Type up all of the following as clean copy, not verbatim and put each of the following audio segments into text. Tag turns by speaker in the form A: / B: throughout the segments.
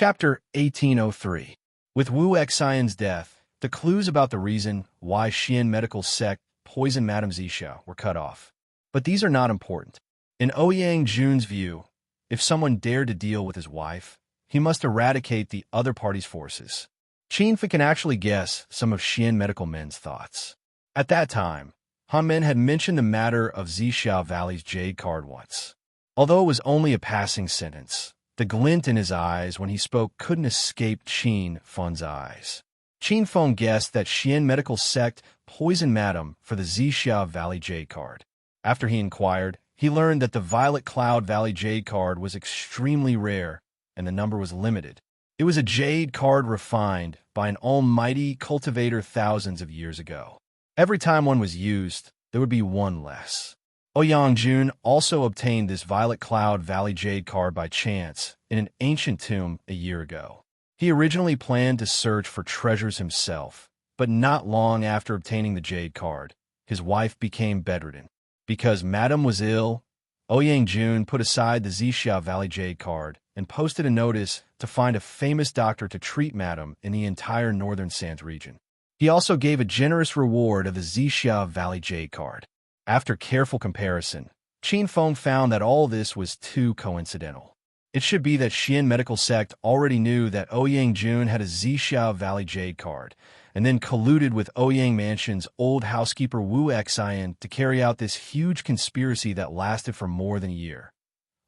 A: Chapter 1803. With Wu Xian's death, the clues about the reason why Xian medical sect poisoned Madame Zixia were cut off. But these are not important. In Ouyang Jun's view, if someone dared to deal with his wife, he must eradicate the other party's forces. Qin Fi can actually guess some of Xian medical men's thoughts. At that time, Han Men had mentioned the matter of Zixia Valley's jade card once. Although it was only a passing sentence, the glint in his eyes when he spoke couldn't escape Qin Feng's eyes. Qin Feng guessed that Xian medical sect poisoned Madame for the Zixia Valley jade card. After he inquired, he learned that the Violet Cloud Valley jade card was extremely rare and the number was limited. It was a jade card refined by an almighty cultivator thousands of years ago. Every time one was used, there would be one less. Ouyang Jun also obtained this Violet Cloud Valley jade card by chance in an ancient tomb a year ago. He originally planned to search for treasures himself, but not long after obtaining the jade card, his wife became bedridden. Because Madame was ill, Ouyang Jun put aside the Zixia Valley jade card and posted a notice to find a famous doctor to treat Madame in the entire Northern Sands region. He also gave a generous reward of the Zixia Valley jade card. After careful comparison, Qin Feng found that all this was too coincidental. It should be that Xian medical sect already knew that Ouyang Jun had a Zixia Valley jade card, and then colluded with Ouyang Mansion's old housekeeper Wu Xian to carry out this huge conspiracy that lasted for more than a year.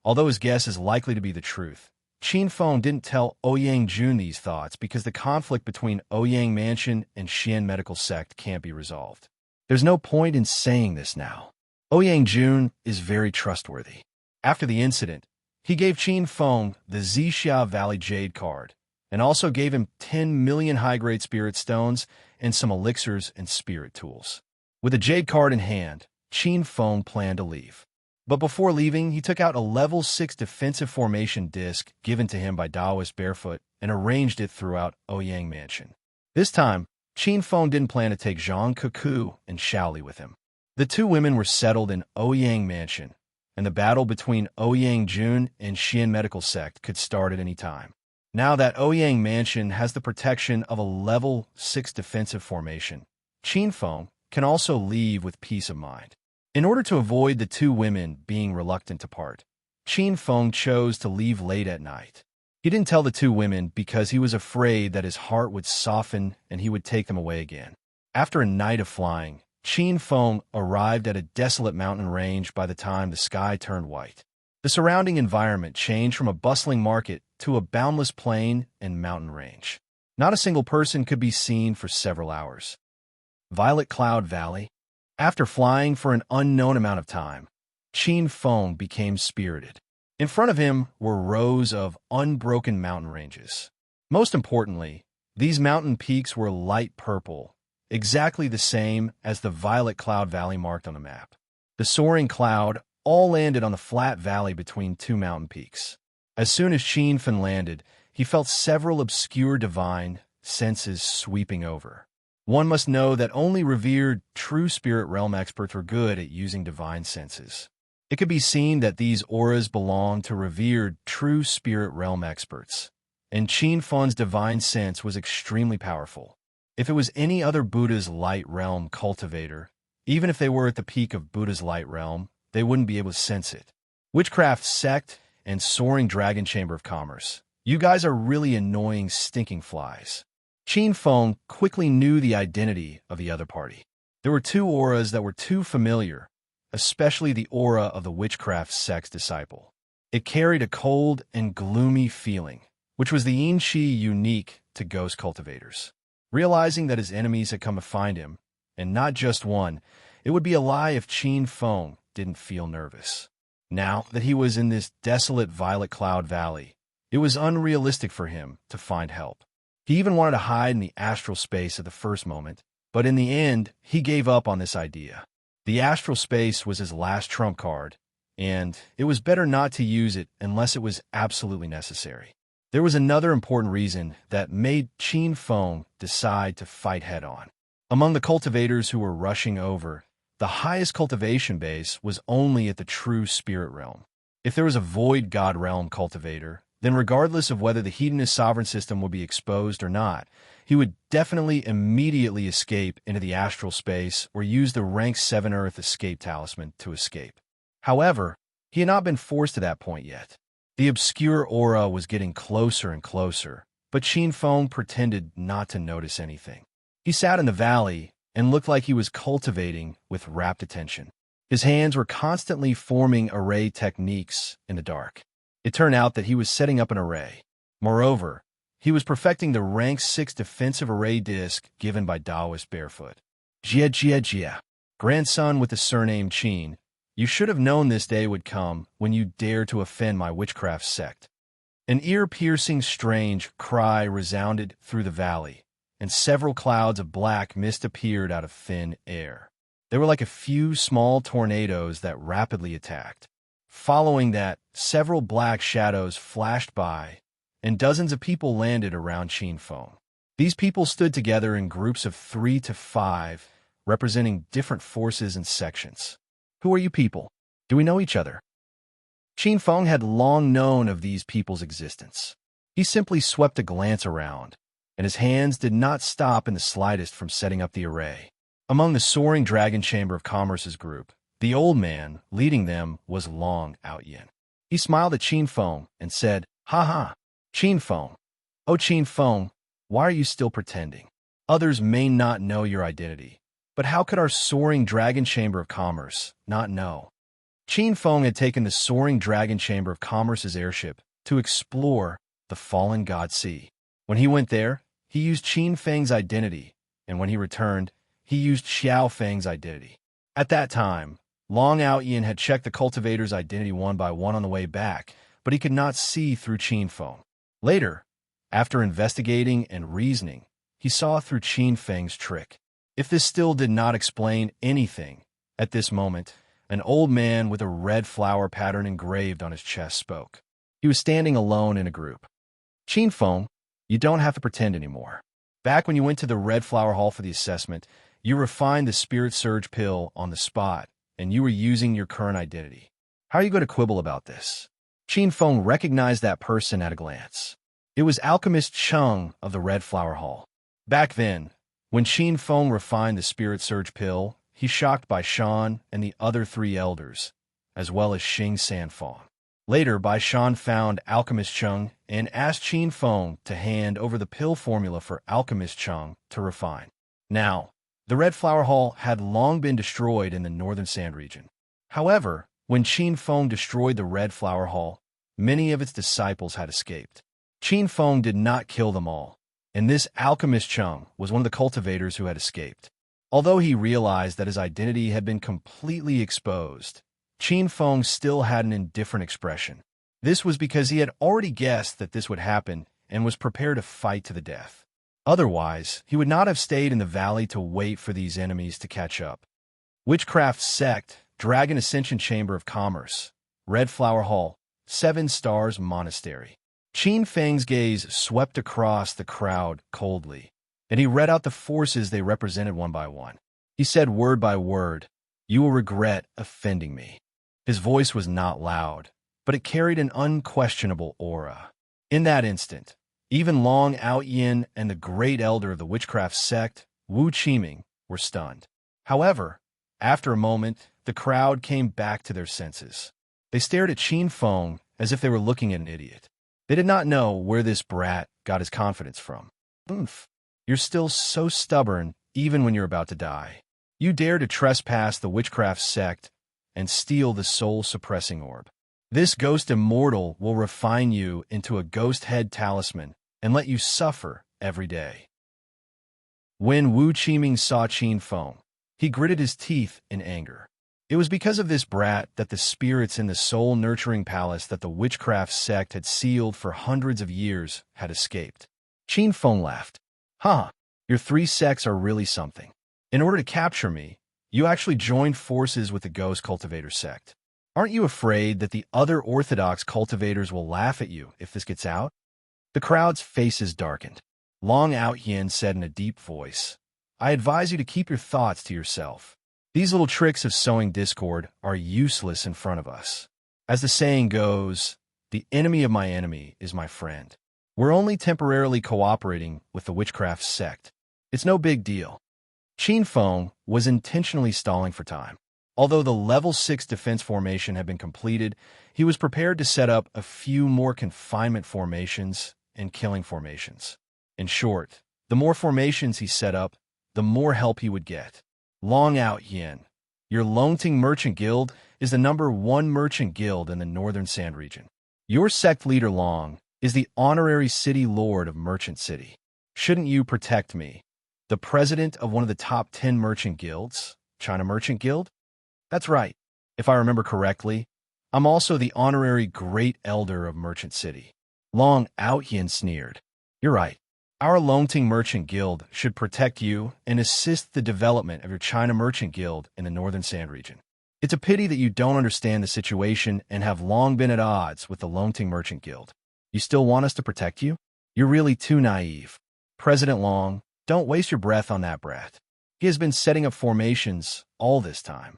A: Although his guess is likely to be the truth, Qin Feng didn't tell Ouyang Jun these thoughts because the conflict between Ouyang Mansion and Xian medical sect can't be resolved. There's no point in saying this now. Ouyang Jun is very trustworthy. After the incident, he gave Qin Feng the Zixia Valley jade card, and also gave him 10 million high-grade spirit stones and some elixirs and spirit tools. With the jade card in hand, Qin Feng planned to leave. But before leaving, he took out a level 6 defensive formation disc given to him by Taoist Barefoot and arranged it throughout Ouyang Mansion. This time, Qin Feng didn't plan to take Zhang Kuku and Shaoli with him. The two women were settled in Ouyang Mansion, and the battle between Ouyang Jun and Xian medical sect could start at any time. Now that Ouyang Mansion has the protection of a level 6 defensive formation, Qin Feng can also leave with peace of mind. In order to avoid the two women being reluctant to part, Qin Feng chose to leave late at night. He didn't tell the two women because he was afraid that his heart would soften and he would take them away again. After a night of flying, Qin Feng arrived at a desolate mountain range by the time the sky turned white. The surrounding environment changed from a bustling market to a boundless plain and mountain range. Not a single person could be seen for several hours. Violet Cloud Valley. After flying for an unknown amount of time, Qin Feng became spirited. In front of him were rows of unbroken mountain ranges. Most importantly, these mountain peaks were light purple, exactly the same as the Violet Cloud Valley marked on the map. The soaring cloud all landed on the flat valley between two mountain peaks. As soon as Qin Feng landed, he felt several obscure divine senses sweeping over. One must know that only revered true spirit realm experts were good at using divine senses. It could be seen that these auras belonged to revered true spirit realm experts, and Qin Feng's divine sense was extremely powerful. If it was any other Buddha's light realm cultivator, even if they were at the peak of Buddha's light realm, they wouldn't be able to sense it. Witchcraft sect and soaring dragon chamber of commerce. You guys are really annoying stinking flies. Qin Feng quickly knew the identity of the other party. There were two auras that were too familiar, especially the aura of the witchcraft sect's disciple. It carried a cold and gloomy feeling, which was the yin qi unique to ghost cultivators. Realizing that his enemies had come to find him, and not just one, it would be a lie if Qin Feng didn't feel nervous. Now that he was in this desolate Violet Cloud Valley, it was unrealistic for him to find help. He even wanted to hide in the astral space at the first moment, but in the end, he gave up on this idea. The astral space was his last trump card, and it was better not to use it unless it was absolutely necessary. There was another important reason that made Qin Feng decide to fight head-on. Among the cultivators who were rushing over, the highest cultivation base was only at the true spirit realm. If there was a void god realm cultivator, then regardless of whether the hedonist sovereign system would be exposed or not, he would definitely immediately escape into the astral space or use the rank 7 Earth escape talisman to escape. However, he had not been forced to that point yet. The obscure aura was getting closer and closer, but Qin Feng pretended not to notice anything. He sat in the valley and looked like he was cultivating with rapt attention. His hands were constantly forming array techniques in the dark. It turned out that he was setting up an array. Moreover, he was perfecting the rank 6 defensive array disc given by Taoist Barefoot. Jia, grandson with the surname Qin, you should have known this day would come when you dared to offend my witchcraft sect. An ear-piercing strange cry resounded through the valley, and several clouds of black mist appeared out of thin air. They were like a few small tornadoes that rapidly attacked. Following that, several black shadows flashed by, and dozens of people landed around Qin Feng. These people stood together in groups of 3 to 5, representing different forces and sections. Who are you people? Do we know each other? Qin Feng had long known of these people's existence. He simply swept a glance around, and his hands did not stop in the slightest from setting up the array. Among the soaring Dragon Chamber of Commerce's group, the old man leading them was Long Outyin. He smiled at Qin Feng and said, "Ha ha, Qin Feng. Oh, Qin Feng, why are you still pretending? Others may not know your identity, but how could our soaring Dragon Chamber of Commerce not know?" Qin Feng had taken the soaring Dragon Chamber of Commerce's airship to explore the fallen God Sea. When he went there, he used Qin Feng's identity, and when he returned, he used Xiao Feng's identity. At that time, Long Outyin had checked the cultivator's identity one by one on the way back, but he could not see through Qin Feng. Later, after investigating and reasoning, he saw through Qin Feng's trick. If this still did not explain anything, at this moment, an old man with a red flower pattern engraved on his chest spoke. He was standing alone in a group. "Qin Feng, you don't have to pretend anymore. Back when you went to the Red Flower Hall for the assessment, you refined the Spirit Surge pill on the spot, and you were using your current identity. How are you going to quibble about this?" Qin Feng recognized that person at a glance. It was Alchemist Cheng of the Red Flower Hall. Back then, when Qin Feng refined the Spirit Surge pill, he shocked Bai Shan and the other 3 elders, as well as Xing Sanfang. Later, Bai Shan found Alchemist Cheng and asked Qin Feng to hand over the pill formula for Alchemist Cheng to refine. Now, the Red Flower Hall had long been destroyed in the Northern Sand region. However, when Qin Feng destroyed the Red Flower Hall, many of its disciples had escaped. Qin Feng did not kill them all, and this Alchemist Cheng was one of the cultivators who had escaped. Although he realized that his identity had been completely exposed, Qin Feng still had an indifferent expression. This was because he had already guessed that this would happen and was prepared to fight to the death. Otherwise, he would not have stayed in the valley to wait for these enemies to catch up. Witchcraft Sect, Dragon Ascension Chamber of Commerce, Red Flower Hall, 7 Stars Monastery. Qin Feng's gaze swept across the crowd coldly, and he read out the forces they represented one by one. He said word by word, "You will regret offending me." His voice was not loud, but it carried an unquestionable aura. In that instant, even Long Outyin and the great elder of the witchcraft sect, Wu Qiming, were stunned. However, after a moment, the crowd came back to their senses. They stared at Qin Feng as if they were looking at an idiot. They did not know where this brat got his confidence from. "Oomph. You're still so stubborn, even when you're about to die. You dare to trespass the witchcraft sect and steal the soul-suppressing orb. This ghost immortal will refine you into a ghost head talisman and let you suffer every day." When Wu Qiming saw Qin Feng, he gritted his teeth in anger. It was because of this brat that the spirits in the soul-nurturing palace that the witchcraft sect had sealed for hundreds of years had escaped. Qin Feng laughed. "Huh, your 3 sects are really something. In order to capture me, you actually joined forces with the Ghost Cultivator sect. Aren't you afraid that the other Orthodox cultivators will laugh at you if this gets out?" The crowd's faces darkened. Long Outyin said in a deep voice, "I advise you to keep your thoughts to yourself. These little tricks of sowing discord are useless in front of us. As the saying goes, The enemy of my enemy is my friend. We're only temporarily cooperating with the witchcraft sect. It's no big deal. Qin Feng was intentionally stalling for time. Although the level 6 defense formation had been completed, he was prepared to set up a few more confinement formations and killing formations. In short, the more formations he set up, the more help he would get. Long Out Yin. Your Longting Merchant Guild is the #1 merchant guild in the Northern Sand region. Your sect leader Long is the honorary city lord of Merchant City. Shouldn't you protect me? The president of one of the top 10 merchant guilds, China Merchant Guild? That's right. If I remember correctly, I'm also the honorary Great Elder of Merchant City. Long Out Yin sneered. You're right. Our Longting Merchant Guild should protect you and assist the development of your China Merchant Guild in the Northern Sand region. It's a pity that you don't understand the situation and have long been at odds with the Longting Merchant Guild. You still want us to protect you? You're really too naive. President Long, don't waste your breath on that brat. He has been setting up formations all this time.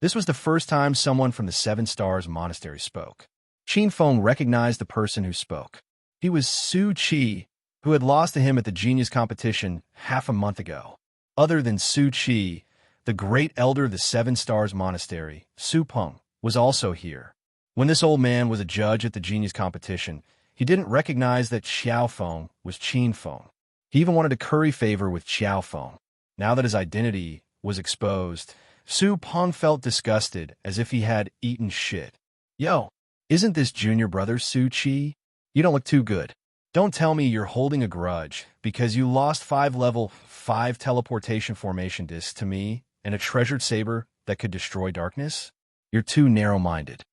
A: This was the first time someone from the Seven Stars Monastery spoke. Qin Feng recognized the person who spoke. He was Su Qi, who had lost to him at the Genius competition half a month ago. Other than Su Qi, the great elder of the Seven Stars Monastery, Su Peng, was also here. When this old man was a judge at the Genius competition, he didn't recognize that Xiao Feng was Qin Feng. He even wanted to curry favor with Xiao Feng. Now that his identity was exposed, Su Peng felt disgusted, as if he had eaten shit. Yo, isn't this junior brother Su Qi? You don't look too good. Don't tell me you're holding a grudge because you lost 5 level 5 teleportation formation discs to me and a treasured saber that could destroy darkness? You're too narrow-minded.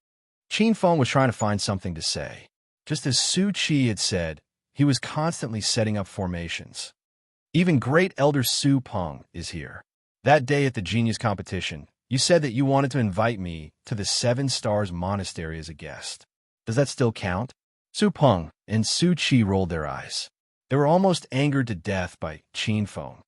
A: Qin Feng was trying to find something to say. Just as Su Qi had said, he was constantly setting up formations. Even Great Elder Su Peng is here. That day at the Genius competition, you said that you wanted to invite me to the Seven Stars Monastery as a guest. Does that still count? Su Peng and Su Qi rolled their eyes. They were almost angered to death by Qin Feng.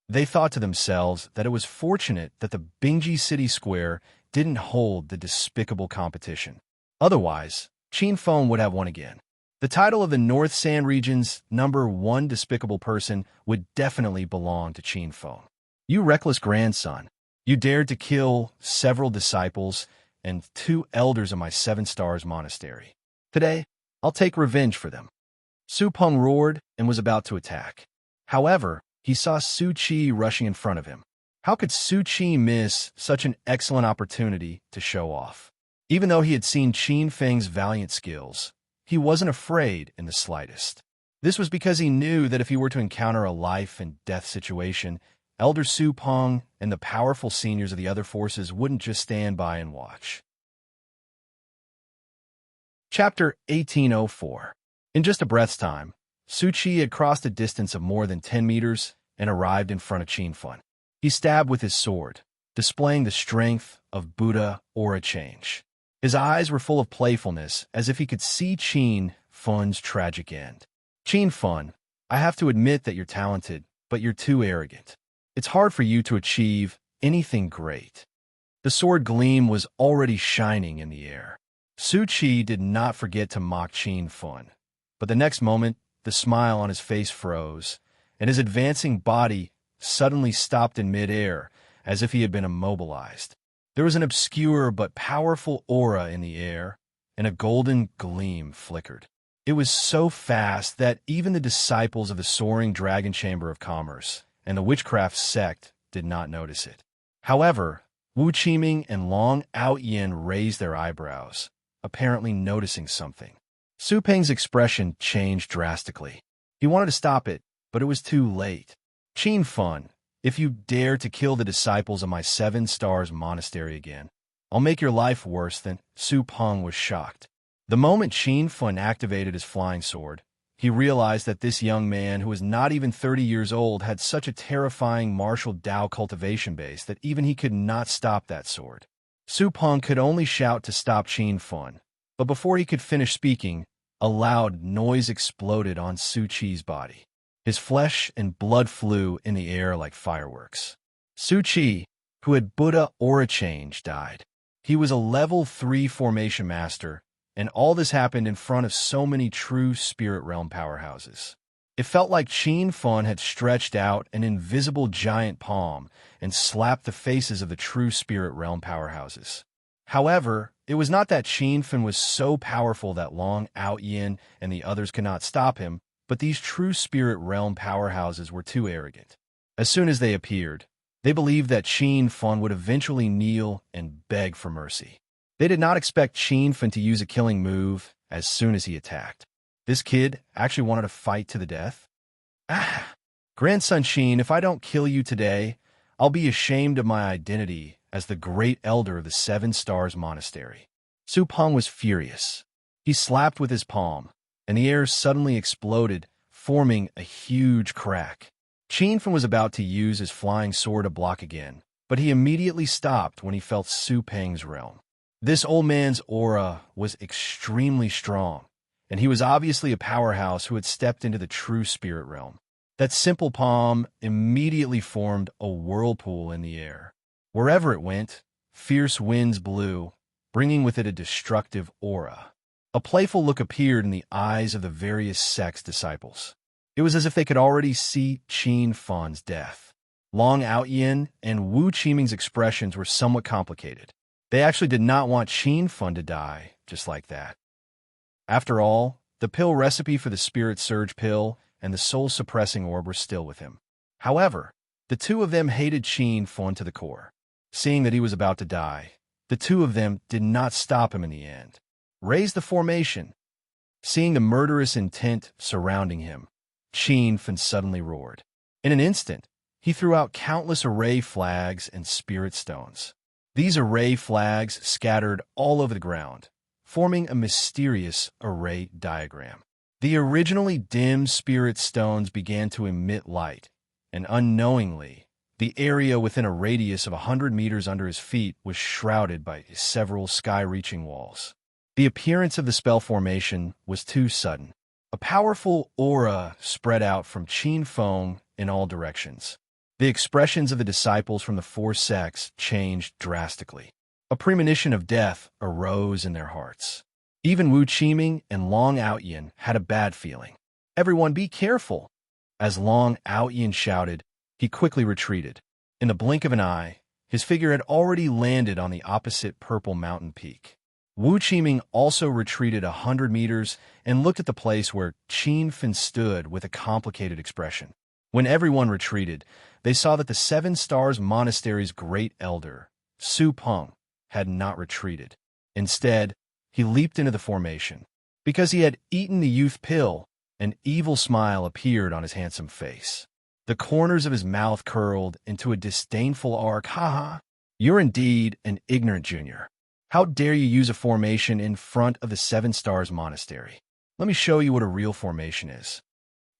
A: They thought to themselves that it was fortunate that the Bingji City Square didn't hold the despicable competition. Otherwise, Qin Feng would have won again. The title of the North Sand region's #1 despicable person would definitely belong to Qin Feng. You reckless grandson. You dared to kill several disciples and 2 elders of my Seven Stars Monastery. Today, I'll take revenge for them. Su Peng roared and was about to attack. However, he saw Su Qi rushing in front of him. How could Su Qi miss such an excellent opportunity to show off? Even though he had seen Qin Feng's valiant skills, he wasn't afraid in the slightest. This was because he knew that if he were to encounter a life-and-death situation, Elder Su Peng and the powerful seniors of the other forces wouldn't just stand by and watch. Chapter 1804. In just a breath's time, Su Qi had crossed a distance of more than 10 meters and arrived in front of Qin Feng. He stabbed with his sword, displaying the strength of Buddha aura change. His eyes were full of playfulness, as if he could see Qin Feng's tragic end. Qin Feng, I have to admit that you're talented, but you're too arrogant. It's hard for you to achieve anything great. The sword gleam was already shining in the air. Su Qi did not forget to mock Qin Feng, but the next moment, the smile on his face froze, and his advancing body suddenly stopped in midair, as if he had been immobilized. There was an obscure but powerful aura in the air, and a golden gleam flickered. It was so fast that even the disciples of the Soaring Dragon Chamber of Commerce and the Witchcraft sect did not notice it. However, Wu Qiming and Long Out Yin raised their eyebrows, apparently noticing something. Su Peng's expression changed drastically. He wanted to stop it, but it was too late. Qin Feng, if you dare to kill the disciples of my Seven Stars Monastery again, I'll make your life worse than... Su Peng was shocked. The moment Qin Feng activated his flying sword, he realized that this young man, who was not even 30 years old, had such a terrifying martial Dao cultivation base that even he could not stop that sword. Su Peng could only shout to stop Qin Feng, but before he could finish speaking, a loud noise exploded on Su Qi's body. His flesh and blood flew in the air like fireworks. Su Qi, who had Buddha aura change, died. He was a level 3 formation master And all this happened in front of so many true Spirit Realm powerhouses. It felt like Qin Fun had stretched out an invisible giant palm and slapped the faces of the true Spirit Realm powerhouses. However, it was not that Qin Fun was so powerful that Long Outyin and the others could not stop him, but these true Spirit Realm powerhouses were too arrogant. As soon as they appeared, they believed that Qin Fun would eventually kneel and beg for mercy. They did not expect Qin Fun to use a killing move as soon as he attacked. This kid actually wanted to fight to the death? Ah! Grandson Qin, if I don't kill you today, I'll be ashamed of my identity as the great elder of the Seven Stars Monastery. Su Peng was furious. He slapped with his palm, and the air suddenly exploded, forming a huge crack. Qin Fun was about to use his flying sword to block again, but he immediately stopped when he felt Su Peng's realm. This old man's aura was extremely strong, and he was obviously a powerhouse who had stepped into the true Spirit Realm. That simple palm immediately formed a whirlpool in the air. Wherever it went, fierce winds blew, bringing with it a destructive aura. A playful look appeared in the eyes of the various sect's disciples. It was as if they could already see Qin Fun's death. Long Outyin and Wu Qiming's expressions were somewhat complicated. They actually did not want Qin Fun to die just like that. After all, the pill recipe for the Spirit Surge pill and the soul-suppressing orb were still with him. However, the two of them hated Qin Fun to the core. Seeing that he was about to die, the two of them did not stop him in the end. Raise the formation. Seeing the murderous intent surrounding him, Qin Fun suddenly roared. In an instant, he threw out countless array flags and spirit stones. These array flags scattered all over the ground, forming a mysterious array diagram. The originally dim spirit stones began to emit light, and unknowingly, the area within a radius of 100 meters under his feet was shrouded by several sky-reaching walls. The appearance of the spell formation was too sudden. A powerful aura spread out from Qin Feng in all directions. The expressions of the disciples from the four sects changed drastically. A premonition of death arose in their hearts. Even Wu Qiming and Long Outyin had a bad feeling. Everyone be careful! As Long Outyin shouted, he quickly retreated. In the blink of an eye, his figure had already landed on the opposite purple mountain peak. Wu Qiming also retreated 100 meters and looked at the place where Qin Fun stood with a complicated expression. When everyone retreated, they saw that the Seven Stars Monastery's great elder, Su Peng, had not retreated. Instead, he leaped into the formation. Because he had eaten the youth pill, an evil smile appeared on his handsome face. The corners of his mouth curled into a disdainful arc. Ha ha! You're indeed an ignorant junior. How dare you use a formation in front of the Seven Stars Monastery? Let me show you what a real formation is.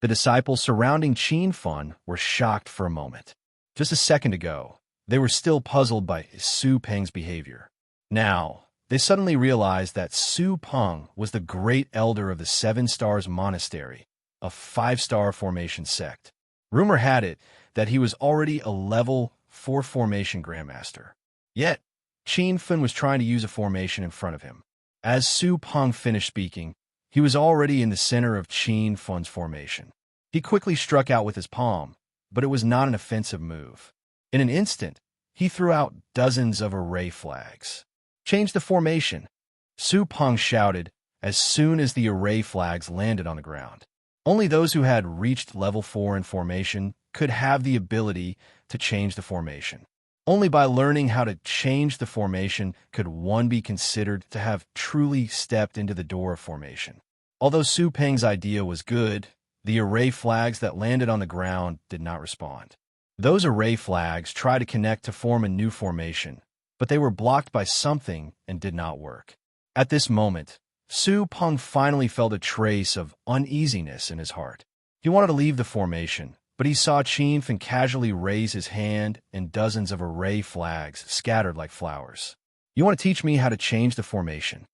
A: The disciples surrounding Qin Fun were shocked for a moment. Just a second ago, they were still puzzled by Su Peng's behavior. Now, they suddenly realized that Su Peng was the great elder of the Seven Stars Monastery, a 5-star formation sect. Rumor had it that he was already a level 4 formation grandmaster. Yet, Qin Fun was trying to use a formation in front of him. As Su Peng finished speaking, he was already in the center of Qin Fun's formation. He quickly struck out with his palm, but it was not an offensive move. In an instant, he threw out dozens of array flags. Change the formation, Su Peng shouted as soon as the array flags landed on the ground. Only those who had reached level 4 in formation could have the ability to change the formation. Only by learning how to change the formation could one be considered to have truly stepped into the door of formation. Although Su Peng's idea was good, the array flags that landed on the ground did not respond. Those array flags tried to connect to form a new formation, but they were blocked by something and did not work. At this moment, Su Peng finally felt a trace of uneasiness in his heart. He wanted to leave the formation, but he saw Qin Fun casually raise his hand and dozens of array flags scattered like flowers. You want to teach me how to change the formation?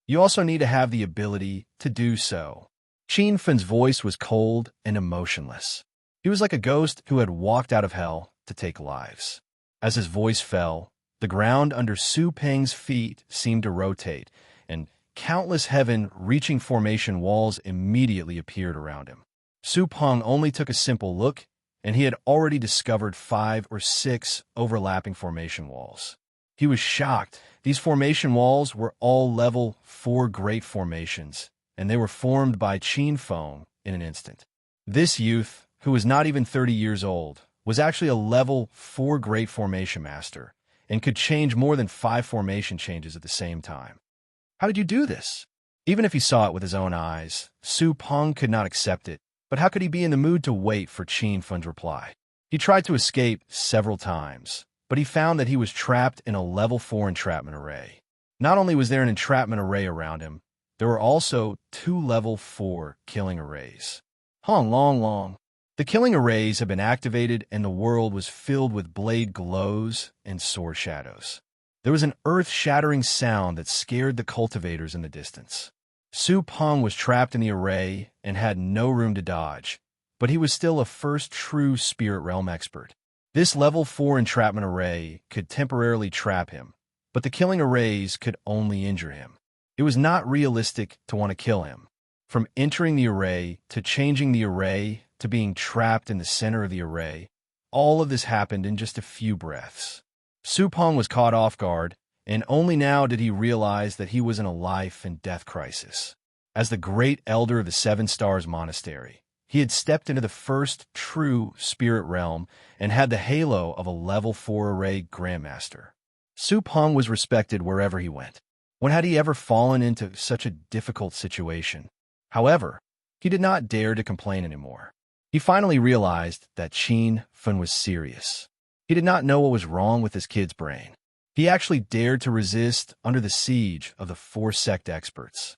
A: You also need to have the ability to do so. Qin Fun's voice was cold and emotionless. He was like a ghost who had walked out of hell to take lives. As his voice fell, the ground under Su Peng's feet seemed to rotate, and countless heaven-reaching formation walls immediately appeared around him. Su Peng only took a simple look, and he had already discovered 5 or 6 overlapping formation walls. He was shocked. These formation walls were all level 4 great formations, and they were formed by Qin Feng in an instant. This youth, who was not even 30 years old, was actually a level 4 great formation master, and could change more than 5 formation changes at the same time. How did you do this? Even if he saw it with his own eyes, Su Peng could not accept it, but how could he be in the mood to wait for Qin Feng's reply? He tried to escape several times, but he found that he was trapped in a level 4 entrapment array. Not only was there an entrapment array around him, there were also 2 level 4 killing arrays. Long. The killing arrays had been activated and the world was filled with blade glows and sword shadows. There was an earth-shattering sound that scared the cultivators in the distance. Su Peng was trapped in the array and had no room to dodge, but he was still a first true spirit realm expert. This level 4 entrapment array could temporarily trap him, but the killing arrays could only injure him. It was not realistic to want to kill him. From entering the array to changing the array to being trapped in the center of the array, all of this happened in just a few breaths. Su Peng was caught off guard, and only now did he realize that he was in a life and death crisis. As the great elder of the 7 Stars Monastery, he had stepped into the first true spirit realm and had the halo of a level 4 array grandmaster. Su Peng was respected wherever he went. When had he ever fallen into such a difficult situation? However, he did not dare to complain anymore. He finally realized that Qin Feng was serious. He did not know what was wrong with his kid's brain. He actually dared to resist under the siege of the 4 sect experts.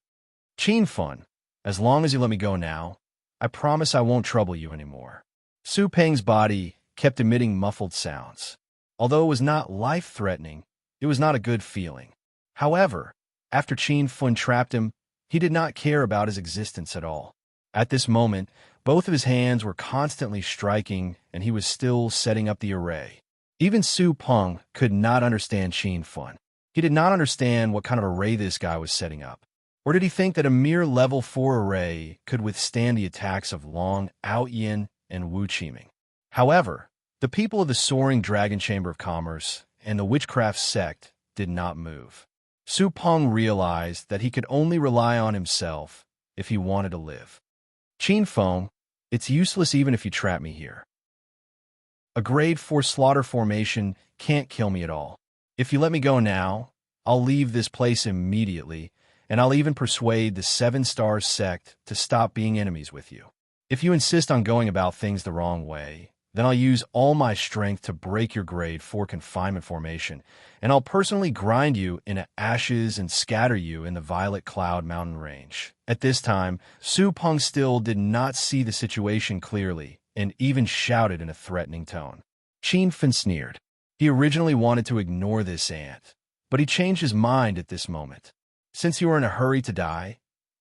A: Qin Feng, as long as you let me go now, I promise I won't trouble you anymore. Su Peng's body kept emitting muffled sounds. Although it was not life-threatening, it was not a good feeling. However, after Qin Feng trapped him, he did not care about his existence at all. At this moment, both of his hands were constantly striking, and he was still setting up the array. Even Su Peng could not understand Qin Feng. He did not understand what kind of array this guy was setting up. Or did he think that a mere level 4 array could withstand the attacks of Long, Outyin, and Wu Qiming? However, the people of the Soaring Dragon Chamber of Commerce and the Witchcraft sect did not move. Su Peng realized that he could only rely on himself if he wanted to live. Qin Feng, it's useless even if you trap me here. A grade 4 slaughter formation can't kill me at all. If you let me go now, I'll leave this place immediately, and I'll even persuade the 7 Stars sect to stop being enemies with you. If you insist on going about things the wrong way, then I'll use all my strength to break your grade 4 confinement formation, and I'll personally grind you into ashes and scatter you in the Violet Cloud mountain range. At this time, Su Peng still did not see the situation clearly, and even shouted in a threatening tone. Qin Feng sneered. He originally wanted to ignore this ant, but he changed his mind at this moment. Since you are in a hurry to die,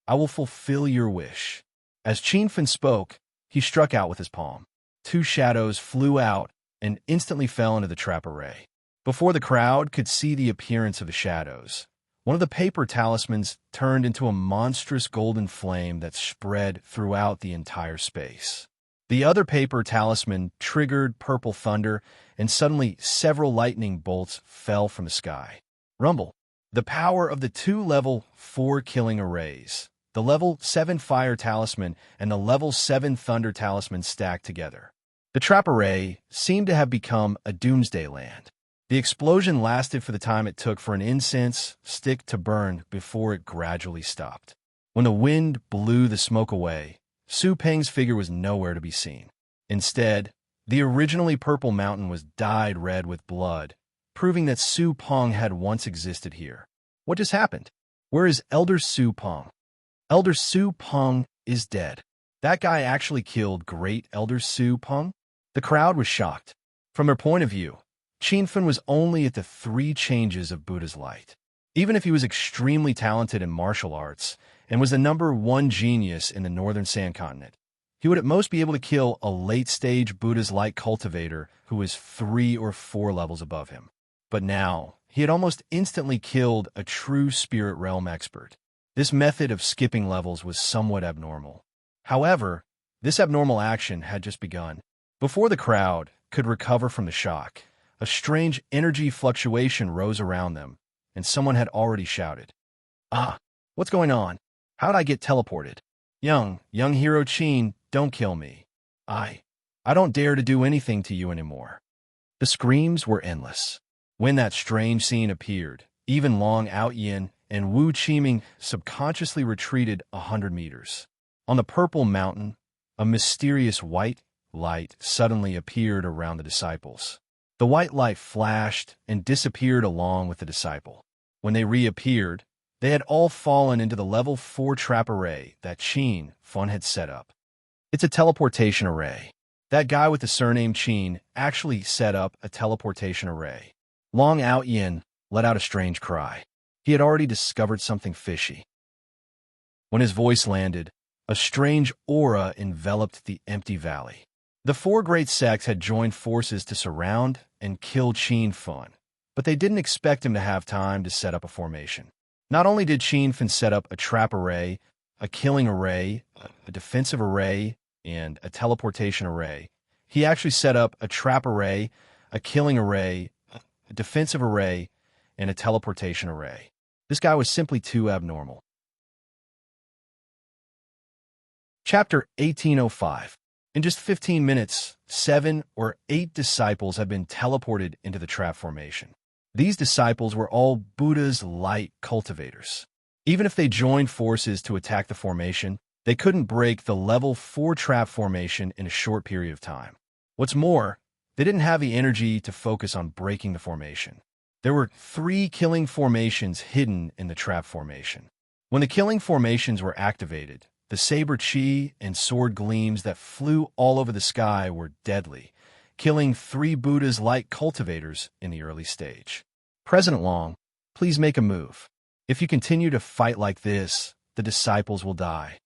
A: I will fulfill your wish. As Qin Feng spoke, he struck out with his palm. 2 shadows flew out and instantly fell into the trap array. Before the crowd could see the appearance of the shadows, one of the paper talismans turned into a monstrous golden flame that spread throughout the entire space. The other paper talisman triggered purple thunder, and suddenly several lightning bolts fell from the sky. Rumble. The power of the 2 level 4 killing arrays, the level 7 fire talisman, and the level 7 thunder talisman stacked together. The trap array seemed to have become a doomsday land. The explosion lasted for the time it took for an incense stick to burn before it gradually stopped. When the wind blew the smoke away, Su Peng's figure was nowhere to be seen. Instead, the originally purple mountain was dyed red with blood, proving that Su Peng had once existed here. What just happened? Where is Elder Su Peng? Elder Su Peng is dead. That guy actually killed Great Elder Su Peng? The crowd was shocked. From their point of view, Qin Feng was only at the 3 changes of Buddha's light. Even if he was extremely talented in martial arts and was the #1 genius in the Northern Sand Continent, he would at most be able to kill a late-stage Buddha's light cultivator who was 3 or 4 levels above him. But now, he had almost instantly killed a true spirit realm expert. This method of skipping levels was somewhat abnormal. However, this abnormal action had just begun. Before the crowd could recover from the shock, a strange energy fluctuation rose around them, and someone had already shouted, "Ah, what's going on? How'd I get teleported? Young hero Chin, don't kill me. I don't dare to do anything to you anymore." The screams were endless. When that strange scene appeared, even Long Outyin and Wu Qiming subconsciously retreated 100 meters. On the purple mountain, a mysterious white light suddenly appeared around the disciples. The white light flashed and disappeared along with the disciple. When they reappeared, they had all fallen into the level 4 trap array that Qin Fun had set up. It's a teleportation array. That guy with the surname Qin actually set up a teleportation array. Long Outyin let out a strange cry. He had already discovered something fishy. When his voice landed, a strange aura enveloped the empty valley. The 4 great sects had joined forces to surround and kill Qin Fun, but they didn't expect him to have time to set up a formation. Not only did Qin Fun set up a trap array, a killing array, a defensive array, and a teleportation array, he actually set up a trap array, a killing array, a defensive array, and a teleportation array. This guy was simply too abnormal. Chapter 1805. In just 15 minutes, 7 or 8 disciples have been teleported into the trap formation. These disciples were all Buddha's light cultivators. Even if they joined forces to attack the formation, they couldn't break the level 4 trap formation in a short period of time. What's more, they didn't have the energy to focus on breaking the formation. There were 3 killing formations hidden in the trap formation. When the killing formations were activated, the saber chi and sword gleams that flew all over the sky were deadly, killing 3 Buddha's light cultivators in the early stage. President Long, please make a move. If you continue to fight like this, the disciples will die.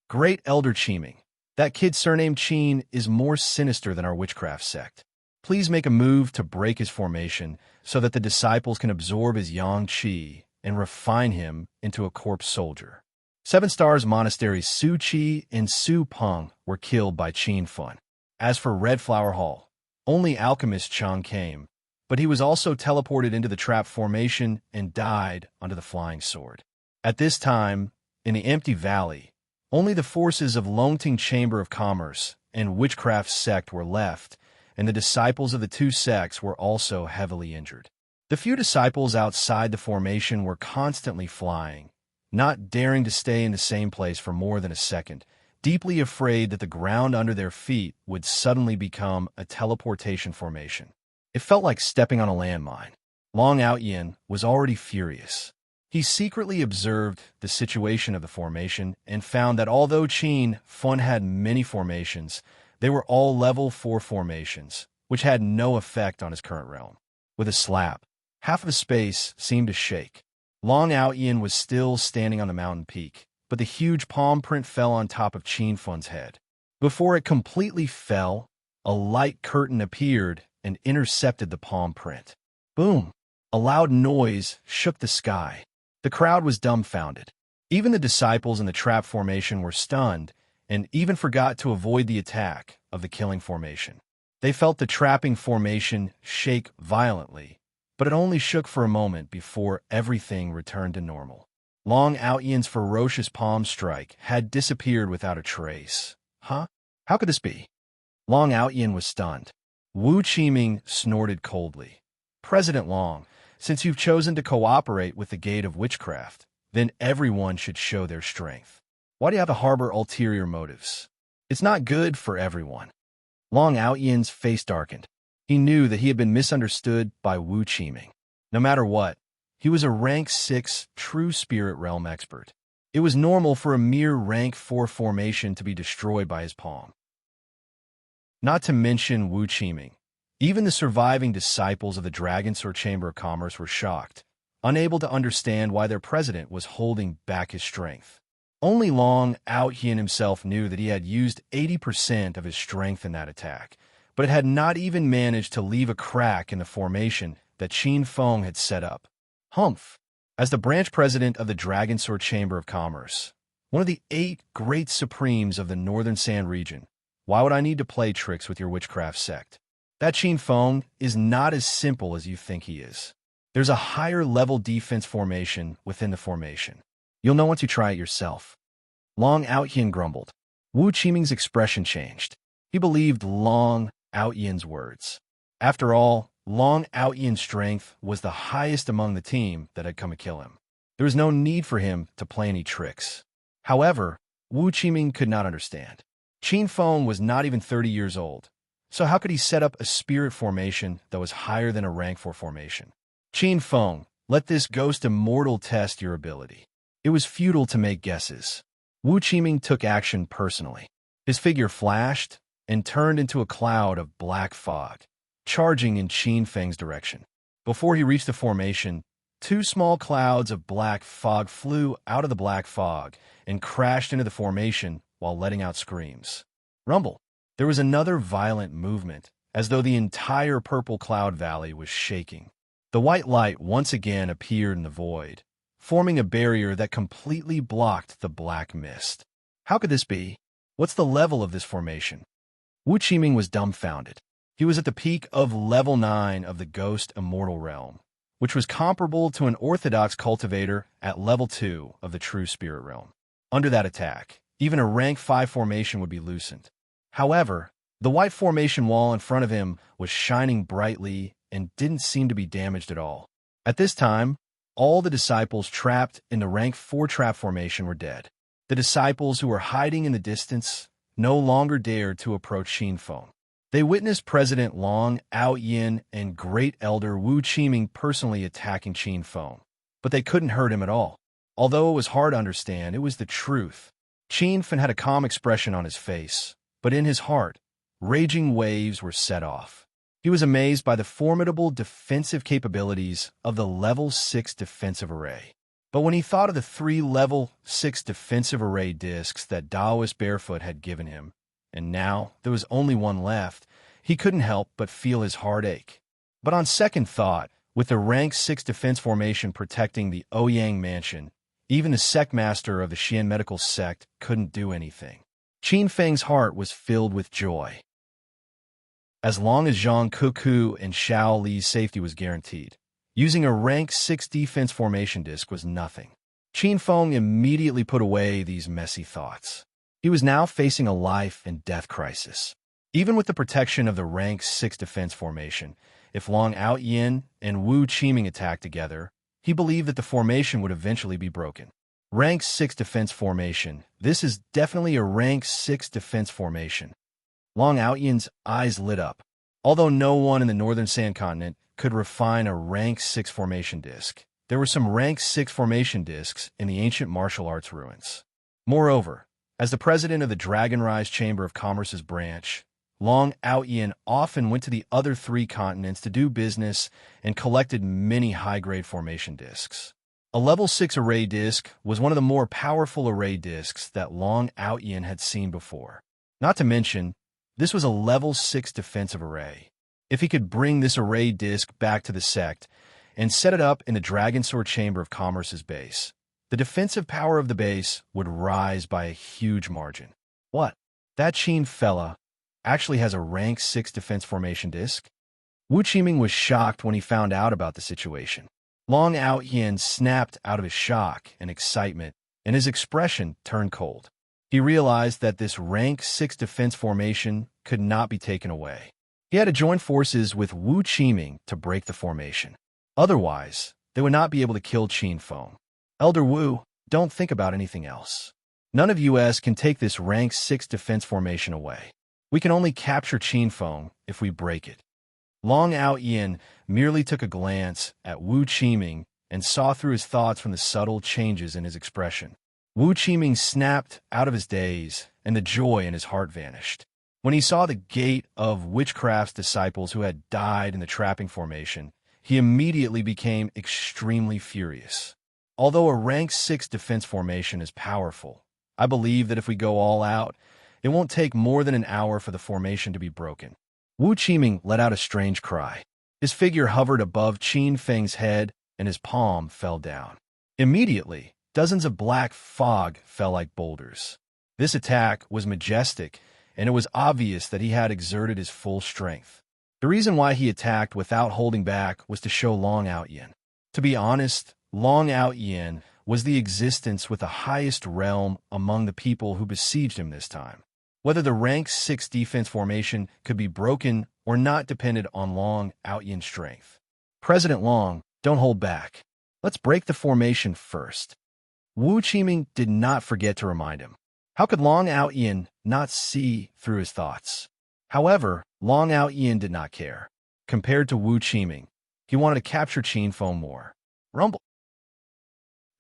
A: Great Elder Qiming, that kid surnamed Qin is more sinister than our witchcraft sect. Please make a move to break his formation so that the disciples can absorb his yang qi and refine him into a corpse soldier. 7 Stars Monastery's Su Qi and Su Peng were killed by Qin Fun. As for Red Flower Hall, only alchemist Chang came, but he was also teleported into the trap formation and died under the flying sword. At this time, in the empty valley, only the forces of Longting Chamber of Commerce and Witchcraft sect were left, and the disciples of the 2 sects were also heavily injured. The few disciples outside the formation were constantly flying, not daring to stay in the same place for more than a second, deeply afraid that the ground under their feet would suddenly become a teleportation formation. It felt like stepping on a landmine. Long Outyin was already furious. He secretly observed the situation of the formation and found that although Qin Fun had many formations, they were all level 4 formations, which had no effect on his current realm. With a slap, half of the space seemed to shake. Long Outyin was still standing on the mountain peak, but the huge palm print fell on top of Qin Fun's head. Before it completely fell, a light curtain appeared and intercepted the palm print. Boom! A loud noise shook the sky. The crowd was dumbfounded. Even the disciples in the trap formation were stunned and even forgot to avoid the attack of the killing formation. They felt the trapping formation shake violently, but it only shook for a moment before everything returned to normal. Long Outyin's ferocious palm strike had disappeared without a trace. Huh? How could this be? Long Outyin was stunned. Wu Qiming snorted coldly. President Long, since you've chosen to cooperate with the Gate of Witchcraft, then everyone should show their strength. Why do you have to harbor ulterior motives? It's not good for everyone. Long Outyin's face darkened. He knew that he had been misunderstood by Wu Qiming. No matter what, he was a rank 6 true spirit realm expert. It was normal for a mere rank 4 formation to be destroyed by his palm. Not to mention Wu Qiming. Even the surviving disciples of the Dragon Sword Chamber of Commerce were shocked, unable to understand why their president was holding back his strength. Only Long Outyin himself knew that he had used 80% of his strength in that attack, but it had not even managed to leave a crack in the formation that Qin Feng had set up. Humph! As the branch president of the Dragon Sword Chamber of Commerce, one of the 8 great supremes of the Northern Sand region, why would I need to play tricks with your witchcraft sect? That Qin Feng is not as simple as you think he is. There's a higher level defense formation within the formation. You'll know once you try it yourself. Long Outyin grumbled. Wu Qiming's expression changed. He believed Long Outyin's words. After all, Long Outyin's strength was the highest among the team that had come to kill him. There was no need for him to play any tricks. However, Wu Qiming could not understand. Qin Feng was not even 30 years old, so how could he set up a spirit formation that was higher than a rank 4 formation? Qin Feng, let this ghost immortal test your ability. It was futile to make guesses. Wu Qiming took action personally. His figure flashed and turned into a cloud of black fog, charging in Qin Feng's direction. Before he reached the formation, 2 small clouds of black fog flew out of the black fog and crashed into the formation while letting out screams. Rumble. There was another violent movement, as though the entire purple cloud valley was shaking. The white light once again appeared in the void, forming a barrier that completely blocked the black mist. How could this be? What's the level of this formation? Wu Qiming was dumbfounded. He was at the peak of level 9 of the Ghost Immortal Realm, which was comparable to an orthodox cultivator at level 2 of the True Spirit Realm. Under that attack, even a rank 5 formation would be loosened. However, the white formation wall in front of him was shining brightly and didn't seem to be damaged at all. At this time, all the disciples trapped in the rank 4 trap formation were dead. The disciples who were hiding in the distance no longer dared to approach Qin Feng. They witnessed President Long Outyin and Great Elder Wu Qiming personally attacking Qin Feng, but they couldn't hurt him at all. Although it was hard to understand, it was the truth. Qin Feng had a calm expression on his face, but in his heart, raging waves were set off. He was amazed by the formidable defensive capabilities of the level 6 defensive array. But when he thought of the 3 level 6 defensive array discs that Taoist Barefoot had given him, and now there was only one left, he couldn't help but feel his heart ache. But on second thought, with the rank 6 defense formation protecting the Ouyang Mansion, even the sect master of the Xian medical sect couldn't do anything. Qin Feng's heart was filled with joy. As long as Zhang Kuku and Xiao Li's safety was guaranteed, using a rank 6 defense formation disc was nothing. Qin Feng immediately put away these messy thoughts. He was now facing a life and death crisis. Even with the protection of the rank 6 defense formation, if Long Outyin and Wu Qiming attacked together, he believed that the formation would eventually be broken. Rank 6 defense formation. This is definitely a rank 6 defense formation. Long Outyin's eyes lit up. Although no one in the Northern Sand Continent could refine a rank 6 formation disc, there were some rank 6 formation discs in the ancient martial arts ruins. Moreover, as the president of the Dragon Rise Chamber of Commerce's branch, Long Outyin often went to the other 3 continents to do business and collected many high-grade formation discs. A level 6 array disc was one of the more powerful array discs that Long Outyin had seen before. Not to mention, this was a level 6 defensive array. If he could bring this array disc back to the sect and set it up in the Dragon Sword Chamber of Commerce's base, the defensive power of the base would rise by a huge margin. What? That Qin fella actually has a rank 6 defense formation disc? Wu Qiming was shocked when he found out about the situation. Long Outyin snapped out of his shock and excitement, and his expression turned cold. He realized that this rank 6 defense formation could not be taken away. He had to join forces with Wu Qiming to break the formation. Otherwise, they would not be able to kill Qin Feng. Elder Wu, don't think about anything else. None of us can take this rank 6 defense formation away. We can only capture Qin Feng if we break it. Long Outyin merely took a glance at Wu Qiming and saw through his thoughts from the subtle changes in his expression. Wu Qiming snapped out of his daze, and the joy in his heart vanished. When he saw the gate of witchcraft's disciples who had died in the trapping formation, he immediately became extremely furious. Although a rank 6 defense formation is powerful, I believe that if we go all out, it won't take more than an hour for the formation to be broken. Wu Qiming let out a strange cry. His figure hovered above Qin Feng's head, and his palm fell down. Immediately, dozens of black fog fell like boulders. This attack was majestic, and it was obvious that he had exerted his full strength. The reason why he attacked without holding back was to show Long Out Yin. To be honest, Long Out Yin was the existence with the highest realm among the people who besieged him this time. Whether the rank 6 defense formation could be broken or not depended on Long Out Yin's strength. President Long, don't hold back. Let's break the formation first. Wu Qiming did not forget to remind him. How could Long Out Yin not see through his thoughts? However, Long Out Yin did not care. Compared to Wu Qiming, he wanted to capture Qin Feng more. Rumble.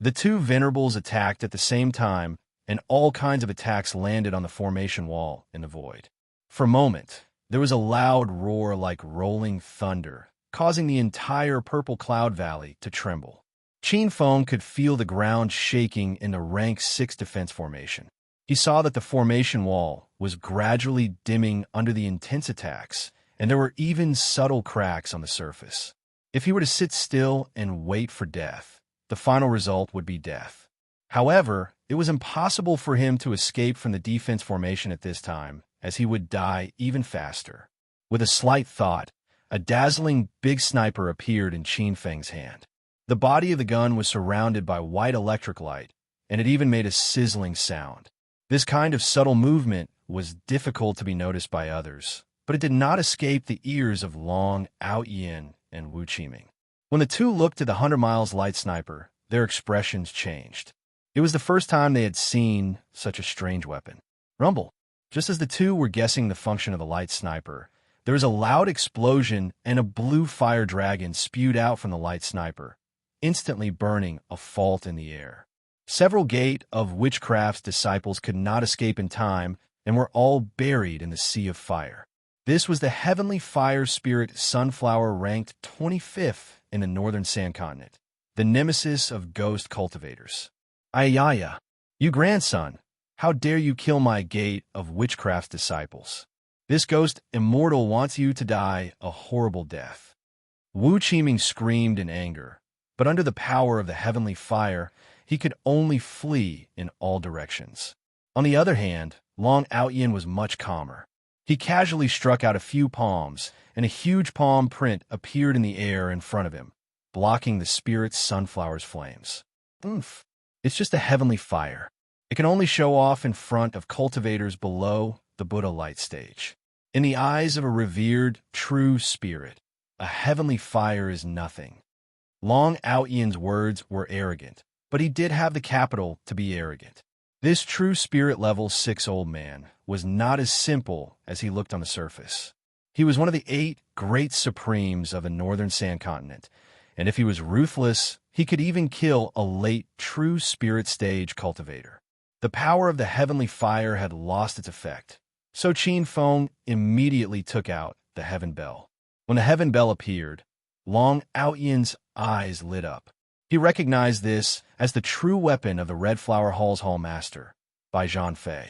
A: The two venerables attacked at the same time, and all kinds of attacks landed on the formation wall in the void. For a moment, there was a loud roar like rolling thunder, causing the entire purple cloud valley to tremble. Qin Feng could feel the ground shaking in the rank 6 defense formation. He saw that the formation wall was gradually dimming under the intense attacks, and there were even subtle cracks on the surface. If he were to sit still and wait for death, the final result would be death. However, it was impossible for him to escape from the defense formation at this time, as he would die even faster. With a slight thought, a dazzling big sniper appeared in Qin Feng's hand. The body of the gun was surrounded by white electric light, and it even made a sizzling sound. This kind of subtle movement was difficult to be noticed by others, but it did not escape the ears of Long Out Yin and Wu Qiming. When the two looked at the 100 miles light sniper, their expressions changed. It was the first time they had seen such a strange weapon. Rumble. Just as the two were guessing the function of the light sniper, there was a loud explosion and a blue fire dragon spewed out from the light sniper, instantly burning a fault in the air. Several Gate of Witchcraft's disciples could not escape in time and were all buried in the sea of fire. This was the heavenly fire spirit Sunflower, ranked 25th in the northern sand continent, the nemesis of ghost cultivators. Ayaya, you grandson, how dare you kill my Gate of Witchcraft's disciples? This ghost immortal wants you to die a horrible death. Wu Qiming screamed in anger, but under the power of the heavenly fire, he could only flee in all directions. On the other hand, Long Out Yin was much calmer. He casually struck out a few palms, and a huge palm print appeared in the air in front of him, blocking the spirit Sunflower's flames. Oomph. It's just a heavenly fire. It can only show off in front of cultivators below the Buddha light stage. In the eyes of a revered, true spirit, a heavenly fire is nothing. Long Out Yin's words were arrogant, but he did have the capital to be arrogant. This true spirit level 6 old man was not as simple as he looked on the surface. He was one of the 8 great supremes of the northern sand continent, and if he was ruthless, he could even kill a late true spirit stage cultivator. The power of the heavenly fire had lost its effect, so Qin Feng immediately took out the heaven bell. When the heaven bell appeared, Long Out Yin's eyes lit up. He recognized this as the true weapon of the Red Flower Hall's Hall Master, Bai Zhanfei.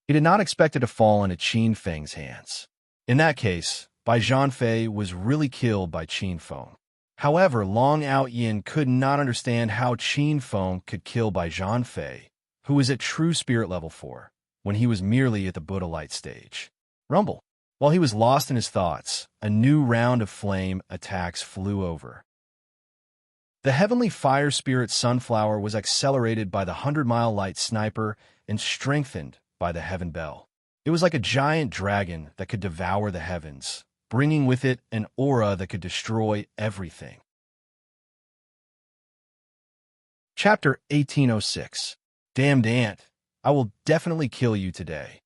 A: He did not expect it to fall into Qin Feng's hands. In that case, Bai Zhanfei was really killed by Qin Feng. However, Long Out Yin could not understand how Qin Feng could kill Bai Zhanfei, who was at true spirit level 4, when he was merely at the Buddha light stage. Rumble. While he was lost in his thoughts, a new round of flame attacks flew over. The heavenly fire spirit Sunflower was accelerated by the 100-mile light sniper and strengthened by the heaven bell. It was like a giant dragon that could devour the heavens, bringing with it an aura that could destroy everything. Chapter 1806. Damned ant, I will definitely kill you today.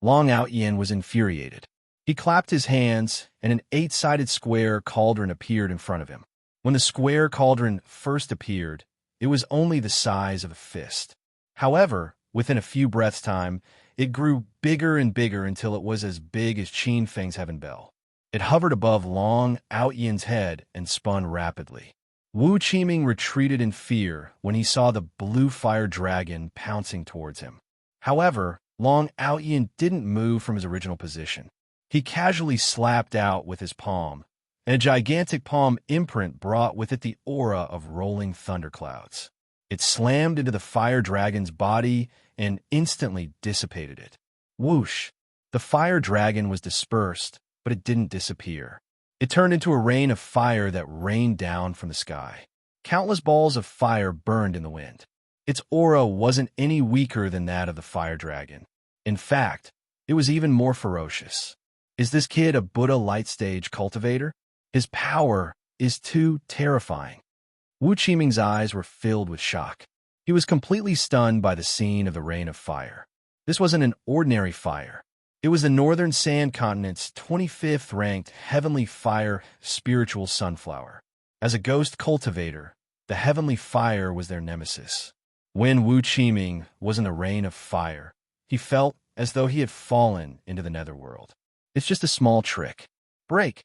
A: Long Out Yin was infuriated. He clapped his hands, and an 8-sided square cauldron appeared in front of him. When the square cauldron first appeared, it was only the size of a fist. However, within a few breaths' time, it grew bigger and bigger until it was as big as Qin Feng's heaven bell. It hovered above Long Out Yin's head and spun rapidly. Wu Qiming retreated in fear when he saw the blue fire dragon pouncing towards him. However, Long Out Yin didn't move from his original position. He casually slapped out with his palm, and a gigantic palm imprint brought with it the aura of rolling thunderclouds. It slammed into the fire dragon's body and instantly dissipated it. Whoosh! The fire dragon was dispersed, but it didn't disappear. It turned into a rain of fire that rained down from the sky. Countless balls of fire burned in the wind. Its aura wasn't any weaker than that of the fire dragon. In fact, it was even more ferocious. Is this kid a Buddha light stage cultivator? His power is too terrifying. Wu Qiming's eyes were filled with shock. He was completely stunned by the scene of the rain of fire. This wasn't an ordinary fire. It was the Northern Sand Continent's 25th ranked Heavenly Fire spiritual sunflower. As a ghost cultivator, the Heavenly Fire was their nemesis. When Wu Qiming was in the rain of fire, he felt as though he had fallen into the netherworld. It's just a small trick. Break.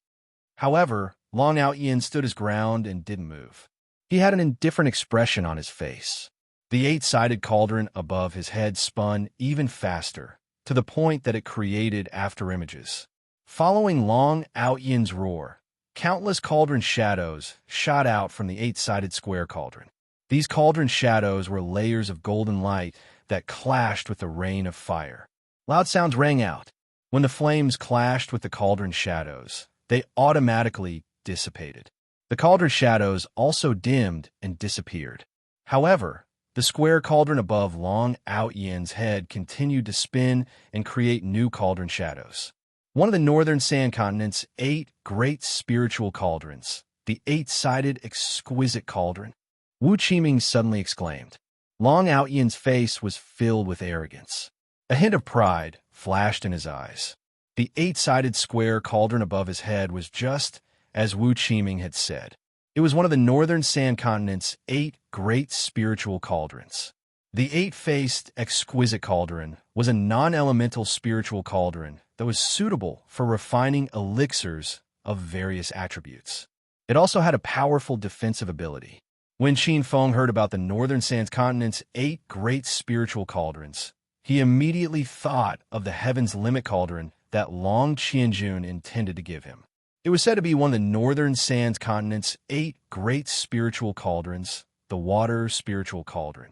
A: However, Long Outyin stood his ground and didn't move. He had an indifferent expression on his face. The eight-sided cauldron above his head spun even faster, to the point that it created afterimages. Following Long Outyin's roar, countless cauldron shadows shot out from the eight-sided square cauldron. These cauldron shadows were layers of golden light that clashed with the rain of fire. Loud sounds rang out. When the flames clashed with the cauldron shadows, they automatically dissipated. The cauldron shadows also dimmed and disappeared. However, the square cauldron above Long Outyin's head continued to spin and create new cauldron shadows. One of the Northern Sand Continent's 8 great spiritual cauldrons, the eight-sided exquisite cauldron. Wu Qiming suddenly exclaimed. Long Outyin's face was filled with arrogance. A hint of pride flashed in his eyes. The eight-sided square cauldron above his head was just as Wu Qiming had said. It was one of the Northern Sand Continent's 8 great spiritual cauldrons. The eight-faced exquisite cauldron was a non-elemental spiritual cauldron that was suitable for refining elixirs of various attributes. It also had a powerful defensive ability. When Qin Feng heard about the Northern Sand Continent's 8 great spiritual cauldrons, he immediately thought of the Heaven's Limit Cauldron that Long Qianjun intended to give him. It was said to be one of the Northern Sands Continent's 8 great spiritual cauldrons, the Water Spiritual Cauldron.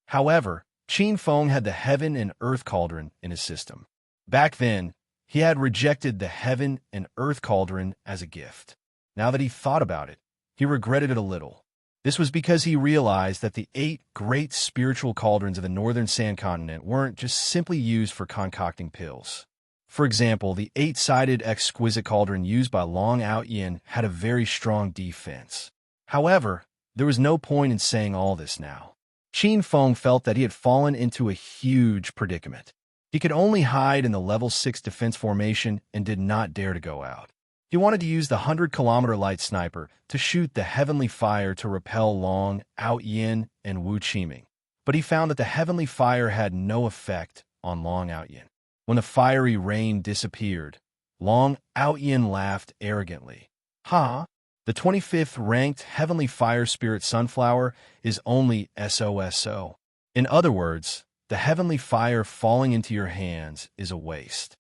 A: However, Qin Feng had the Heaven and Earth Cauldron in his system. Back then, he had rejected the Heaven and Earth Cauldron as a gift. Now that he thought about it, he regretted it a little. This was because he realized that the 8 great spiritual cauldrons of the Northern Sand Continent weren't just simply used for concocting pills. For example, the 8-sided exquisite cauldron used by Long Outyin had a very strong defense. However, there was no point in saying all this now. Qin Feng felt that he had fallen into a huge predicament. He could only hide in the level 6 defense formation and did not dare to go out. He wanted to use the 100-kilometer light sniper to shoot the Heavenly Fire to repel Long Outyin and Wu Qiming, but he found that the Heavenly Fire had no effect on Long Outyin. When the fiery rain disappeared, Long Outyin laughed arrogantly. Ha! The 25th ranked Heavenly Fire Spirit Sunflower is only SOSO. In other words, the Heavenly Fire falling into your hands is a waste.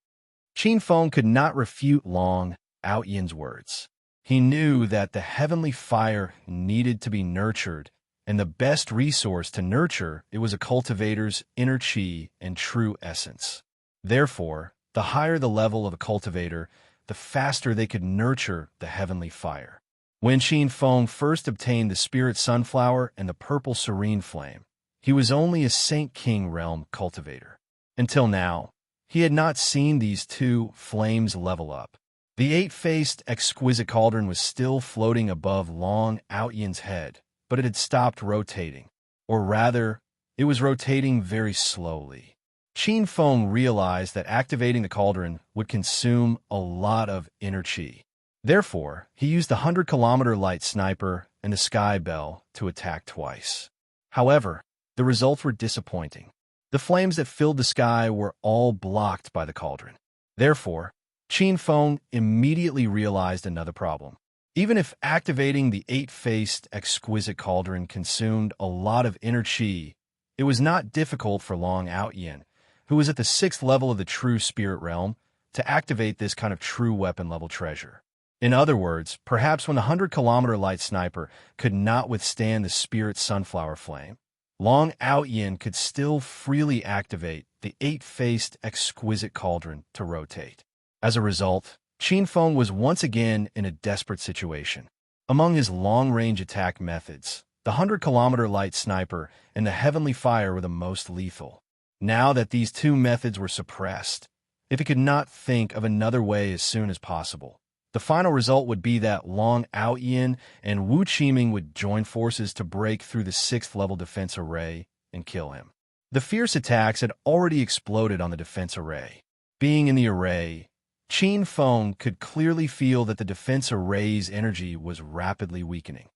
A: Qin Feng could not refute Long Outyin's words. He knew that the Heavenly Fire needed to be nurtured, and the best resource to nurture it was a cultivator's inner chi and true essence. Therefore, the higher the level of a cultivator, the faster they could nurture the Heavenly Fire. When Qin Feng first obtained the Spirit Sunflower and the Purple Serene Flame, he was only a Saint King Realm cultivator. Until now, he had not seen these two flames level up. The 8-faced exquisite cauldron was still floating above Long Outyin's head, but it had stopped rotating. Or rather, it was rotating very slowly. Qin Feng realized that activating the cauldron would consume a lot of inner chi. Therefore, he used the 100-kilometer light sniper and the sky bell to attack twice. However, the results were disappointing. The flames that filled the sky were all blocked by the cauldron. Therefore, Qin Feng immediately realized another problem. Even if activating the 8-faced exquisite cauldron consumed a lot of inner chi, it was not difficult for Long Outyin, who was at the 6th level of the true spirit realm, to activate this kind of true weapon-level treasure. In other words, perhaps when the 100-kilometer light sniper could not withstand the spirit sunflower flame, Long Out Yin could still freely activate the eight-faced exquisite cauldron to rotate. As a result, Qin Feng was once again in a desperate situation. Among his long-range attack methods, the 100-kilometer light sniper and the heavenly fire were the most lethal. Now that these two methods were suppressed, if he could not think of another way as soon as possible, the final result would be that Long Out Yin and Wu Qiming would join forces to break through the 6th-level defense array and kill him. The fierce attacks had already exploded on the defense array. Being in the array, Qin Feng could clearly feel that the defense array's energy was rapidly weakening.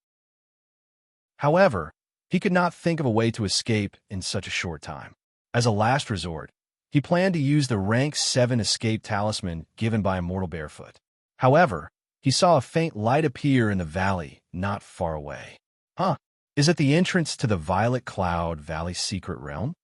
A: However, he could not think of a way to escape in such a short time. As a last resort, he planned to use the rank 7 escape talisman given by Immortal Barefoot. However, he saw a faint light appear in the valley not far away. Is it the entrance to the Violet Cloud Valley's secret realm?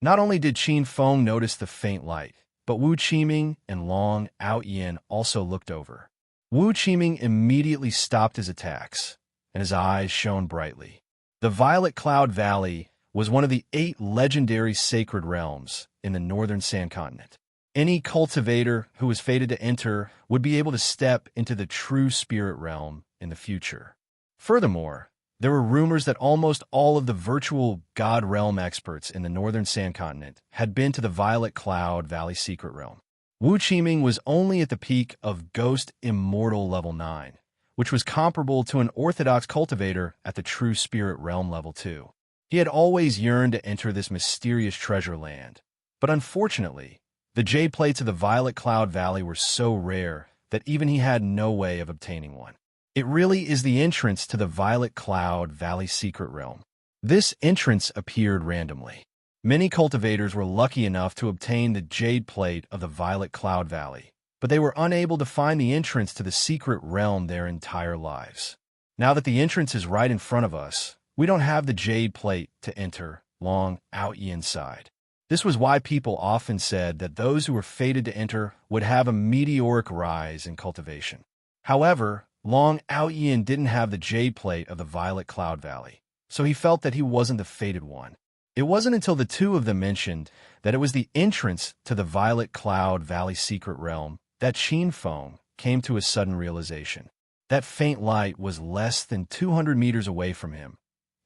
A: Not only did Qin Feng notice the faint light, but Wu Qiming and Long Out Yin also looked over. Wu Qiming immediately stopped his attacks, and his eyes shone brightly. The Violet Cloud Valley was one of the 8 legendary sacred realms in the northern Sand Continent. Any cultivator who was fated to enter would be able to step into the true spirit realm in the future. Furthermore, there were rumors that almost all of the virtual God Realm experts in the northern Sand Continent had been to the Violet Cloud Valley secret realm. Wu Qiming was only at the peak of Ghost Immortal level 9, which was comparable to an orthodox cultivator at the true spirit realm level 2. He had always yearned to enter this mysterious treasure land, but unfortunately, the jade plates of the Violet Cloud Valley were so rare that even he had no way of obtaining one. It really is the entrance to the Violet Cloud Valley secret realm. This entrance appeared randomly. Many cultivators were lucky enough to obtain the jade plate of the Violet Cloud Valley, but they were unable to find the entrance to the secret realm their entire lives. Now that the entrance is right in front of us, we don't have the jade plate to enter Long Out Yin's side. This was why people often said that those who were fated to enter would have a meteoric rise in cultivation. However, Long Out Yin didn't have the jade plate of the Violet Cloud Valley, so he felt that he wasn't the fated one. It wasn't until the two of them mentioned that it was the entrance to the Violet Cloud Valley secret realm that Qin Feng came to a sudden realization. That faint light was less than 200 meters away from him,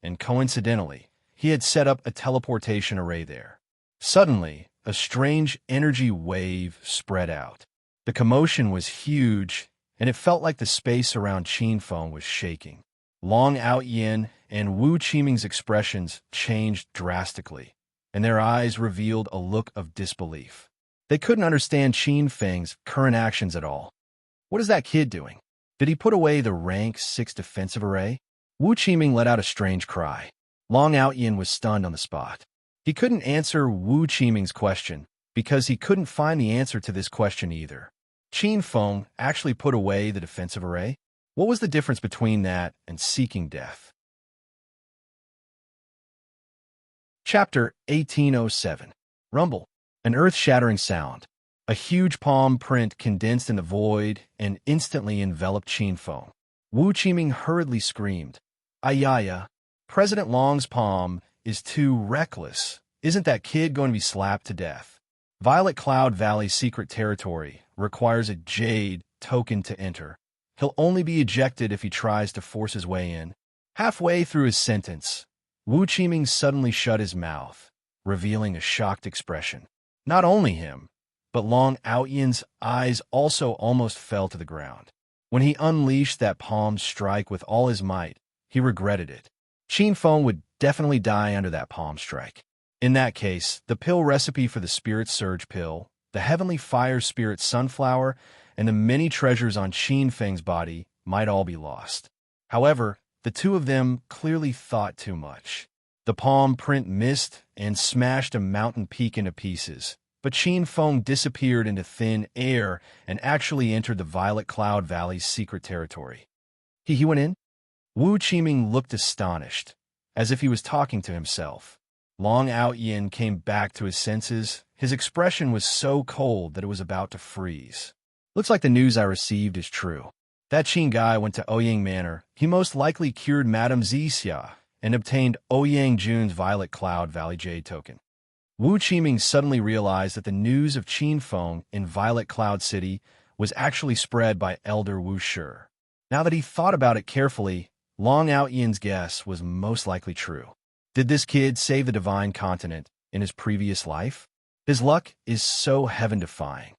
A: and coincidentally, he had set up a teleportation array there. Suddenly, a strange energy wave spread out. The commotion was huge, and it felt like the space around Qin Feng was shaking. Long Out Yin and Wu Qiming's expressions changed drastically, and their eyes revealed a look of disbelief. They couldn't understand Qin Feng's current actions at all. What is that kid doing? Did he put away the rank 6 defensive array? Wu Qiming let out a strange cry. Long Out Yin was stunned on the spot. He couldn't answer Wu Qiming's question because he couldn't find the answer to this question either. Qin Feng actually put away the defensive array? What was the difference between that and seeking death? Chapter 1807. Rumble. An earth-shattering sound. A huge palm print condensed in the void and instantly enveloped Qin Feng. Wu Qiming hurriedly screamed, "Ayaya! President Long's palm is too reckless. Isn't that kid going to be slapped to death?" Violet Cloud Valley secret territory requires a jade token to enter. He'll only be ejected if he tries to force his way in. Halfway through his sentence, Wu Qiming suddenly shut his mouth, revealing a shocked expression. Not only him, but Long Out Yin's eyes also almost fell to the ground. When he unleashed that palm strike with all his might, he regretted it. Qin Feng would definitely die under that palm strike. In that case, the pill recipe for the Spirit Surge pill, the Heavenly Fire Spirit Sunflower, and the many treasures on Qin Feng's body might all be lost. However, the two of them clearly thought too much. The palm print missed and smashed a mountain peak into pieces, but Qin Feng disappeared into thin air and actually entered the Violet Cloud Valley's secret territory. He went in? Wu Qiming looked astonished, as if he was talking to himself. Long Out Yin came back to his senses. His expression was so cold that it was about to freeze. "Looks like the news I received is true. That Qin guy went to Ouyang Manor. He most likely cured Madame Zixia and obtained Ouyang Jun's Violet Cloud Valley Jade token. Wu Qiming suddenly realized that the news of Qin Feng in Violet Cloud City was actually spread by Elder Wu Shi. Now that he thought about it carefully, Long Outyan's guess was most likely true. Did this kid save the divine continent in his previous life? His luck is so heaven-defying.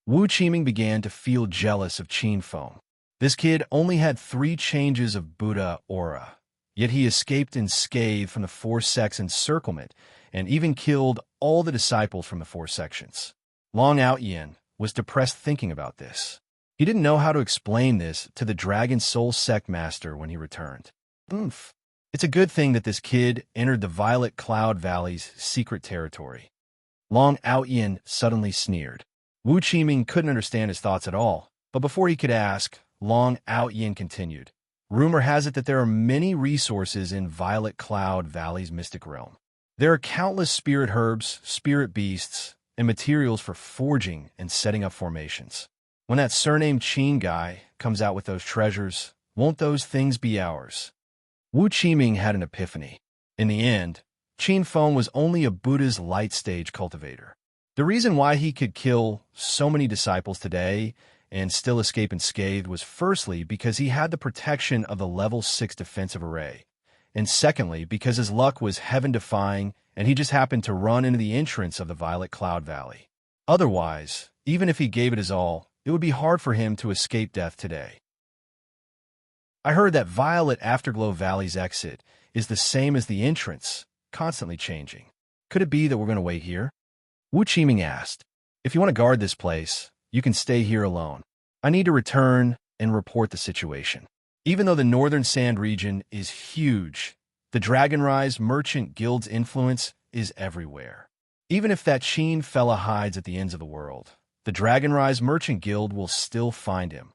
A: Wu Qiming began to feel jealous of Qin Feng. This kid only had 3 changes of Buddha aura, yet he escaped unscathed from the 4 sects encirclement and even killed all the disciples from the 4 sections. Long Outyan was depressed thinking about this. He didn't know how to explain this to the Dragon Soul sect master when he returned. It's a good thing that this kid entered the Violet Cloud Valley's secret territory. Long Outyan suddenly sneered. Wu Qiming couldn't understand his thoughts at all, but before he could ask, Long Outyan continued. Rumor has it that there are many resources in Violet Cloud Valley's mystic realm. There are countless spirit herbs, spirit beasts, and materials for forging and setting up formations. When that surnamed Qin guy comes out with those treasures, won't those things be ours? Wu Qiming had an epiphany. In the end, Qin Feng was only a Buddha's light stage cultivator. The reason why he could kill so many disciples today and still escape unscathed was firstly because he had the protection of the level 6 defensive array, and secondly because his luck was heaven-defying and he just happened to run into the entrance of the Violet Cloud Valley. Otherwise, even if he gave it his all, it would be hard for him to escape death today. I heard that Violet Afterglow Valley's exit is the same as the entrance, constantly changing. Could it be that we're going to wait here? Wu Qiming asked. If you want to guard this place, you can stay here alone. I need to return and report the situation. Even though the Northern Sand region is huge, the Dragonrise Merchant Guild's influence is everywhere. Even if that Qin fella hides at the ends of the world, the Dragonrise Merchant Guild will still find him.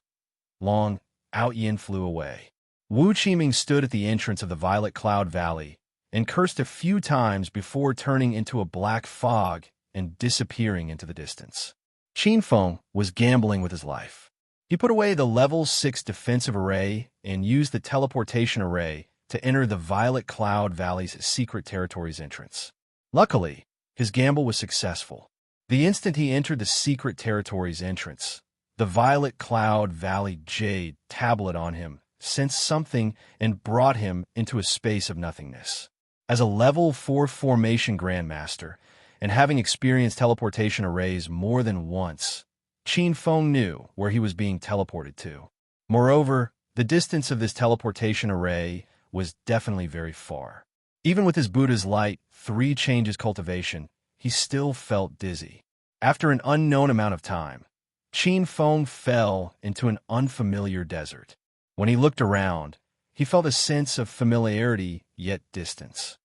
A: Long Outyan flew away. Wu Qiming stood at the entrance of the Violet Cloud Valley and cursed a few times before turning into a black fog and disappearing into the distance. Qin Feng was gambling with his life. He put away the level 6 defensive array and used the teleportation array to enter the Violet Cloud Valley's secret territory's entrance. Luckily, his gamble was successful. The instant he entered the secret territory's entrance, the Violet Cloud Valley Jade tablet on him sensed something and brought him into a space of nothingness. As a level 4 formation grandmaster, and having experienced teleportation arrays more than once, Qin Feng knew where he was being teleported to. Moreover, the distance of this teleportation array was definitely very far. Even with his Buddha's Light 3 changes cultivation, he still felt dizzy. After an unknown amount of time, Qin Feng fell into an unfamiliar desert. When he looked around, he felt a sense of familiarity yet distance.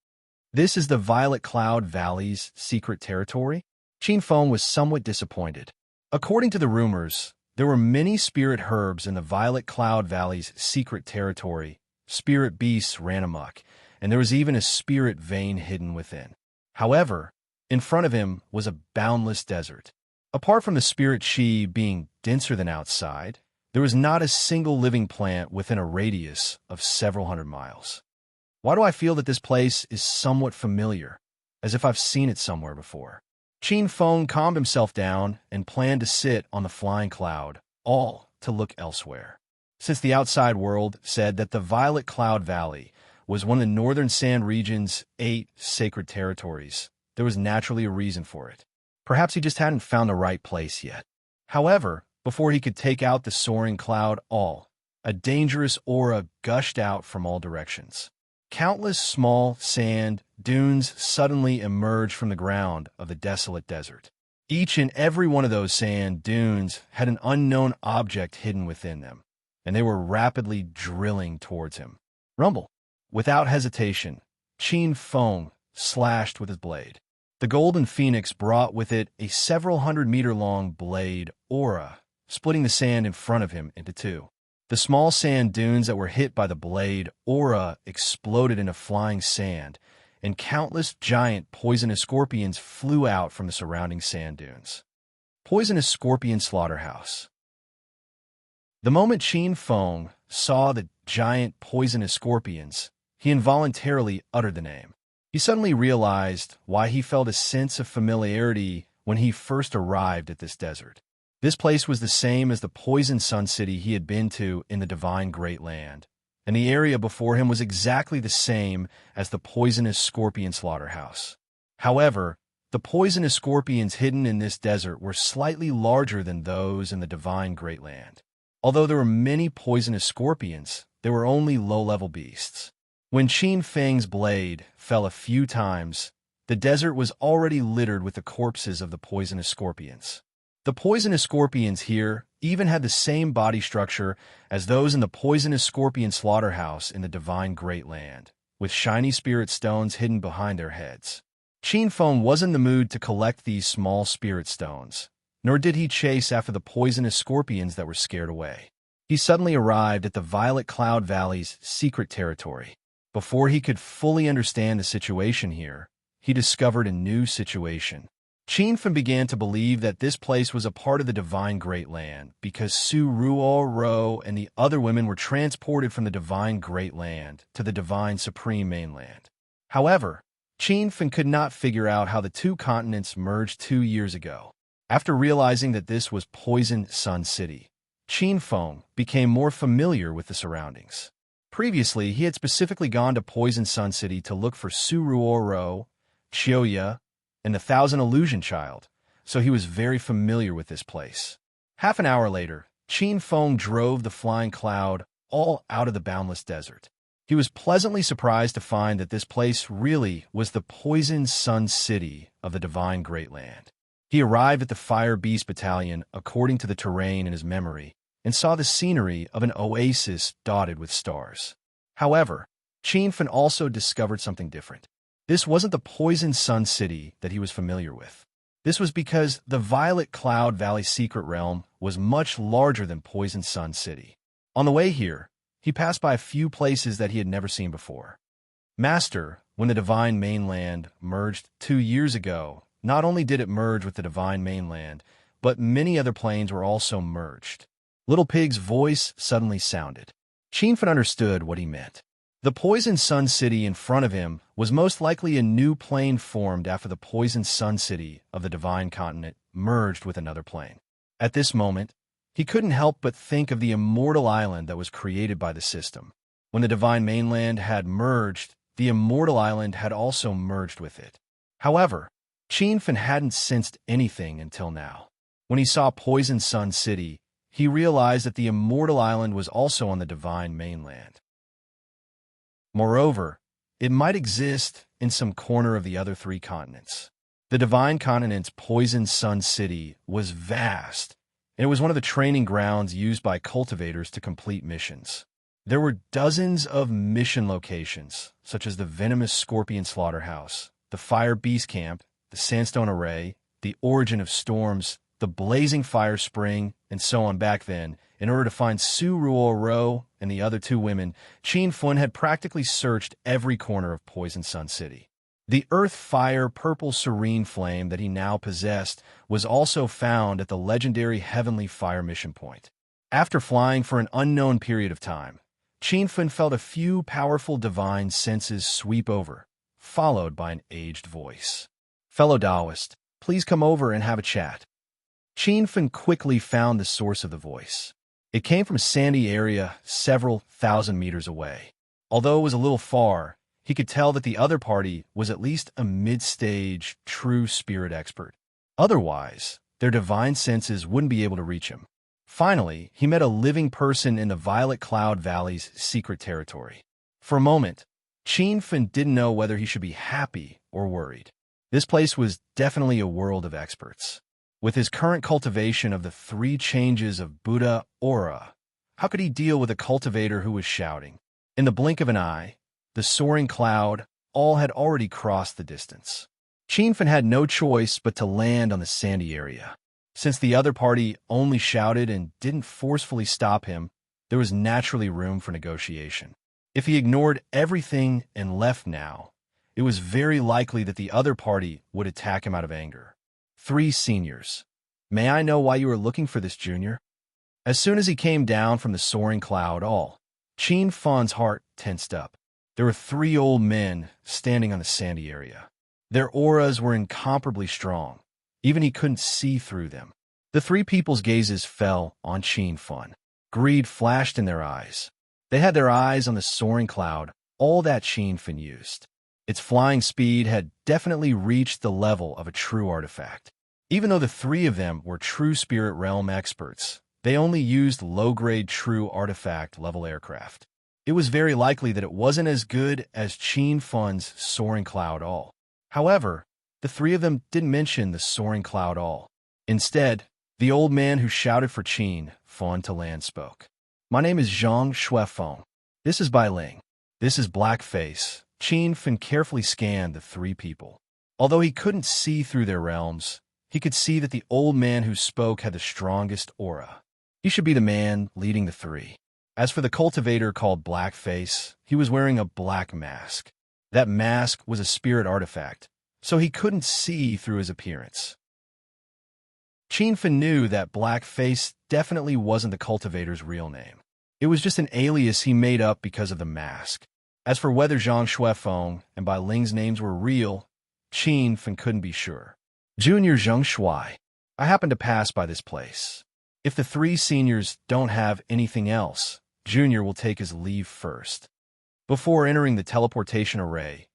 A: This is the Violet Cloud Valley's secret territory? Qin Feng was somewhat disappointed. According to the rumors, there were many spirit herbs in the Violet Cloud Valley's secret territory. Spirit beasts ran amok, and there was even a spirit vein hidden within. However, in front of him was a boundless desert. Apart from the spirit chi being denser than outside, there was not a single living plant within a radius of several hundred miles. Why do I feel that this place is somewhat familiar, as if I've seen it somewhere before? Qin Feng calmed himself down and planned to sit on the flying cloud, all to look elsewhere. Since the outside world said that the Violet Cloud Valley was one of the Northern Sand region's 8 sacred territories, there was naturally a reason for it. Perhaps he just hadn't found the right place yet. However, before he could take out the soaring cloud a dangerous aura gushed out from all directions. Countless small sand dunes suddenly emerged from the ground of the desolate desert. Each and every one of those sand dunes had an unknown object hidden within them, and they were rapidly drilling towards him. Rumble! Without hesitation, Qin Feng slashed with his blade. The golden phoenix brought with it a several hundred-meter-long blade aura, splitting the sand in front of him into 2. The small sand dunes that were hit by the blade aura exploded into flying sand, and countless giant poisonous scorpions flew out from the surrounding sand dunes. Poisonous Scorpion Slaughterhouse. The moment Qin Feng saw the giant poisonous scorpions, he involuntarily uttered the name. He suddenly realized why he felt a sense of familiarity when he first arrived at this desert. This place was the same as the poisoned sun city he had been to in the divine Great Land, and the area before him was exactly the same as the poisonous scorpion slaughterhouse. However, the poisonous scorpions hidden in this desert were slightly larger than those in the divine Great Land. Although there were many poisonous scorpions, there were only low-level beasts. When Qin Feng's blade fell a few times, the desert was already littered with the corpses of the poisonous scorpions. The poisonous scorpions here even had the same body structure as those in the poisonous scorpion slaughterhouse in the divine Great Land, with shiny spirit stones hidden behind their heads. Qin Feng wasn't in the mood to collect these small spirit stones, nor did he chase after the poisonous scorpions that were scared away. He suddenly arrived at the Violet Cloud Valley's secret territory. Before he could fully understand the situation here, he discovered a new situation. Qin Feng began to believe that this place was a part of the divine Great Land because Su Ruo and the other women were transported from the divine Great Land to the divine Supreme Mainland. However, Qin Feng could not figure out how the two continents merged 2 years ago. After realizing that this was Poison Sun City, Qin Feng became more familiar with the surroundings. Previously, he had specifically gone to Poison Sun City to look for Su Ruo, Qiuya, and the Thousand Illusion Child, so he was very familiar with this place. Half an hour later, Qin Feng drove the flying cloud all out of the boundless desert. He was pleasantly surprised to find that this place really was the Poison Sun City of the divine Great Land. He arrived at the Fire Beast Battalion according to the terrain in his memory, and saw the scenery of an oasis dotted with stars. However, Qin Feng also discovered something different. This wasn't the Poison Sun City that he was familiar with. This was because the Violet Cloud Valley secret realm was much larger than Poison Sun City. On the way here, he passed by a few places that he had never seen before. Master, when the Divine Mainland merged 2 years ago, not only did it merge with the Divine Mainland, but many other planes were also merged. Little Pig's voice suddenly sounded. Qin Feng understood what he meant. The Poison Sun City in front of him was most likely a new plane formed after the Poison Sun City of the Divine Continent merged with another plane. At this moment, he couldn't help but think of the immortal island that was created by the system. When the Divine Mainland had merged, the immortal island had also merged with it. However, Qin Feng hadn't sensed anything until now. When he saw Poison Sun City, he realized that the immortal island was also on the Divine Mainland. Moreover, it might exist in some corner of the other 3 continents. The Divine Continent's Poison Sun City was vast, and it was one of the training grounds used by cultivators to complete missions. There were dozens of mission locations, such as the Venomous Scorpion Slaughterhouse, the Fire Beast Camp, the Sandstone Array, the Origin of Storms, the Blazing Fire Spring, and so on. Back then, in order to find Su Ruo and the other 2 women, Qin Feng had practically searched every corner of Poison Sun City. The Earth Fire Purple Serene Flame that he now possessed was also found at the legendary Heavenly Fire Mission Point. After flying for an unknown period of time, Qin Feng felt a few powerful divine senses sweep over, followed by an aged voice. "Fellow Taoist, please come over and have a chat." Qin Feng quickly found the source of the voice. It came from a sandy area several thousand meters away. Although it was a little far, he could tell that the other party was at least a mid-stage true spirit expert. Otherwise, their divine senses wouldn't be able to reach him. Finally, he met a living person in the Violet Cloud Valley's secret territory. For a moment, Qin Feng didn't know whether he should be happy or worried. This place was definitely a world of experts. With his current cultivation of the 3 changes of Buddha aura, how could he deal with a cultivator who was shouting? In the blink of an eye, the soaring cloud, all had already crossed the distance. Qin Feng had no choice but to land on the sandy area. Since the other party only shouted and didn't forcefully stop him, there was naturally room for negotiation. If he ignored everything and left now, it was very likely that the other party would attack him out of anger. 3 seniors. "May I know why you are looking for this, Junior?" As soon as he came down from the soaring cloud, Qin Fan's heart tensed up. There were 3 old men standing on the sandy area. Their auras were incomparably strong. Even he couldn't see through them. The 3 people's gazes fell on Qin Fan. Greed flashed in their eyes. They had their eyes on the soaring cloud, all that Qin Fan used. Its flying speed had definitely reached the level of a true artifact. Even though the 3 of them were true spirit realm experts, they only used low-grade true artifact-level aircraft. It was very likely that it wasn't as good as Qin Fan's soaring cloud all. However, the 3 of them didn't mention the soaring cloud all. Instead, the old man who shouted for Qin Fan to land spoke. "My name is Zhang Shuefeng. This is Bai Ling. This is Blackface." Qin Fan carefully scanned the 3 people. Although he couldn't see through their realms, he could see that the old man who spoke had the strongest aura. He should be the man leading the 3. As for the cultivator called Blackface, he was wearing a black mask. That mask was a spirit artifact, so he couldn't see through his appearance. Qin Fan knew that Blackface definitely wasn't the cultivator's real name. It was just an alias he made up because of the mask. As for whether Zhang Shuefeng and Bai Ling's names were real, Qin Fan couldn't be sure. "Junior Zheng Shui, I happened to pass by this place. If the 3 seniors don't have anything else, Junior will take his leave first." Before entering the teleportation array,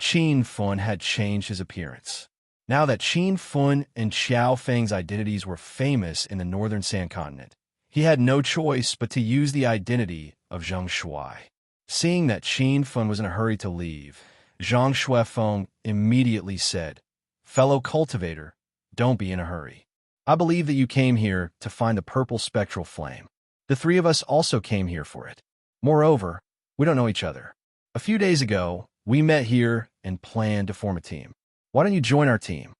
A: Qin Fan had changed his appearance. Now that Qin Fan and Xiao Feng's identities were famous in the northern Sand Continent, he had no choice but to use the identity of Zheng Shui. Seeing that Qin Fan was in a hurry to leave, Zhang Shuefeng immediately said, "Fellow cultivator, don't be in a hurry. I believe that you came here to find the purple spectral flame. The 3 of us also came here for it. Moreover, we don't know each other. A few days ago, we met here and planned to form a team. Why don't you join our team?"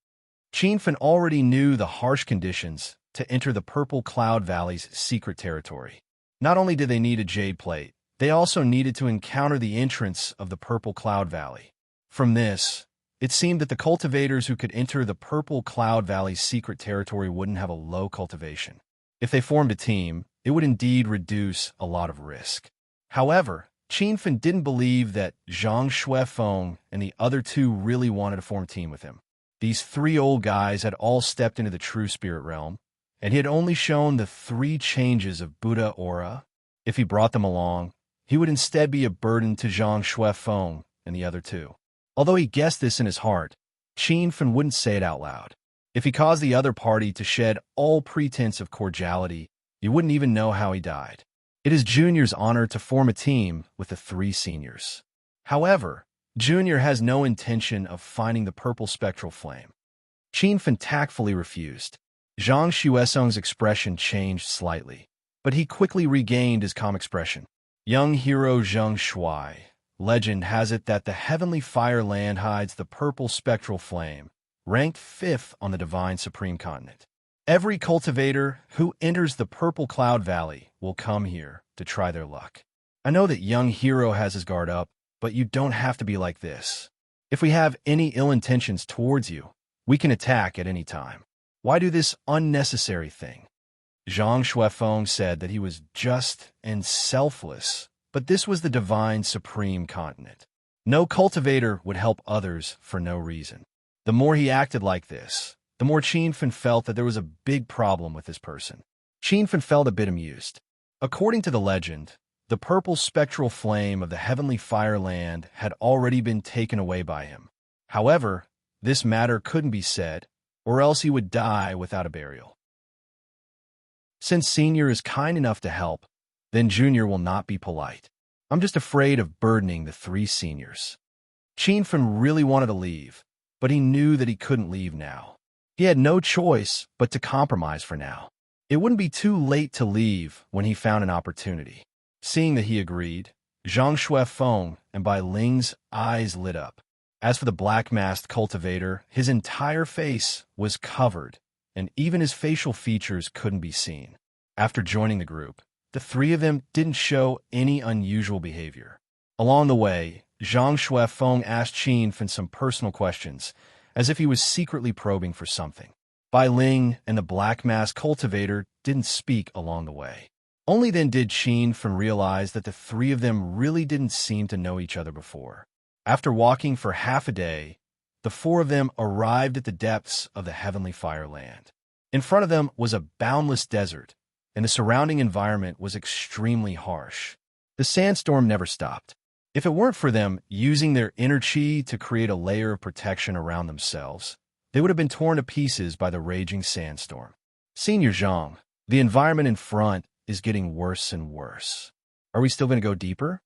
A: Qin Fan already knew the harsh conditions to enter the Purple Cloud Valley's secret territory. Not only did they need a jade plate, they also needed to encounter the entrance of the Purple Cloud Valley. From this, it seemed that the cultivators who could enter the Purple Cloud Valley's secret territory wouldn't have a low cultivation. If they formed a team, it would indeed reduce a lot of risk. However, Qin Fan didn't believe that Zhang Shuefeng and the other 2 really wanted to form a team with him. These 3 old guys had all stepped into the true spirit realm, and he had only shown the 3 changes of Buddha aura. If he brought them along, he would instead be a burden to Zhang Shuefeng and the other 2. Although he guessed this in his heart, Qin Fan wouldn't say it out loud. If he caused the other party to shed all pretense of cordiality, you wouldn't even know how he died. It is Junior's honor to form a team with the 3 seniors. However, Junior has no intention of finding the purple spectral flame. Qin Fan tactfully refused. Zhang Shuefeng's expression changed slightly, but he quickly regained his calm expression. "Young hero Zheng Shui, legend has it that the heavenly fire land hides the purple spectral flame, ranked 5th on the divine supreme continent. Every cultivator who enters the Purple Cloud Valley will come here to try their luck. I know that young hero has his guard up, but you don't have to be like this. If we have any ill intentions towards you, we can attack at any time. Why do this unnecessary thing?" Zhang Shuefeng said that he was just and selfless, but this was the divine supreme continent. No cultivator would help others for no reason. The more he acted like this, the more Qin Fan felt that there was a big problem with this person. Qin Fan felt a bit amused. According to the legend, the purple spectral flame of the heavenly fire land had already been taken away by him. However, this matter couldn't be said, or else he would die without a burial. Since Senior is kind enough to help, then Junior will not be polite. I'm just afraid of burdening the 3 seniors. Qin Fan really wanted to leave, but he knew that he couldn't leave now. He had no choice but to compromise for now. It wouldn't be too late to leave when he found an opportunity. Seeing that he agreed, Zhang Shuefeng and Bai Ling's eyes lit up. As for the black-masked cultivator, his entire face was covered, and even his facial features couldn't be seen. After joining the group, the 3 of them didn't show any unusual behavior. Along the way, Zhang Shuefeng asked Qin Fan some personal questions, as if he was secretly probing for something. Bai Ling and the black-masked cultivator didn't speak along the way. Only then did Qin Fen realize that the three of them really didn't seem to know each other before. After walking for half a day, the four of them arrived at the depths of the heavenly Fireland. In front of them was a boundless desert, and the surrounding environment was extremely harsh. The sandstorm never stopped. If it weren't for them using their inner chi to create a layer of protection around themselves, they would have been torn to pieces by the raging sandstorm. Senior Zhang, the environment in front is getting worse and worse. Are we still going to go deeper?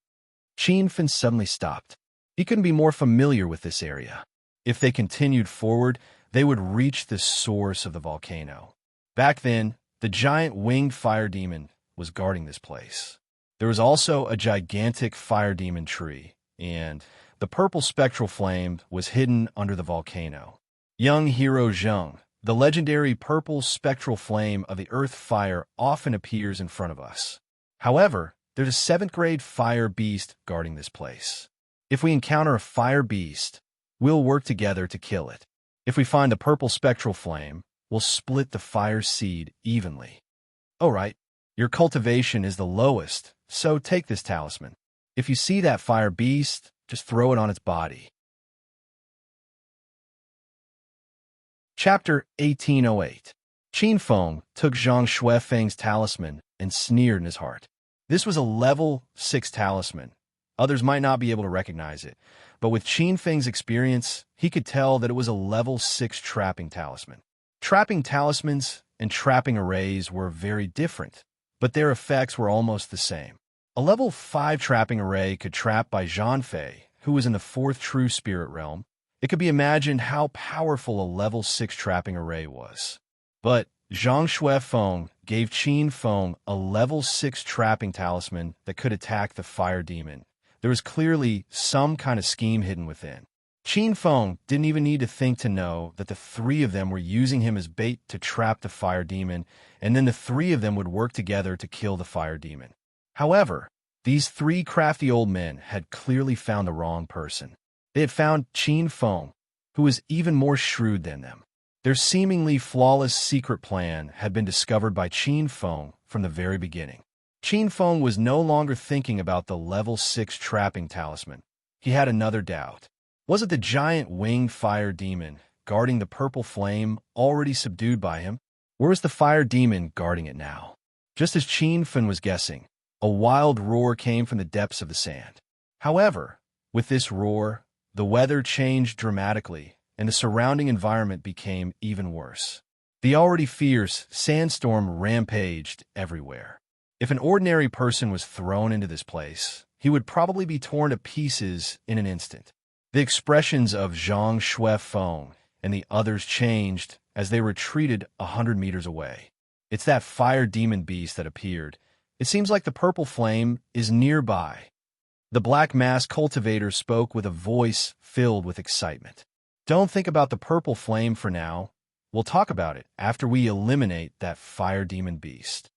A: Qin Fen suddenly stopped. He couldn't be more familiar with this area. If they continued forward, they would reach the source of the volcano. Back then, the giant winged fire demon was guarding this place. There was also a gigantic fire demon tree, and the purple spectral flame was hidden under the volcano. Young hero Zheng, the legendary purple spectral flame of the earth fire, often appears in front of us. However, there's a 7th grade fire beast guarding this place. If we encounter a fire beast, we'll work together to kill it. If we find the purple spectral flame, we'll split the fire seed evenly. Alright, your cultivation is the lowest, so take this talisman. If you see that fire beast, just throw it on its body. Chapter 1808. Qin Feng took Zhang Xuefeng's talisman and sneered in his heart. This was a level 6 talisman. Others might not be able to recognize it, but with Qin Feng's experience, he could tell that it was a level 6 trapping talisman. Trapping talismans and trapping arrays were very different, but their effects were almost the same. A level 5 trapping array could trap by Zhanfei, who was in the 4th true spirit realm. It could be imagined how powerful a level 6 trapping array was. But Zhang Xuefeng gave Qin Feng a level 6 trapping talisman that could attack the fire demon. There was clearly some kind of scheme hidden within. Qin Feng didn't even need to think to know that the three of them were using him as bait to trap the fire demon, and then the three of them would work together to kill the fire demon. However, these three crafty old men had clearly found the wrong person. They had found Qin Feng, who was even more shrewd than them. Their seemingly flawless secret plan had been discovered by Qin Feng from the very beginning. Qin Feng was no longer thinking about the level 6 trapping talisman. He had another doubt. Was it the giant winged fire demon guarding the purple flame already subdued by him? Or was the fire demon guarding it now? Just as Qin Feng was guessing, a wild roar came from the depths of the sand. However, with this roar, the weather changed dramatically, and the surrounding environment became even worse. The already fierce sandstorm rampaged everywhere. If an ordinary person was thrown into this place, he would probably be torn to pieces in an instant. The expressions of Zhang Xuefeng and the others changed as they retreated 100 meters away. It's that fire demon beast that appeared. It seems like the purple flame is nearby. The black mask cultivator spoke with a voice filled with excitement. Don't think about the purple flame for now. We'll talk about it after we eliminate that fire demon beast.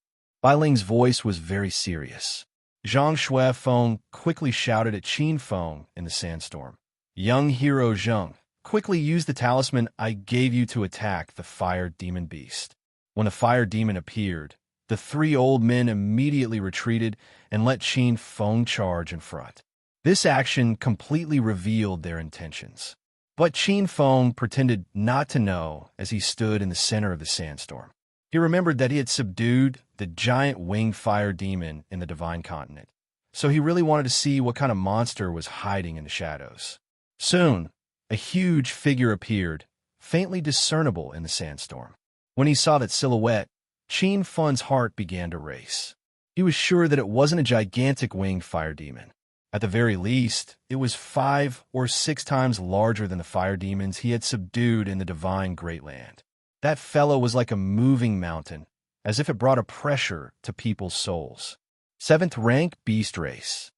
A: Bai Ling's voice was very serious. Zhang Xuefeng quickly shouted at Qin Feng in the sandstorm. Young hero Zheng, quickly use the talisman I gave you to attack the fire demon beast. When the fire demon appeared, the three old men immediately retreated and let Qin Feng charge in front. This action completely revealed their intentions. But Qin Feng pretended not to know as he stood in the center of the sandstorm. He remembered that he had subdued the giant winged fire demon in the Divine Continent, so he really wanted to see what kind of monster was hiding in the shadows. Soon, a huge figure appeared, faintly discernible in the sandstorm. When he saw that silhouette, Qin Feng's heart began to race. He was sure that it wasn't a gigantic winged fire demon. At the very least, it was 5 or 6 times larger than the fire demons he had subdued in the Divine Great Land. That fellow was like a moving mountain, as if it brought a pressure to people's souls. 7th rank beast race.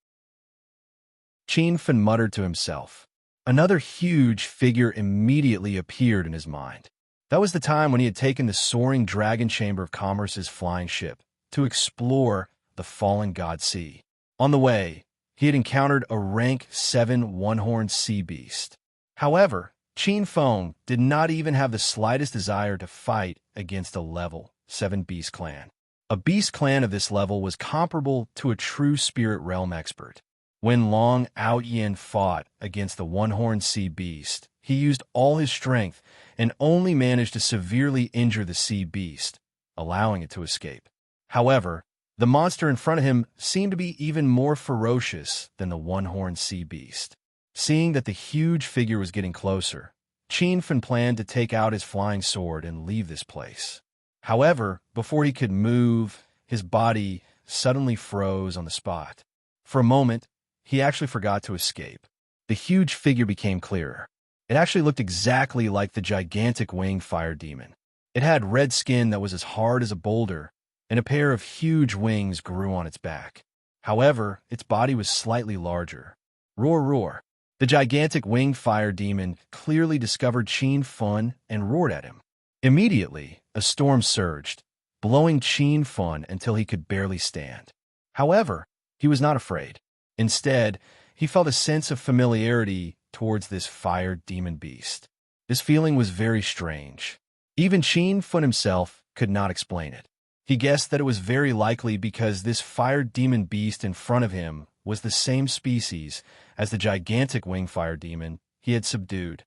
A: Qin Feng muttered to himself. Another huge figure immediately appeared in his mind. That was the time when he had taken the soaring Dragon Chamber of Commerce's flying ship to explore the fallen God Sea. On the way, he had encountered a rank 7 one-horned sea beast. However, Qin Feng did not even have the slightest desire to fight against a level 7 beast clan. A beast clan of this level was comparable to a true spirit realm expert. When Long Ao-Yen fought against the one-horned sea beast, he used all his strength and only managed to severely injure the sea beast, allowing it to escape. However, the monster in front of him seemed to be even more ferocious than the one-horned sea beast. Seeing that the huge figure was getting closer, Qin Fan planned to take out his flying sword and leave this place. However, before he could move, his body suddenly froze on the spot. For a moment, he actually forgot to escape. The huge figure became clearer. It actually looked exactly like the gigantic winged fire demon. It had red skin that was as hard as a boulder, and a pair of huge wings grew on its back. However, its body was slightly larger. Roar, roar. The gigantic winged fire demon clearly discovered Qin Fan and roared at him. Immediately, a storm surged, blowing Qin Fan until he could barely stand. However, he was not afraid. Instead, he felt a sense of familiarity towards this fire demon beast. This feeling was very strange. Even Qin Fan himself could not explain it. He guessed that it was very likely because this fire demon beast in front of him was the same species as the gigantic winged fire demon he had subdued.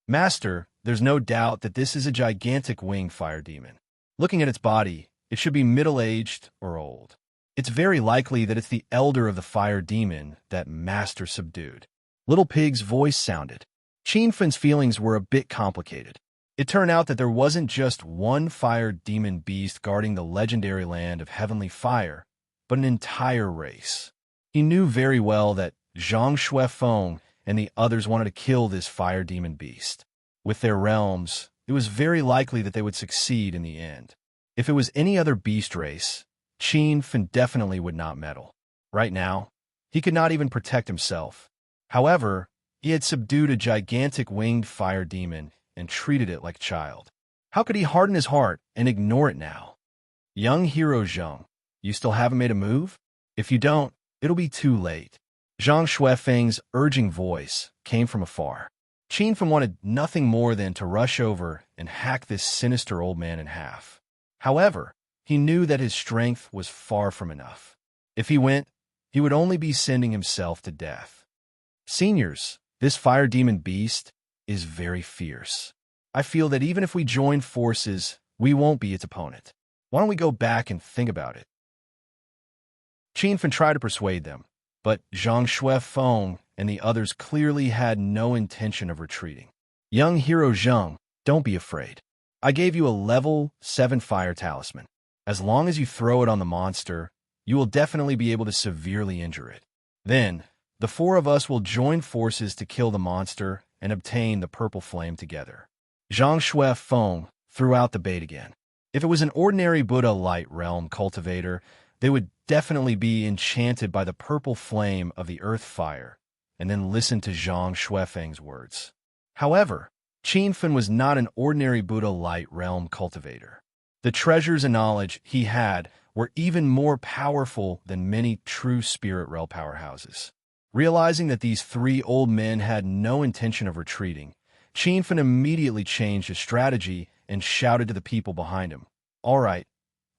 A: Master, there's no doubt that this is a gigantic winged fire demon. Looking at its body, it should be middle-aged or old. It's very likely that it's the elder of the fire demon that Master subdued. Little Pig's voice sounded. Qin Fan's feelings were a bit complicated. It turned out that there wasn't just one fire demon beast guarding the legendary land of heavenly fire, but an entire race. He knew very well that Zhang Xuefeng and the others wanted to kill this fire demon beast. With their realms, it was very likely that they would succeed in the end. If it was any other beast race, Qin Fan definitely would not meddle. Right now, he could not even protect himself. However, he had subdued a gigantic winged fire demon and treated it like a child. How could he harden his heart and ignore it now? Young hero Zhang, you still haven't made a move? If you don't, it'll be too late. Zhang Xuefeng's urging voice came from afar. Qin Fan wanted nothing more than to rush over and hack this sinister old man in half. However, he knew that his strength was far from enough. If he went, he would only be sending himself to death. Seniors, this fire demon beast is very fierce. I feel that even if we join forces, we won't be its opponent. Why don't we go back and think about it? Qin Fan tried to persuade them, but Zhang Xuefeng and the others clearly had no intention of retreating. Young hero Zhang, don't be afraid. I gave you a level 7 fire talisman. As long as you throw it on the monster, you will definitely be able to severely injure it. Then, the 4 of us will join forces to kill the monster and obtain the purple flame together. Zhang Xuefeng threw out the bait again. If it was an ordinary Buddha light realm cultivator, they would definitely be enchanted by the purple flame of the earth fire and then listen to Zhang Xuefeng's words. However, Qin Fan was not an ordinary Buddha light realm cultivator. The treasures and knowledge he had were even more powerful than many true spirit realm powerhouses. Realizing that these 3 old men had no intention of retreating, Qin Fan immediately changed his strategy and shouted to the people behind him, "All right,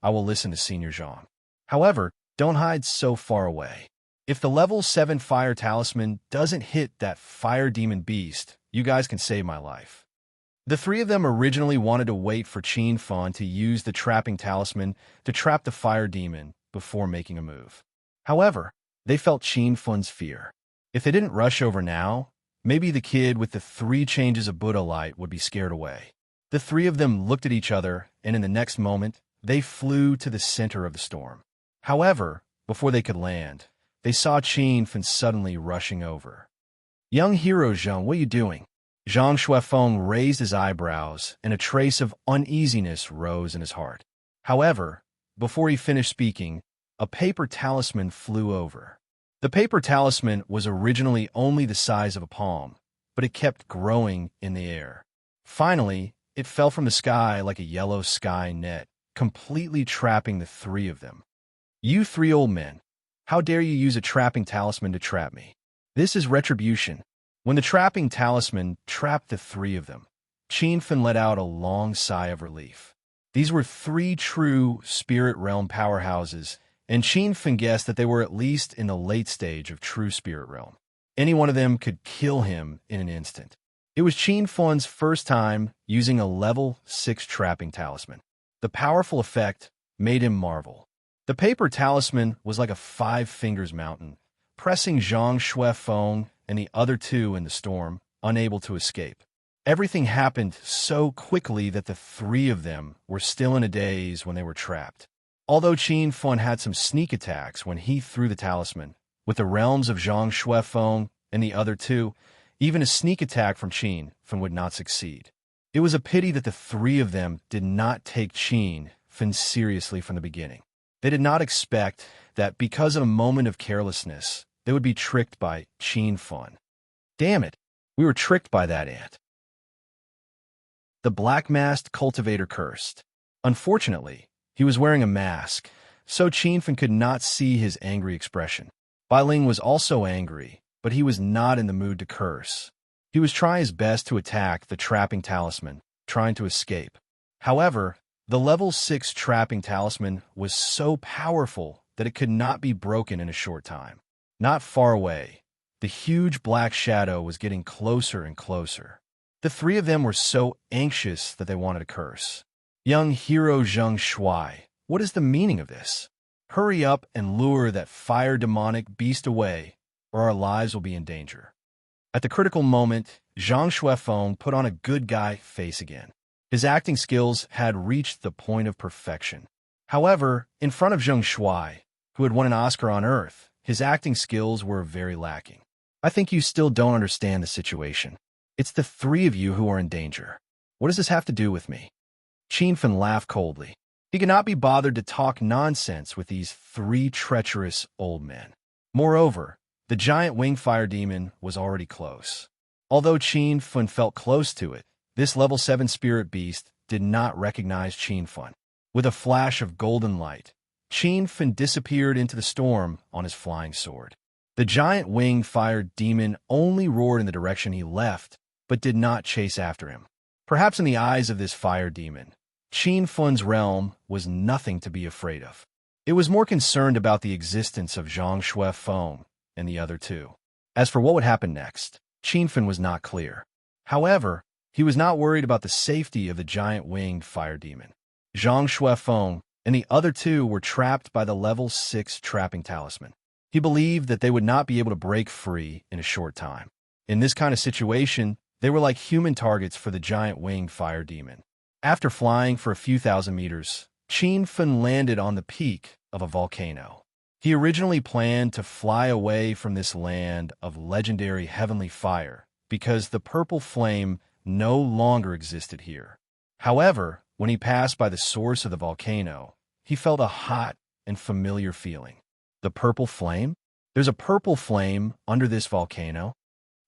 A: I will listen to Senior Zhang. However, don't hide so far away. If the level 7 fire talisman doesn't hit that fire demon beast, you guys can save my life." The 3 of them originally wanted to wait for Qin Fan to use the trapping talisman to trap the fire demon before making a move. However, they felt Qin Fan's fear. If they didn't rush over now, maybe the kid with the 3 changes of Buddha light would be scared away. The 3 of them looked at each other, and in the next moment, they flew to the center of the storm. However, before they could land, they saw Qin Fan suddenly rushing over. "Young hero Zhang, what are you doing?" Zhang Xuefeng raised his eyebrows, and a trace of uneasiness rose in his heart. However, before he finished speaking, a paper talisman flew over. The paper talisman was originally only the size of a palm, but it kept growing in the air. Finally, it fell from the sky like a yellow sky net, completely trapping the 3 of them. "You 3 old men, how dare you use a trapping talisman to trap me? This is retribution." When the trapping talisman trapped the 3 of them, Qin Fan let out a long sigh of relief. These were three true spirit realm powerhouses, and Qin guessed that they were at least in the late stage of true spirit realm. Any one of them could kill him in an instant. It was Qin's first time using a level 6 trapping talisman. The powerful effect made him marvel. The paper talisman was like a 5 fingers mountain, pressing Zhang Shuifeng and the other two in the storm, unable to escape. Everything happened so quickly that the three of them were still in a daze when they were trapped. Although Qin had some sneak attacks when he threw the talisman, with the realms of Zhang Shuifeng and the other two, even a sneak attack from Qin would not succeed. It was a pity that the three of them did not take Qin seriously from the beginning. They did not expect that because of a moment of carelessness, they would be tricked by Qin. Damn it, we were tricked by that ant. The black-masked cultivator cursed. Unfortunately, he was wearing a mask, so Qin could not see his angry expression. Bai Ling was also angry, but he was not in the mood to curse. He was trying his best to attack the trapping talisman, trying to escape. However, the level 6 trapping talisman was so powerful that it could not be broken in a short time. Not far away, the huge black shadow was getting closer and closer. The three of them were so anxious that they wanted to curse. Young hero Zheng Shui, what is the meaning of this? Hurry up and lure that fire demonic beast away, or our lives will be in danger. At the critical moment, Zhang Shuifeng put on a good guy face again. His acting skills had reached the point of perfection. However, in front of Zheng Shui, who had won an Oscar on Earth, his acting skills were very lacking. I think you still don't understand the situation. It's the three of you who are in danger. What does this have to do with me? Qin laughed coldly. He could not be bothered to talk nonsense with these three treacherous old men. Moreover, the giant winged fire demon was already close. Although Qin felt close to it, this level 7 spirit beast did not recognize Qin. With a flash of golden light, Qin disappeared into the storm on his flying sword. The giant winged fire demon only roared in the direction he left, but did not chase after him. Perhaps in the eyes of this fire demon, Qin's realm was nothing to be afraid of. It was more concerned about the existence of Zhang Shuifeng and the other two. As for what would happen next, Qin was not clear. However, he was not worried about the safety of the giant winged fire demon. Zhang Shuifeng and the other two were trapped by the level 6 trapping talisman. He believed that they would not be able to break free in a short time. In this kind of situation, they were like human targets for the giant winged fire demon. After flying for a few thousand meters, Qin landed on the peak of a volcano. He originally planned to fly away from this land of legendary heavenly fire because the purple flame no longer existed here. However, when he passed by the source of the volcano, he felt a hot and familiar feeling. The purple flame? There's a purple flame under this volcano?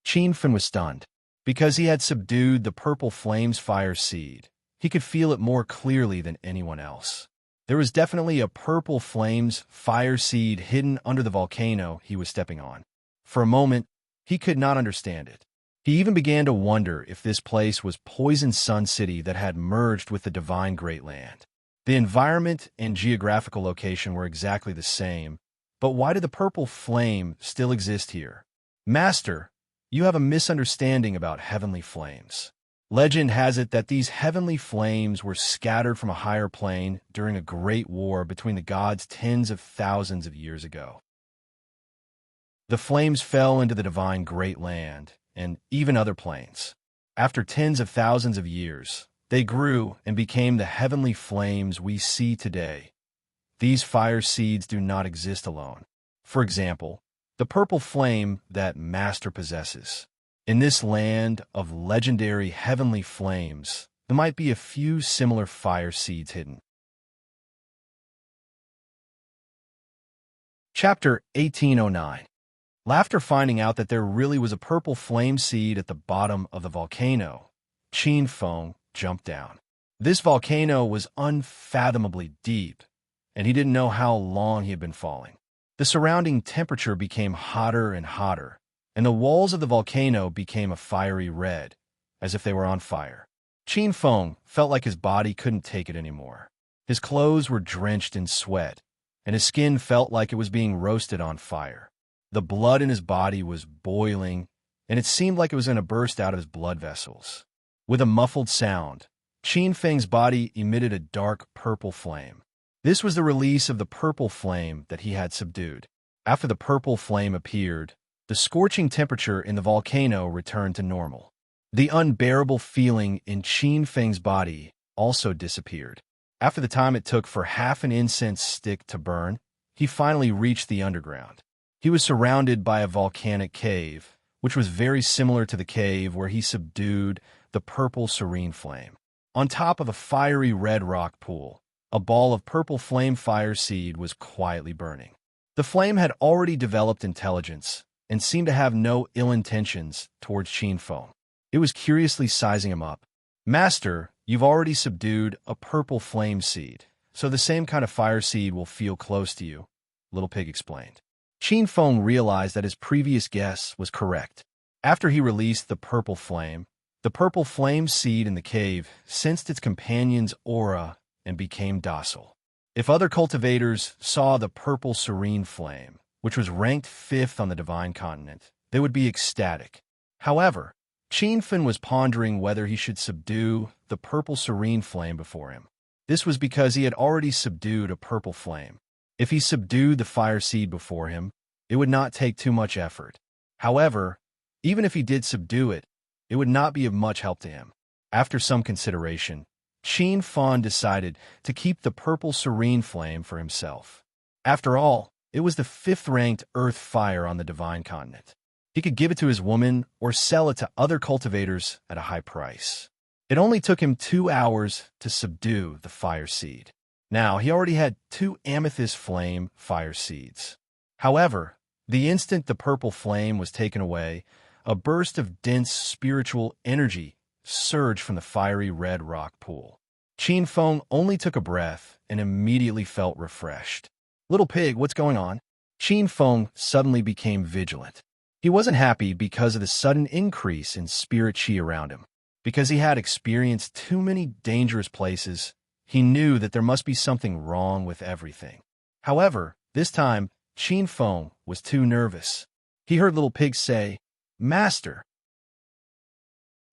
A: Qin was stunned. Because he had subdued the purple flame's fire seed, he could feel it more clearly than anyone else. There was definitely a purple flame's fire seed hidden under the volcano he was stepping on. For a moment, he could not understand it. He even began to wonder if this place was Poison Sun City that had merged with the Divine Great Land. The environment and geographical location were exactly the same, but why did the purple flame still exist here? Master, you have a misunderstanding about heavenly flames. Legend has it that these heavenly flames were scattered from a higher plane during a great war between the gods tens of thousands of years ago. The flames fell into the divine Great Land and even other planes. After tens of thousands of years, they grew and became the heavenly flames we see today. These fire seeds do not exist alone. For example, the purple flame that Master possesses. In this land of legendary heavenly flames, there might be a few similar fire seeds hidden. Chapter 1809. After finding out that there really was a purple flame seed at the bottom of the volcano, Qin jumped down. This volcano was unfathomably deep, and he didn't know how long he had been falling. The surrounding temperature became hotter and hotter, and the walls of the volcano became a fiery red, as if they were on fire. Qin Feng felt like his body couldn't take it anymore. His clothes were drenched in sweat, and his skin felt like it was being roasted on fire. The blood in his body was boiling, and it seemed like it was going to burst out of his blood vessels. With a muffled sound, Qin Feng's body emitted a dark purple flame. This was the release of the purple flame that he had subdued. After the purple flame appeared, the scorching temperature in the volcano returned to normal. The unbearable feeling in Qin Feng's body also disappeared. After the time it took for half an incense stick to burn, he finally reached the underground. He was surrounded by a volcanic cave, which was very similar to the cave where he subdued the purple serene flame. On top of a fiery red rock pool, a ball of purple flame fire seed was quietly burning. The flame had already developed intelligence and seemed to have no ill intentions towards Qin Feng. It was curiously sizing him up. "Master, you've already subdued a purple flame seed, so the same kind of fire seed will feel close to you," Little Pig explained. Qin Feng realized that his previous guess was correct. After he released the purple flame seed in the cave sensed its companion's aura and became docile. If other cultivators saw the purple serene flame, which was ranked 5th on the divine continent, they would be ecstatic. However, Qin Feng was pondering whether he should subdue the purple serene flame before him. This was because he had already subdued a purple flame. If he subdued the fire seed before him, it would not take too much effort. However, even if he did subdue it, it would not be of much help to him. After some consideration, Qin Feng decided to keep the purple serene flame for himself. After all, it was the 5th-ranked earth fire on the divine continent. He could give it to his woman or sell it to other cultivators at a high price. It only took him 2 hours to subdue the fire seed. Now, he already had 2 amethyst flame fire seeds. However, the instant the purple flame was taken away, a burst of dense spiritual energy surged from the fiery red rock pool. Qin Feng only took a breath and immediately felt refreshed. "Little Pig, what's going on?" Qin Feng suddenly became vigilant. He wasn't happy because of the sudden increase in spirit chi around him. Because he had experienced too many dangerous places, he knew that there must be something wrong with everything. However, this time, Qin Feng was too nervous. He heard Little Pig say, "Master,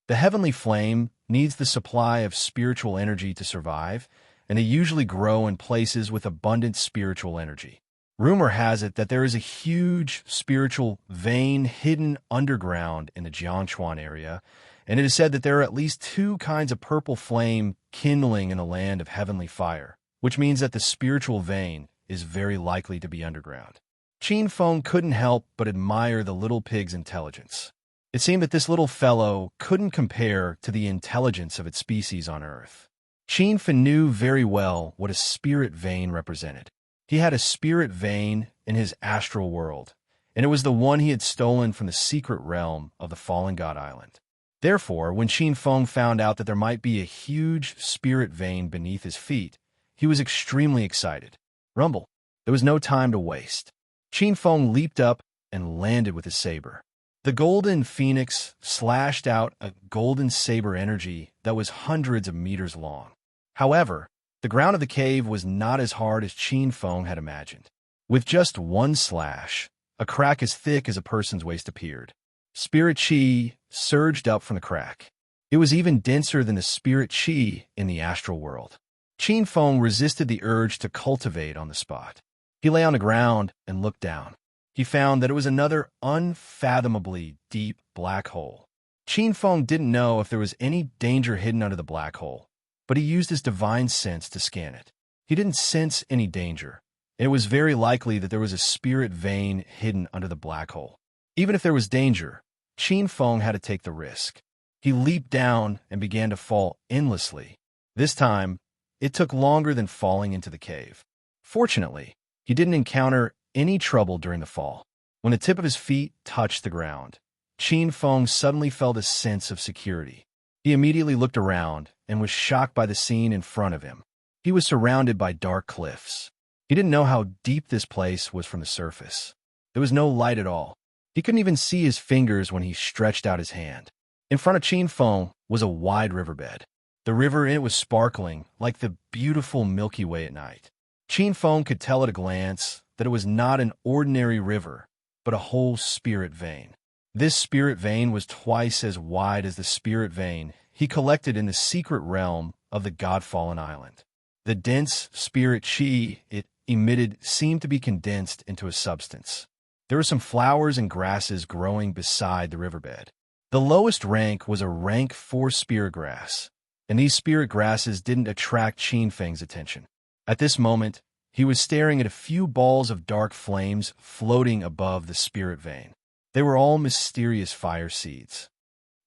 A: the heavenly flame needs the supply of spiritual energy to survive, and they usually grow in places with abundant spiritual energy. Rumor has it that there is a huge spiritual vein hidden underground in the Jiangchuan area, and it is said that there are at least 2 kinds of purple flame kindling in the land of heavenly fire, which means that the spiritual vein is very likely to be underground." Qin Feng couldn't help but admire the little pig's intelligence. It seemed that this little fellow couldn't compare to the intelligence of its species on Earth. Qin Feng knew very well what a spirit vein represented. He had a spirit vein in his astral world, and it was the one he had stolen from the secret realm of the Fallen God Island. Therefore, when Qin Feng found out that there might be a huge spirit vein beneath his feet, he was extremely excited. Rumble. There was no time to waste. Qin Feng leaped up and landed with his saber. The golden phoenix slashed out a golden saber energy that was hundreds of meters long. However, the ground of the cave was not as hard as Qin Feng had imagined. With just one slash, a crack as thick as a person's waist appeared. Spirit chi surged up from the crack. It was even denser than the spirit chi in the astral world. Qin Feng resisted the urge to cultivate on the spot. He lay on the ground and looked down. He found that it was another unfathomably deep black hole. Qin Feng didn't know if there was any danger hidden under the black hole, but he used his divine sense to scan it. He didn't sense any danger, and it was very likely that there was a spirit vein hidden under the black hole. Even if there was danger, Qin Feng had to take the risk. He leaped down and began to fall endlessly. This time, it took longer than falling into the cave. Fortunately, he didn't encounter any trouble during the fall. When the tip of his feet touched the ground, Qin Feng suddenly felt a sense of security. He immediately looked around and was shocked by the scene in front of him. He was surrounded by dark cliffs. He didn't know how deep this place was from the surface. There was no light at all. He couldn't even see his fingers when he stretched out his hand. In front of Qin Feng was a wide riverbed. The river in it was sparkling, like the beautiful Milky Way at night. Qin Feng could tell at a glance that it was not an ordinary river, but a whole spirit vein. This spirit vein was twice as wide as the spirit vein he collected in the secret realm of the God-fallen island. The dense spirit qi it emitted seemed to be condensed into a substance. There were some flowers and grasses growing beside the riverbed. The lowest rank was a rank 4 spirit grass, and these spirit grasses didn't attract Qin Feng's attention. At this moment, he was staring at a few balls of dark flames floating above the spirit vein. They were all mysterious fire seeds.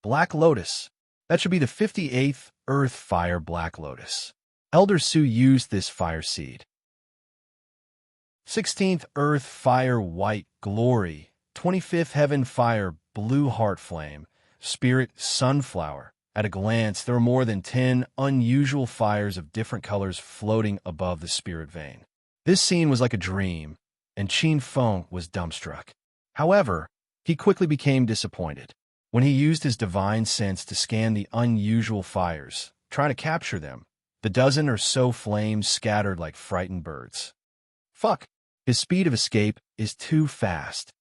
A: Black Lotus. That should be the 58th Earth Fire Black Lotus. Elder Su used this fire seed. 16th Earth Fire White Glory. 25th Heaven Fire Blue Heart Flame. Spirit Sunflower. At a glance, there were more than 10 unusual fires of different colors floating above the spirit vein. This scene was like a dream, and Qin Feng was dumbstruck. However, he quickly became disappointed. When he used his divine sense to scan the unusual fires, trying to capture them, the dozen or so flames scattered like frightened birds. Fuck! His speed of escape is too fast.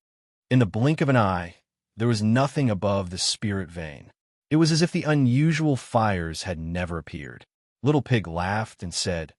A: In the blink of an eye, there was nothing above the spirit vein. It was as if the unusual fires had never appeared. Little Pig laughed and said,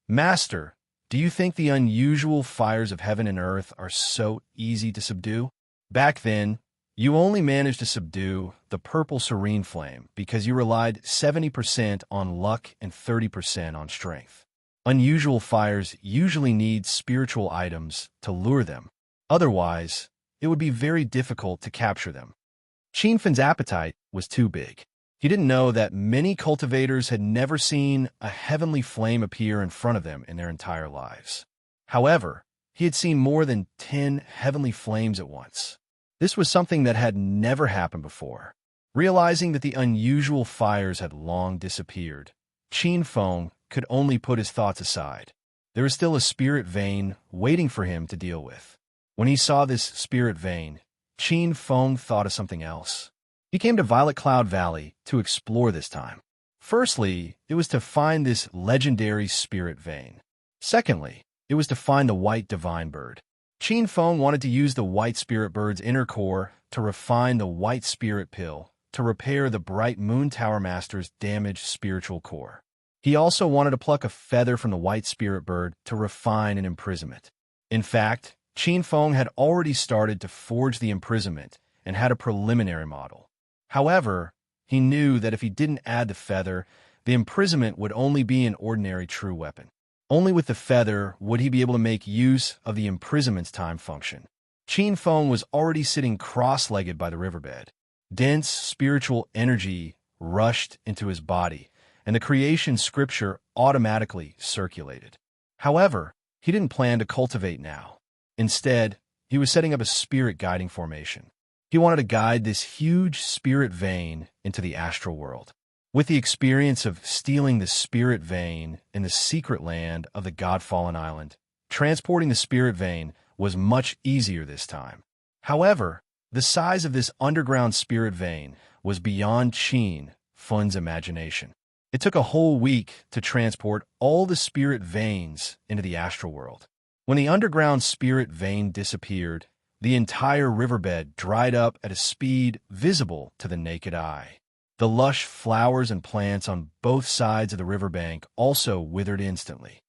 A: "Master, do you think the unusual fires of heaven and earth are so easy to subdue? Back then, you only managed to subdue the purple serene flame because you relied 70% on luck and 30% on strength. Unusual fires usually need spiritual items to lure them. Otherwise, it would be very difficult to capture them." Qin Feng's appetite was too big. He didn't know that many cultivators had never seen a heavenly flame appear in front of them in their entire lives. However, he had seen more than 10 heavenly flames at once. This was something that had never happened before. Realizing that the unusual fires had long disappeared, Qin Feng could only put his thoughts aside. There was still a spirit vein waiting for him to deal with. When he saw this spirit vein, Qin Feng thought of something else. He came to Violet Cloud Valley to explore this time. Firstly, it was to find this legendary spirit vein. Secondly, it was to find the white divine bird. Qin Feng wanted to use the white spirit bird's inner core to refine the white spirit pill to repair the bright Moon Tower Master's damaged spiritual core. He also wanted to pluck a feather from the white spirit bird to refine an imprisonment. In fact, Qin Feng had already started to forge the imprisonment and had a preliminary model. However, he knew that if he didn't add the feather, the imprisonment would only be an ordinary true weapon. Only with the feather would he be able to make use of the imprisonment's time function. Qin Feng was already sitting cross-legged by the riverbed. Dense spiritual energy rushed into his body, and the creation scripture automatically circulated. However, he didn't plan to cultivate now. Instead, he was setting up a spirit guiding formation. He wanted to guide this huge spirit vein into the astral world. With the experience of stealing the spirit vein in the secret land of the God-fallen island, transporting the spirit vein was much easier this time. However, the size of this underground spirit vein was beyond Qin Feng's imagination. It took a whole week to transport all the spirit veins into the astral world. When the underground spirit vein disappeared, the entire riverbed dried up at a speed visible to the naked eye. The lush flowers and plants on both sides of the riverbank also withered instantly.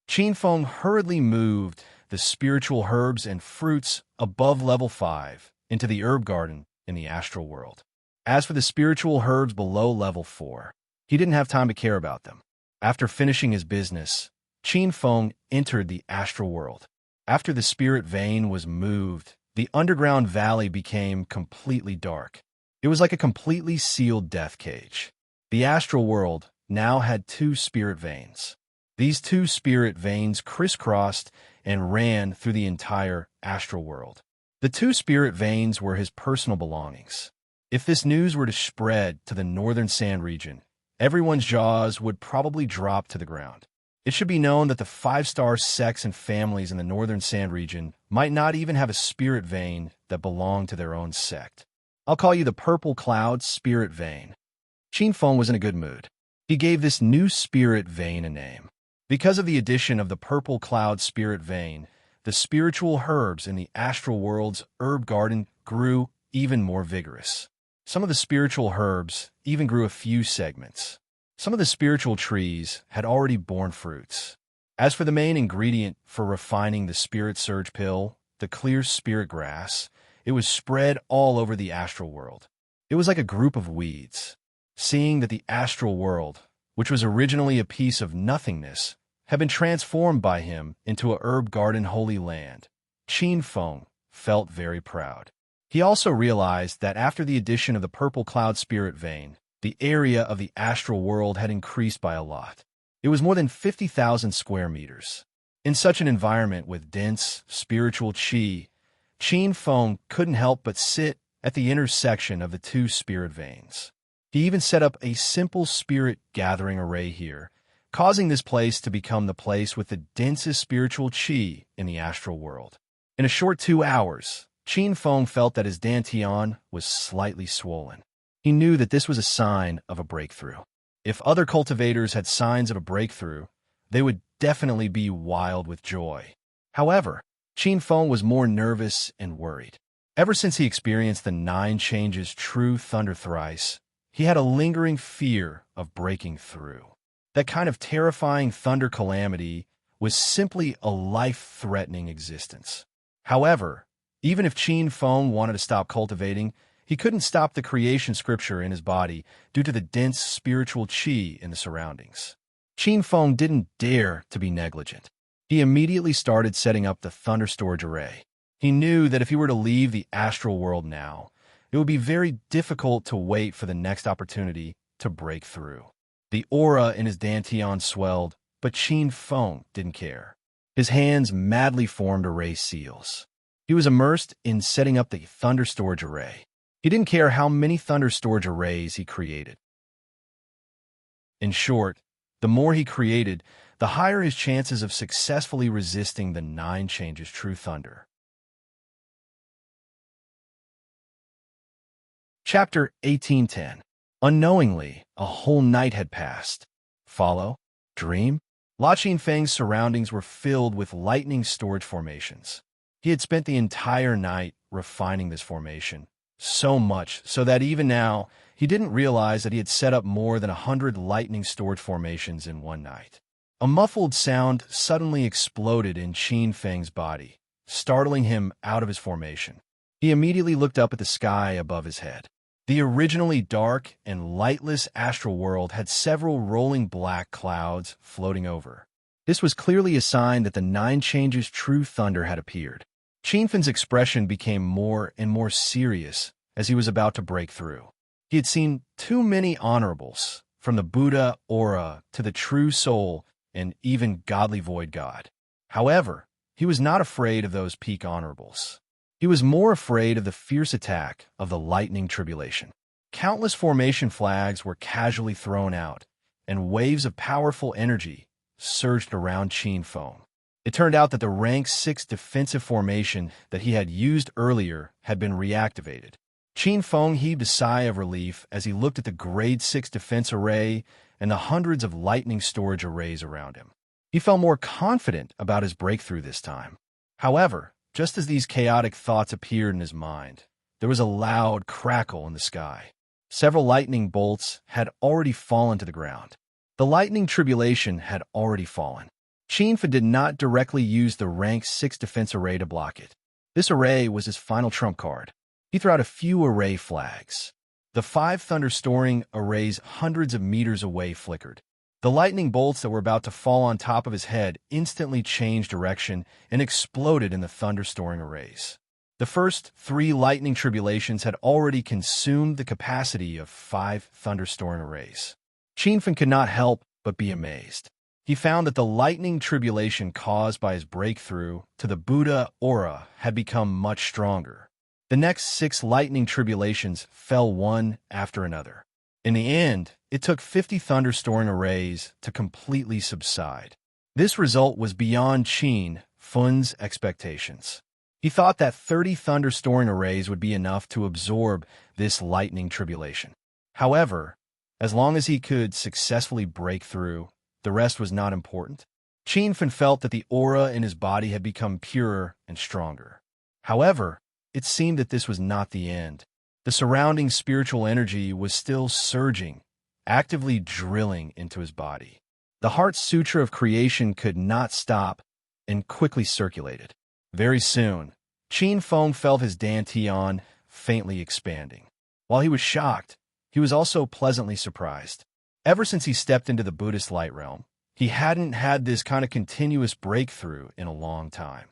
A: Qin Feng hurriedly moved the spiritual herbs and fruits above level 5 into the herb garden in the astral world. As for the spiritual herbs below level 4, he didn't have time to care about them. After finishing his business, Qin Feng entered the astral world. After the spirit vein was moved, the underground valley became completely dark. It was like a completely sealed death cage. The astral world now had 2 spirit veins. These 2 spirit veins crisscrossed and ran through the entire astral world. The 2 spirit veins were his personal belongings. If this news were to spread to the northern sand region, everyone's jaws would probably drop to the ground. It should be known that the 5-star sects and families in the northern sand region might not even have a spirit vein that belonged to their own sect. I'll call you the Purple Cloud Spirit Vein. Qin Feng was in a good mood. He gave this new spirit vein a name. Because of the addition of the purple cloud spirit vein, the spiritual herbs in the astral world's herb garden grew even more vigorous. Some of the spiritual herbs even grew a few segments. Some of the spiritual trees had already borne fruits. As for the main ingredient for refining the spirit surge pill, the clear spirit grass, it was spread all over the astral world. It was like a group of weeds. Seeing that the astral world, which was originally a piece of nothingness, had been transformed by him into a herb garden holy land, Qin Feng felt very proud. He also realized that after the addition of the purple cloud spirit vein, the area of the astral world had increased by a lot. It was more than 50,000 square meters. In such an environment with dense spiritual qi, Qin Feng couldn't help but sit at the intersection of the two spirit veins. He even set up a simple spirit gathering array here, causing this place to become the place with the densest spiritual qi in the astral world. In a short 2 hours, Qin Feng felt that his dantian was slightly swollen. He knew that this was a sign of a breakthrough. If other cultivators had signs of a breakthrough, they would definitely be wild with joy. However, Qin Feng was more nervous and worried. Ever since he experienced the 9 changes true thunder thrice, he had a lingering fear of breaking through. That kind of terrifying thunder calamity was simply a life-threatening existence. However, even if Qin Feng wanted to stop cultivating, he couldn't stop the creation scripture in his body due to the dense spiritual qi in the surroundings. Qin Feng didn't dare to be negligent. He immediately started setting up the thunder storage array. He knew that if he were to leave the astral world now, it would be very difficult to wait for the next opportunity to break through. The aura in his dantian swelled, but Qin Feng didn't care. His hands madly formed array seals. He was immersed in setting up the thunder storage array. He didn't care how many thunder storage arrays he created. In short, the more he created, the higher his chances of successfully resisting the 9 changes true thunder. Chapter 1810. Unknowingly, a whole night had passed. Follow? Dream? La Qinfeng's surroundings were filled with lightning storage formations. He had spent the entire night refining this formation, so much so that even now, he didn't realize that he had set up more than 100 lightning storage formations in one night. A muffled sound suddenly exploded in Qin Feng's body, startling him out of his formation. He immediately looked up at the sky above his head. The originally dark and lightless astral world had several rolling black clouds floating over. This was clearly a sign that the 9 changes true thunder had appeared. Qin Feng's expression became more and more serious as he was about to break through. He had seen too many honorables, from the Buddha aura to the true soul and even godly void god. However, he was not afraid of those peak honorables. He was more afraid of the fierce attack of the lightning tribulation. Countless formation flags were casually thrown out, and waves of powerful energy surged around Qin Feng. It turned out that the rank 6 defensive formation that he had used earlier had been reactivated. Qin Feng heaved a sigh of relief as he looked at the grade 6 defense array and the hundreds of lightning storage arrays around him. He felt more confident about his breakthrough this time. However, just as these chaotic thoughts appeared in his mind, there was a loud crackle in the sky. Several lightning bolts had already fallen to the ground. The lightning tribulation had already fallen. Qin Feng did not directly use the rank 6 defense array to block it. This array was his final trump card. He threw out a few array flags. The 5 thunder-storing arrays hundreds of meters away flickered. The lightning bolts that were about to fall on top of his head instantly changed direction and exploded in the thunder-storing arrays. The first 3 lightning tribulations had already consumed the capacity of 5 thunder-storing arrays. Qin Feng could not help but be amazed. He found that the lightning tribulation caused by his breakthrough to the Buddha aura had become much stronger. The next 6 lightning tribulations fell one after another. In the end, it took 50 thunder-storing arrays to completely subside. This result was beyond Qin Feng's expectations. He thought that 30 thunder-storing arrays would be enough to absorb this lightning tribulation. However, As long as he could successfully break through, the rest was not important. Qin Fen felt that the aura in his body had become purer and stronger. However, it seemed that this was not the end. The surrounding spiritual energy was still surging, actively drilling into his body. The heart suture of creation could not stop and quickly circulated. Very soon, Qin Feng felt his dantian faintly expanding. While he was shocked, he was also pleasantly surprised. Ever since he stepped into the Buddhist light realm, he hadn't had this kind of continuous breakthrough in a long time.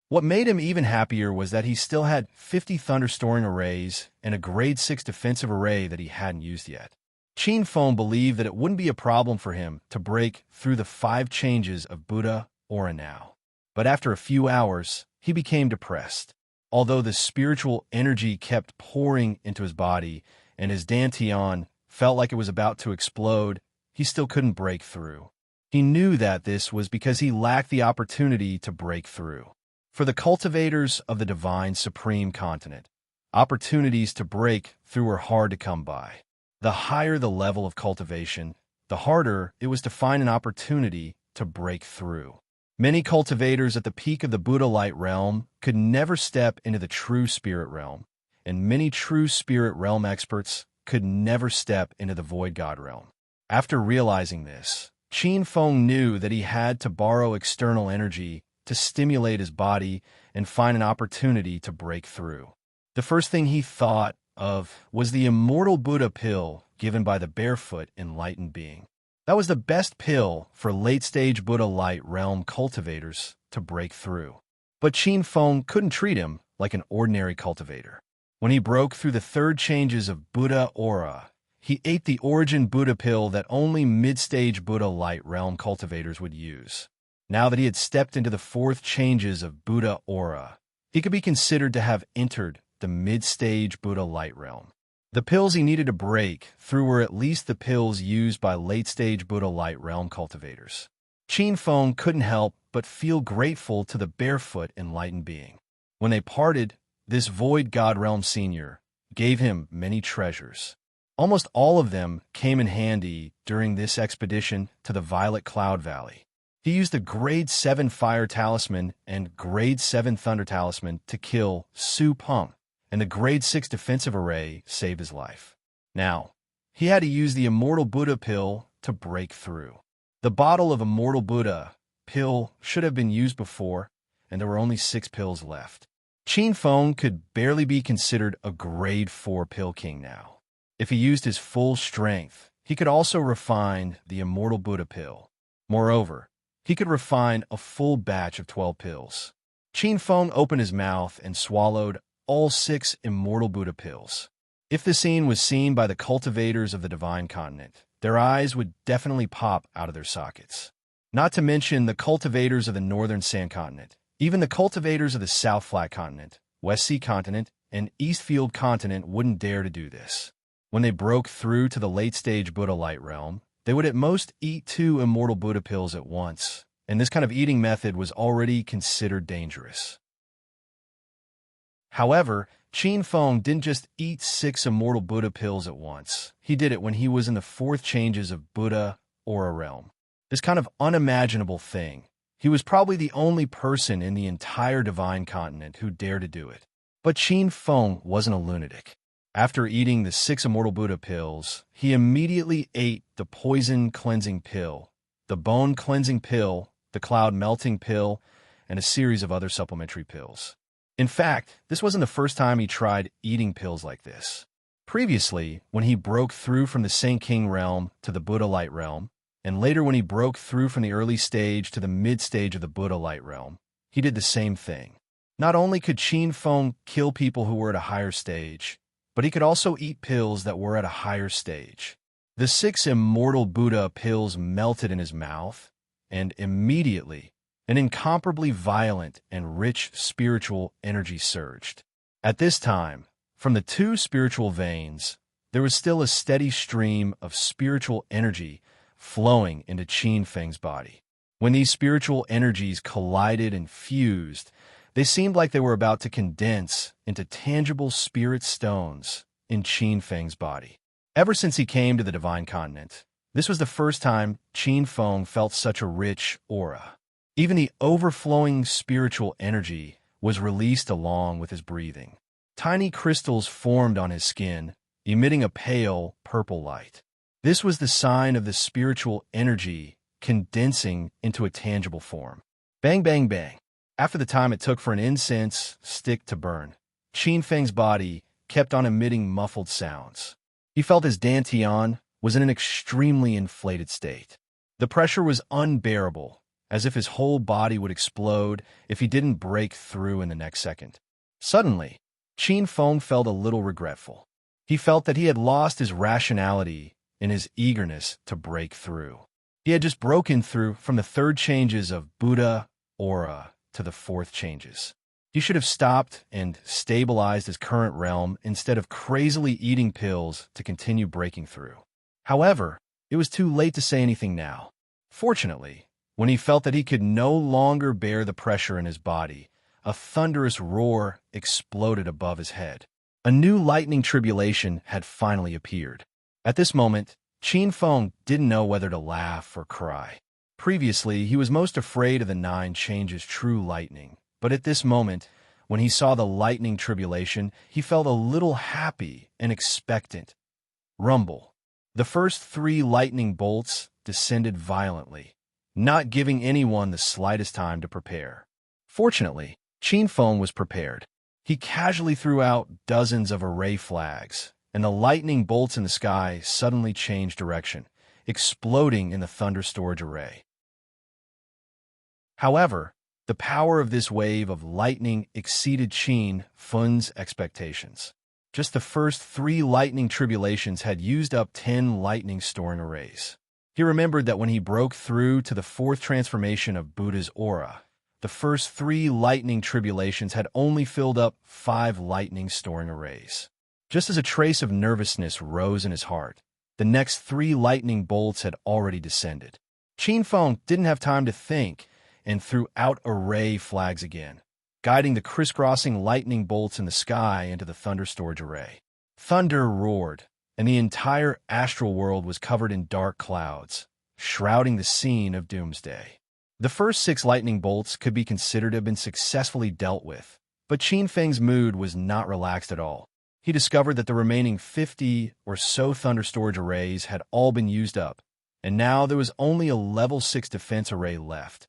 A: What made him even happier was that he still had 50 thunderstoring arrays and a grade 6 defensive array that he hadn't used yet. Qin Feng believed that it wouldn't be a problem for him to break through the 5 changes of Buddha aura now. But after a few hours, he became depressed. Although the spiritual energy kept pouring into his body and his dantian felt like it was about to explode, he still couldn't break through. He knew that this was because he lacked the opportunity to break through. For the cultivators of the divine supreme continent, opportunities to break through were hard to come by. The higher the level of cultivation, the harder it was to find an opportunity to break through. Many cultivators at the peak of the Buddha light realm could never step into the true spirit realm, and many true spirit realm experts could never step into the void god realm. After realizing this, Qin Feng knew that he had to borrow external energy to stimulate his body and find an opportunity to break through. The first thing he thought of was the immortal Buddha pill given by the barefoot enlightened being. That was the best pill for late-stage Buddha light realm cultivators to break through. But Qin Feng couldn't treat him like an ordinary cultivator. When he broke through the 3rd changes of Buddha aura, he ate the origin Buddha pill that only mid-stage Buddha light realm cultivators would use. Now that he had stepped into the 4th changes of Buddha aura, he could be considered to have entered the mid-stage Buddha light realm. The pills he needed to break through were at least the pills used by late-stage Buddha light realm cultivators. Qin Feng couldn't help but feel grateful to the barefoot enlightened being. When they parted, this void god realm senior gave him many treasures. Almost all of them came in handy during this expedition to the Violet Cloud Valley. He used the Grade 7 Fire Talisman and Grade 7 Thunder Talisman to kill Su Peng, and the Grade 6 Defensive Array saved his life. Now, he had to use the Immortal Buddha pill to break through. The bottle of Immortal Buddha pill should have been used before, and there were only 6 pills left. Qin Feng could barely be considered a Grade 4 pill king now. If he used his full strength, he could also refine the Immortal Buddha pill. Moreover, he could refine a full batch of 12 pills. Qin Feng opened his mouth and swallowed all 6 Immortal Buddha pills. If the scene was seen by the cultivators of the Divine Continent, their eyes would definitely pop out of their sockets. Not to mention the cultivators of the Northern Sand Continent, even the cultivators of the South Flat Continent, West Sea Continent, and Eastfield Continent wouldn't dare to do this. When they broke through to the late-stage Buddha light realm, they would at most eat 2 Immortal Buddha pills at once, and this kind of eating method was already considered dangerous. However, Qin Feng didn't just eat 6 Immortal Buddha pills at once. He did it when he was in the 4th changes of Buddha aura realm. This kind of unimaginable thing. He was probably the only person in the entire Divine Continent who dared to do it. But Qin Feng wasn't a lunatic. After eating the 6 Immortal Buddha pills, he immediately ate the Poison Cleansing Pill, the Bone Cleansing Pill, the Cloud Melting Pill, and a series of other supplementary pills. In fact, this wasn't the first time he tried eating pills like this. Previously, when he broke through from the Saint King realm to the Buddha light realm, and later when he broke through from the early stage to the mid-stage of the Buddha light realm, he did the same thing. Not only could Qin Feng kill people who were at a higher stage, but he could also eat pills that were at a higher stage. The 6 Immortal Buddha pills melted in his mouth, and immediately, an incomparably violent and rich spiritual energy surged. At this time, from the 2 spiritual veins, there was still a steady stream of spiritual energy flowing into Qin Feng's body. When these spiritual energies collided and fused, they seemed like they were about to condense into tangible spirit stones in Qin Feng's body. Ever since he came to the Divine Continent, this was the first time Qin Feng felt such a rich aura. Even the overflowing spiritual energy was released along with his breathing. Tiny crystals formed on his skin, emitting a pale purple light. This was the sign of the spiritual energy condensing into a tangible form. Bang, bang, bang. After the time it took for an incense stick to burn, Qin Feng's body kept on emitting muffled sounds. He felt his dantian was in an extremely inflated state. The pressure was unbearable, as if his whole body would explode if he didn't break through in the next second. Suddenly, Qin Feng felt a little regretful. He felt that he had lost his rationality in his eagerness to break through. He had just broken through from the third changes of Buddha aura to the fourth changes. He should have stopped and stabilized his current realm instead of crazily eating pills to continue breaking through. However, it was too late to say anything now. Fortunately, when he felt that he could no longer bear the pressure in his body, a thunderous roar exploded above his head. A new lightning tribulation had finally appeared. At this moment, Qin Feng didn't know whether to laugh or cry. Previously, he was most afraid of the 9 changes true lightning, but at this moment, when he saw the lightning tribulation, he felt a little happy and expectant. Rumble. The first 3 lightning bolts descended violently, not giving anyone the slightest time to prepare. Fortunately, Qin Feng was prepared. He casually threw out dozens of array flags, and the lightning bolts in the sky suddenly changed direction, exploding in the thunder storage array. However, the power of this wave of lightning exceeded Qin Feng's expectations. Just the first 3 lightning tribulations had used up 10 lightning storing arrays. He remembered that when he broke through to the 4th transformation of Buddha's aura, the first 3 lightning tribulations had only filled up 5 lightning storing arrays. Just as a trace of nervousness rose in his heart, the next 3 lightning bolts had already descended. Qin Feng didn't have time to think and threw out array flags again, guiding the crisscrossing lightning bolts in the sky into the thunder storage array. Thunder roared, and the entire astral world was covered in dark clouds, shrouding the scene of doomsday. The first 6 lightning bolts could be considered to have been successfully dealt with, but Qin Feng's mood was not relaxed at all. He discovered that the remaining 50 or so thunder storage arrays had all been used up, and now there was only a level 6 defense array left.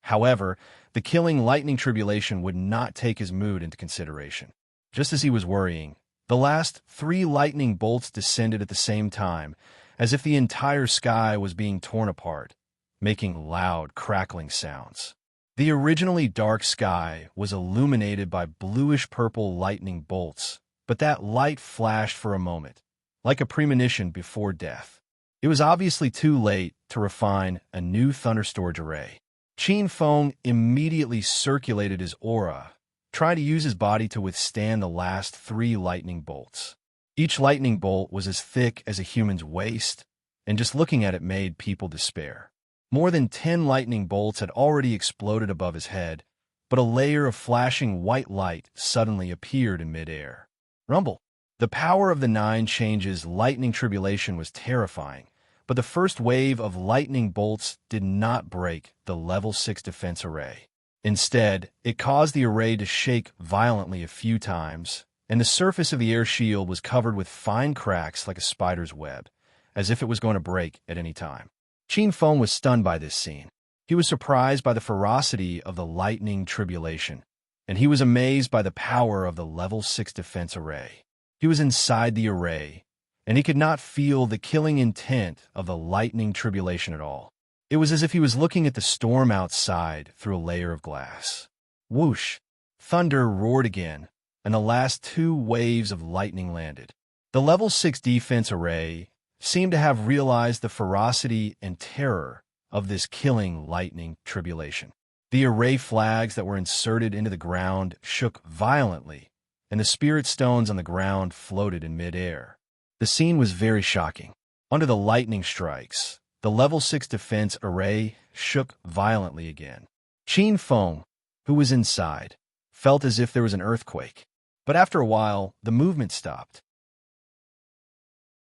A: However, the killing lightning tribulation would not take his mood into consideration. Just as he was worrying, the last 3 lightning bolts descended at the same time, as if the entire sky was being torn apart, making loud, crackling sounds. The originally dark sky was illuminated by bluish-purple lightning bolts, but that light flashed for a moment, like a premonition before death. It was obviously too late to refine a new thunder storage array. Qin Feng immediately circulated his aura, trying to use his body to withstand the last 3 lightning bolts. Each lightning bolt was as thick as a human's waist, and just looking at it made people despair. More than 10 lightning bolts had already exploded above his head, but a layer of flashing white light suddenly appeared in midair. Rumble. The power of the 9 changes lightning tribulation was terrifying, but the first wave of lightning bolts did not break the level 6 defense array. Instead, it caused the array to shake violently a few times, and the surface of the air shield was covered with fine cracks like a spider's web, as if it was going to break at any time. Qin Feng was stunned by this scene. He was surprised by the ferocity of the lightning tribulation, and he was amazed by the power of the level 6 defense array. He was inside the array, and he could not feel the killing intent of the lightning tribulation at all. It was as if he was looking at the storm outside through a layer of glass. Whoosh! Thunder roared again, and the last 2 waves of lightning landed. The level 6 defense array seemed to have realized the ferocity and terror of this killing lightning tribulation. The array flags that were inserted into the ground shook violently, and the spirit stones on the ground floated in midair. The scene was very shocking. Under the lightning strikes, the level 6 defense array shook violently again. Qin Feng, who was inside, felt as if there was an earthquake. But after a while, the movement stopped.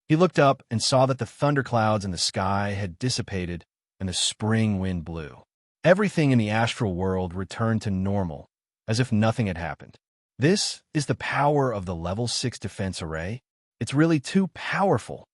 A: He looked up and saw that the thunderclouds in the sky had dissipated and the spring wind blew. Everything in the astral world returned to normal, as if nothing had happened. This is the power of the Level 6 defense array. It's really too powerful.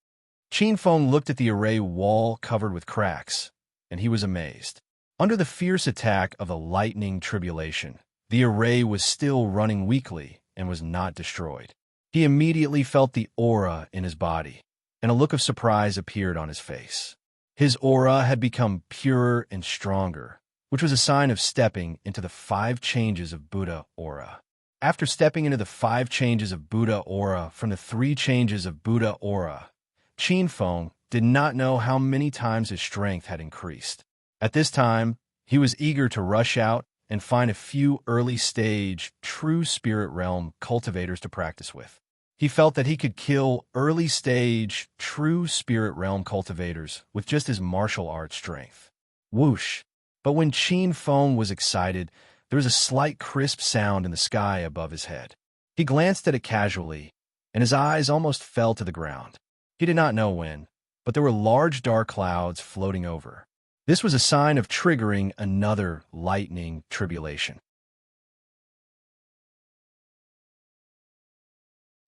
A: Qin Feng looked at the array wall covered with cracks, and he was amazed. Under the fierce attack of the lightning tribulation, the array was still running weakly and was not destroyed. He immediately felt the aura in his body, and a look of surprise appeared on his face. His aura had become purer and stronger, which was a sign of stepping into the 5 changes of Buddha aura. After stepping into the 5 changes of Buddha aura from the 3 changes of Buddha aura, Qin Feng did not know how many times his strength had increased. At this time, he was eager to rush out and find a few early-stage, true spirit realm cultivators to practice with. He felt that he could kill early-stage, true spirit realm cultivators with just his martial arts strength. Whoosh! But when Qin Feng was excited, there was a slight crisp sound in the sky above his head. He glanced at it casually, and his eyes almost fell to the ground. He did not know when, but there were large dark clouds floating over. This was a sign of triggering another lightning tribulation.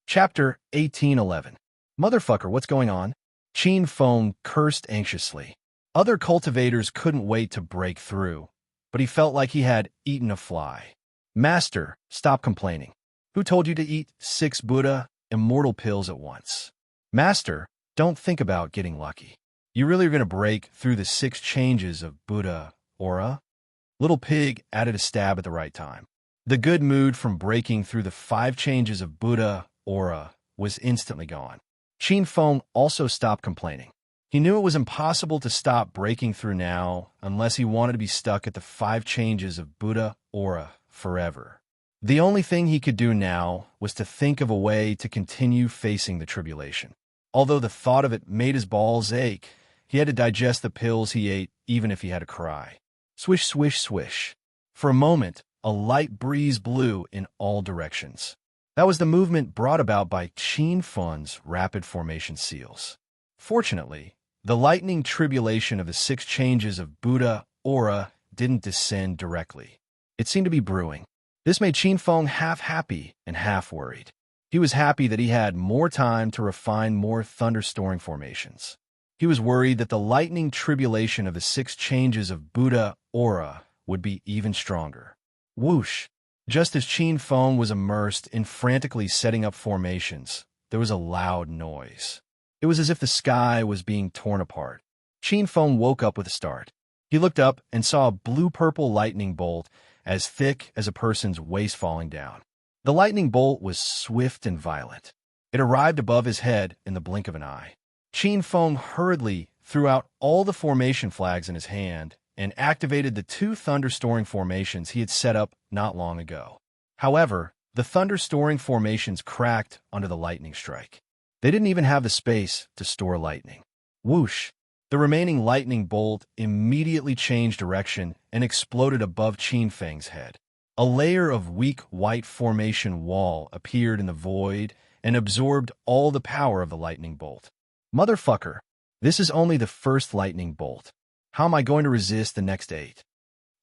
A: Chapter 1811. Motherfucker, what's going on? Qin Feng cursed anxiously. Other cultivators couldn't wait to break through, but he felt like he had eaten a fly. Master, stop complaining. Who told you to eat 6 Buddha immortal pills at once? Master, don't think about getting lucky. You really are going to break through the 6 changes of Buddha aura? Little Pig added a stab at the right time. The good mood from breaking through the 5 changes of Buddha aura was instantly gone. Qin Feng also stopped complaining. He knew it was impossible to stop breaking through now unless he wanted to be stuck at the 5 changes of Buddha aura forever. The only thing he could do now was to think of a way to continue facing the tribulation. Although the thought of it made his balls ache, he had to digest the pills he ate even if he had to cry. Swish, swish, swish. For a moment, a light breeze blew in all directions. That was the movement brought about by Qin Feng's rapid formation seals. Fortunately, the lightning tribulation of the 6 changes of Buddha aura didn't descend directly. It seemed to be brewing. This made Qin Feng half happy and half worried. He was happy that he had more time to refine more thunderstorming formations. He was worried that the lightning tribulation of the 6 changes of Buddha aura would be even stronger. Whoosh! Just as Qin Feng was immersed in frantically setting up formations, there was a loud noise. It was as if the sky was being torn apart. Qin Feng woke up with a start. He looked up and saw a blue-purple lightning bolt as thick as a person's waist falling down. The lightning bolt was swift and violent. It arrived above his head in the blink of an eye. Qin Feng hurriedly threw out all the formation flags in his hand and activated the 2 thunder-storing formations he had set up not long ago. However, the thunder-storing formations cracked under the lightning strike. They didn't even have the space to store lightning. Whoosh! The remaining lightning bolt immediately changed direction and exploded above Qin Feng's head. A layer of weak white formation wall appeared in the void and absorbed all the power of the lightning bolt. Motherfucker, this is only the first lightning bolt. How am I going to resist the next 8?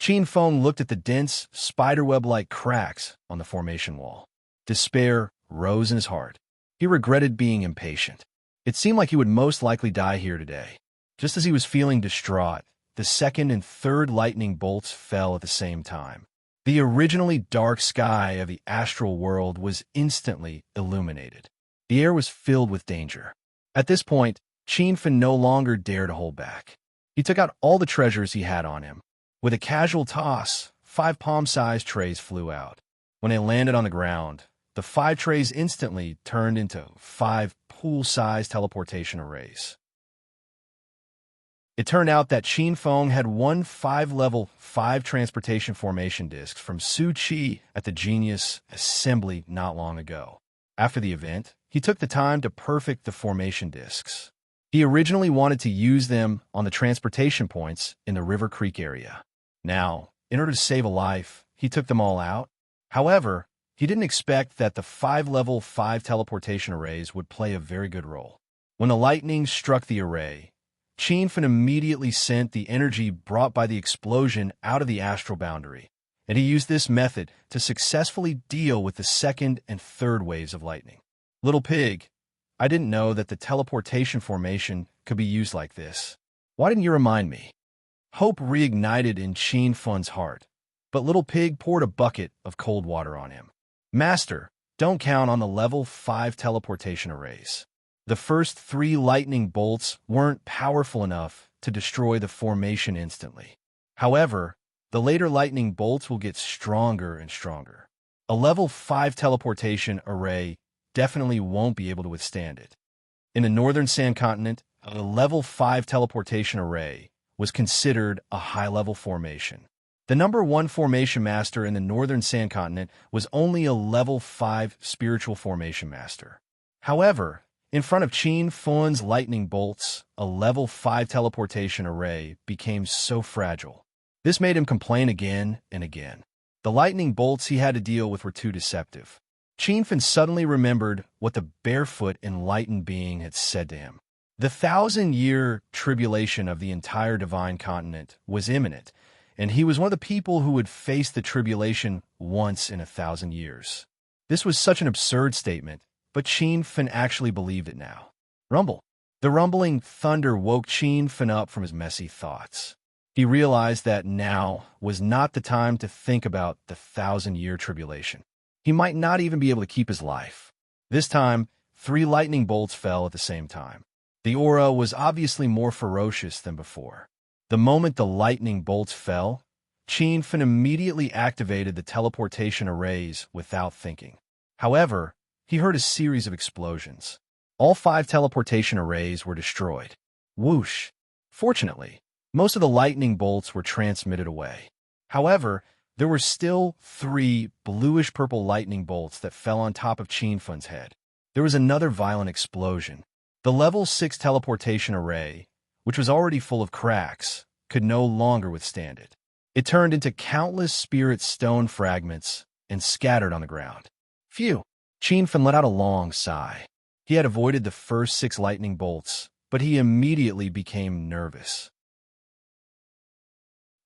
A: Qin Feng looked at the dense, spiderweb-like cracks on the formation wall. Despair rose in his heart. He regretted being impatient. It seemed like he would most likely die here today. Just as he was feeling distraught, the 2nd and 3rd lightning bolts fell at the same time. The originally dark sky of the astral world was instantly illuminated. The air was filled with danger. At this point, Qin Feng no longer dared to hold back. He took out all the treasures he had on him. With a casual toss, 5 palm-sized trays flew out. When they landed on the ground, the 5 trays instantly turned into 5 pool-sized teleportation arrays. It turned out that Qin Feng had won 5-level 5 transportation formation discs from Su Qi at the Genius Assembly not long ago. After the event, he took the time to perfect the formation discs. He originally wanted to use them on the transportation points in the River Creek area. Now, in order to save a life, he took them all out. However, he didn't expect that the 5-level 5 teleportation arrays would play a very good role. When the lightning struck the array, Qianfen immediately sent the energy brought by the explosion out of the astral boundary, and he used this method to successfully deal with the second and third waves of lightning. Little pig, I didn't know that the teleportation formation could be used like this. Why didn't you remind me? Hope reignited in Qianfen's heart, but Little Pig poured a bucket of cold water on him. Master, don't count on the level 5 teleportation arrays. The first 3 lightning bolts weren't powerful enough to destroy the formation instantly. However, the later lightning bolts will get stronger and stronger. A level 5 teleportation array definitely won't be able to withstand it. In the northern sand continent, a level 5 teleportation array was considered a high-level formation. The number 1 formation master in the northern sand continent was only a level 5 spiritual formation master. However, in front of Qianfen's lightning bolts, a level 5 teleportation array became so fragile. This made him complain again and again. The lightning bolts he had to deal with were too deceptive. Qianfen suddenly remembered what the barefoot enlightened being had said to him. The 1,000-year tribulation of the entire divine continent was imminent, and he was one of the people who would face the tribulation once in 1,000 years. This was such an absurd statement, but Qianfen actually believed it now. Rumble. The rumbling thunder woke Qianfen up from his messy thoughts. He realized that now was not the time to think about the 1,000-year tribulation. He might not even be able to keep his life. This time, 3 lightning bolts fell at the same time. The aura was obviously more ferocious than before. The moment the lightning bolts fell, Qianfen immediately activated the teleportation arrays without thinking. However, he heard a series of explosions. All 5 teleportation arrays were destroyed. Whoosh! Fortunately, most of the lightning bolts were transmitted away. However, there were still 3 bluish-purple lightning bolts that fell on top of Qianfen's head. There was another violent explosion. The level 6 teleportation array, which was already full of cracks, could no longer withstand it. It turned into countless spirit stone fragments and scattered on the ground. Phew! Qianfen let out a long sigh. He had avoided the first 6 lightning bolts, but he immediately became nervous.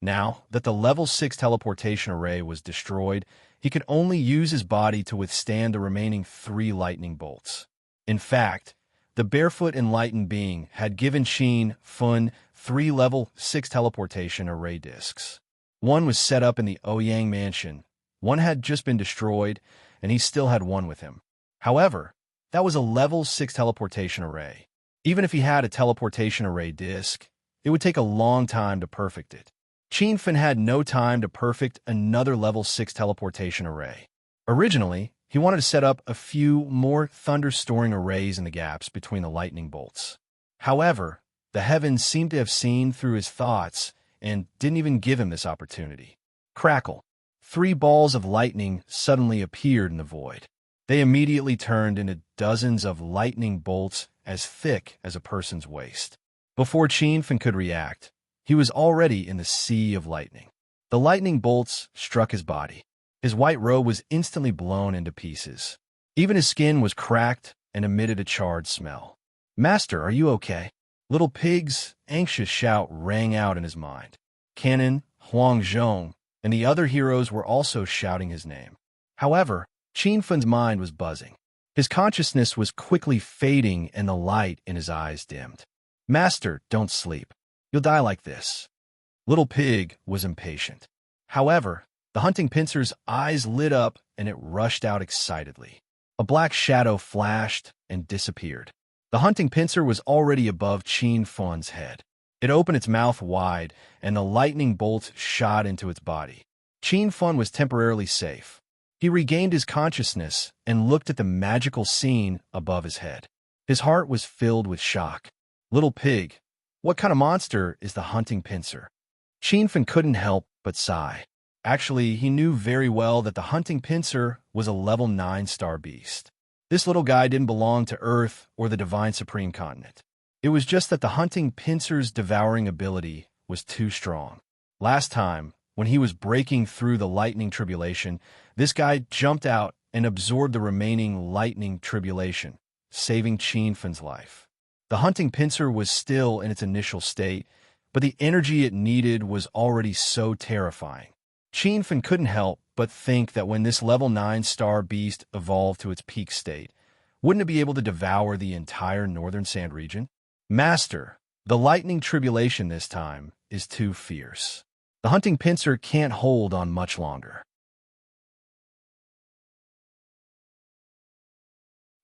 A: Now that the level 6 teleportation array was destroyed, he could only use his body to withstand the remaining 3 lightning bolts. In fact, the barefoot enlightened being had given Qianfen 3 level 6 teleportation array discs. One was set up in the Ouyang mansion, one had just been destroyed, and he still had one with him. However, that was a level 6 teleportation array. Even if he had a teleportation array disc, it would take a long time to perfect it. Qianfen had no time to perfect another level 6 teleportation array. Originally, he wanted to set up a few more thunder-storing arrays in the gaps between the lightning bolts. However, the heavens seemed to have seen through his thoughts and didn't even give him this opportunity. Crackle! 3 balls of lightning suddenly appeared in the void. They immediately turned into dozens of lightning bolts as thick as a person's waist. Before Qianfen could react, he was already in the sea of lightning. The lightning bolts struck his body. His white robe was instantly blown into pieces. Even his skin was cracked and emitted a charred smell. "Master, are you okay?" Little Pig's anxious shout rang out in his mind. Canon, Huangzhong, and the other heroes were also shouting his name. However, Qianfen's mind was buzzing. His consciousness was quickly fading and the light in his eyes dimmed. "Master, don't sleep. You'll die like this." Little Pig was impatient. However, the hunting pincer's eyes lit up and it rushed out excitedly. A black shadow flashed and disappeared. The hunting pincer was already above Qianfen's head. It opened its mouth wide, and the lightning bolts shot into its body. Qianfen was temporarily safe. He regained his consciousness and looked at the magical scene above his head. His heart was filled with shock. "Little Pig, what kind of monster is the hunting pincer?" Qianfen couldn't help but sigh. Actually, he knew very well that the hunting pincer was a level 9 star beast. This little guy didn't belong to Earth or the Divine Supreme Continent. It was just that the hunting pincer's devouring ability was too strong. Last time, when he was breaking through the lightning tribulation, this guy jumped out and absorbed the remaining lightning tribulation, saving Qianfen's life. The hunting pincer was still in its initial state, but the energy it needed was already so terrifying. Qianfen couldn't help but think that when this level 9 star beast evolved to its peak state, wouldn't it be able to devour the entire northern sand region? Master, the lightning tribulation this time is too fierce. The hunting pincer can't hold on much longer.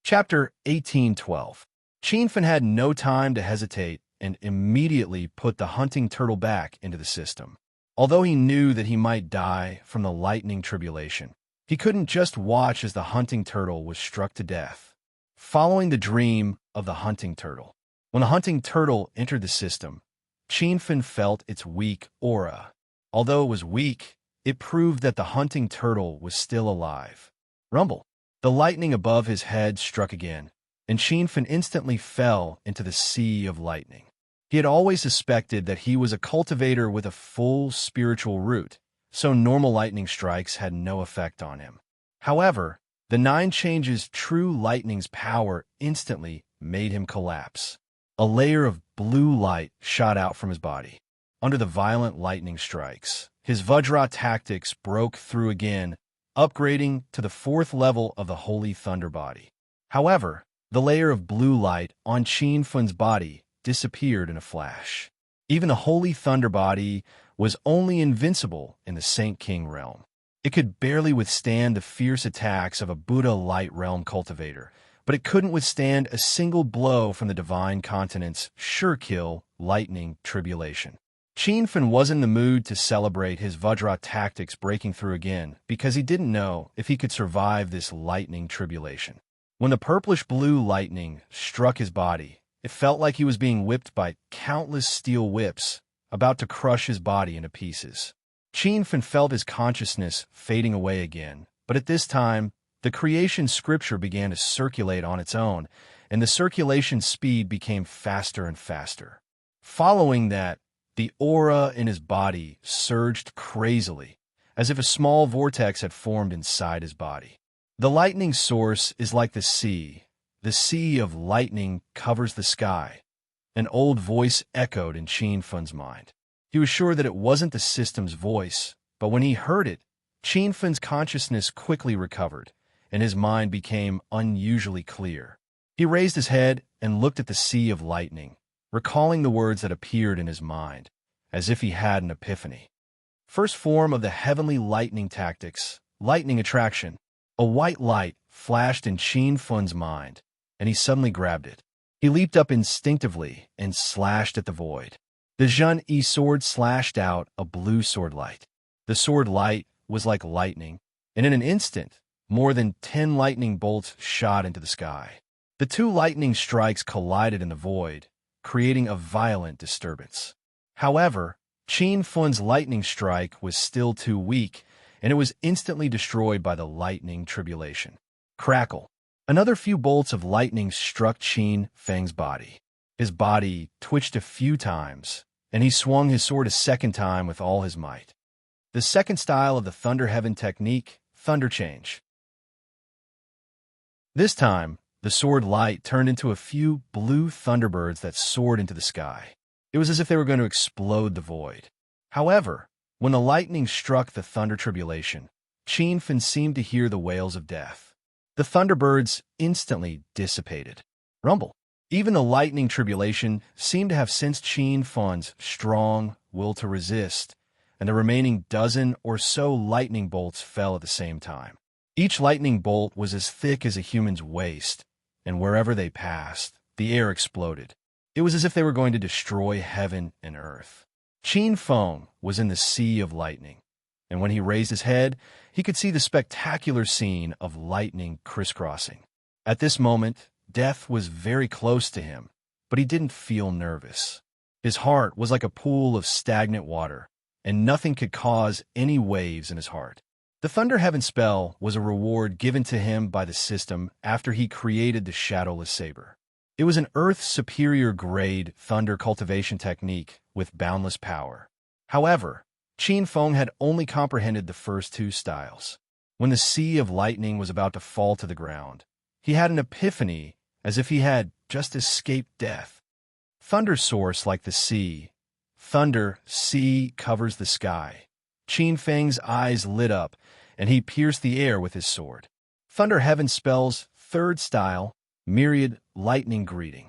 A: Chapter 1812. Qianfen had no time to hesitate and immediately put the hunting turtle back into the system. Although he knew that he might die from the lightning tribulation, he couldn't just watch as the hunting turtle was struck to death. Following the dream of the hunting turtle, when the hunting turtle entered the system, Qianfen felt its weak aura. Although it was weak, it proved that the hunting turtle was still alive. Rumble. The lightning above his head struck again, and Qianfen instantly fell into the sea of lightning. He had always suspected that he was a cultivator with a full spiritual root, so normal lightning strikes had no effect on him. However, the 9 changes true lightning's power instantly made him collapse. A layer of blue light shot out from his body. Under the violent lightning strikes, his Vajra tactics broke through again, upgrading to the 4th level of the Holy Thunder body. However, the layer of blue light on Qianfen's body disappeared in a flash. Even the Holy Thunder body was only invincible in the Saint King realm. It could barely withstand the fierce attacks of a Buddha Light Realm cultivator, but it couldn't withstand a single blow from the Divine Continent's sure-kill lightning tribulation. Qianfen was in the mood to celebrate his Vajra tactics breaking through again because he didn't know if he could survive this lightning tribulation. When the purplish-blue lightning struck his body, it felt like he was being whipped by countless steel whips, about to crush his body into pieces. Qianfen felt his consciousness fading away again, but at this time, the creation scripture began to circulate on its own, and the circulation speed became faster and faster. Following that, the aura in his body surged crazily, as if a small vortex had formed inside his body. The lightning source is like the sea. The sea of lightning covers the sky. An old voice echoed in Qianfen's mind. He was sure that it wasn't the system's voice, but when he heard it, Qianfen's consciousness quickly recovered, and his mind became unusually clear. He raised his head and looked at the sea of lightning, recalling the words that appeared in his mind, as if he had an epiphany. First form of the heavenly lightning tactics, lightning attraction. A white light flashed in Qianfen's mind, and he suddenly grabbed it. He leaped up instinctively and slashed at the void. The Zhun-E sword slashed out a blue sword light. The sword light was like lightning, and in an instant, more than 10 lightning bolts shot into the sky. The 2 lightning strikes collided in the void, creating a violent disturbance. However, Qianfen's lightning strike was still too weak, and it was instantly destroyed by the lightning tribulation. Crackle. Another few bolts of lightning struck Qianfen's body. His body twitched a few times, and he swung his sword a second time with all his might. The second style of the Thunder Heaven technique, Thunder Change. This time, the sword light turned into a few blue thunderbirds that soared into the sky. It was as if they were going to explode the void. However, when the lightning struck the thunder tribulation, Qianfen seemed to hear the wails of death. The thunderbirds instantly dissipated. Rumble. Even the lightning tribulation seemed to have sensed Qianfen's strong will to resist, and the remaining dozen or so lightning bolts fell at the same time. Each lightning bolt was as thick as a human's waist, and wherever they passed, the air exploded. It was as if they were going to destroy heaven and earth. Qianfen was in the sea of lightning, and when he raised his head, he could see the spectacular scene of lightning crisscrossing. At this moment, death was very close to him, but he didn't feel nervous. His heart was like a pool of stagnant water, and nothing could cause any waves in his heart. The Thunder Heaven spell was a reward given to him by the system after he created the Shadowless Saber. It was an Earth superior grade thunder cultivation technique with boundless power. However, Qianfen had only comprehended the first 2 styles. When the sea of lightning was about to fall to the ground, he had an epiphany as if he had just escaped death. Thunder source like the sea. Thunder, sea, covers the sky. Qin Feng's eyes lit up, and he pierced the air with his sword. Thunder Heaven spells, third style, myriad, lightning greeting.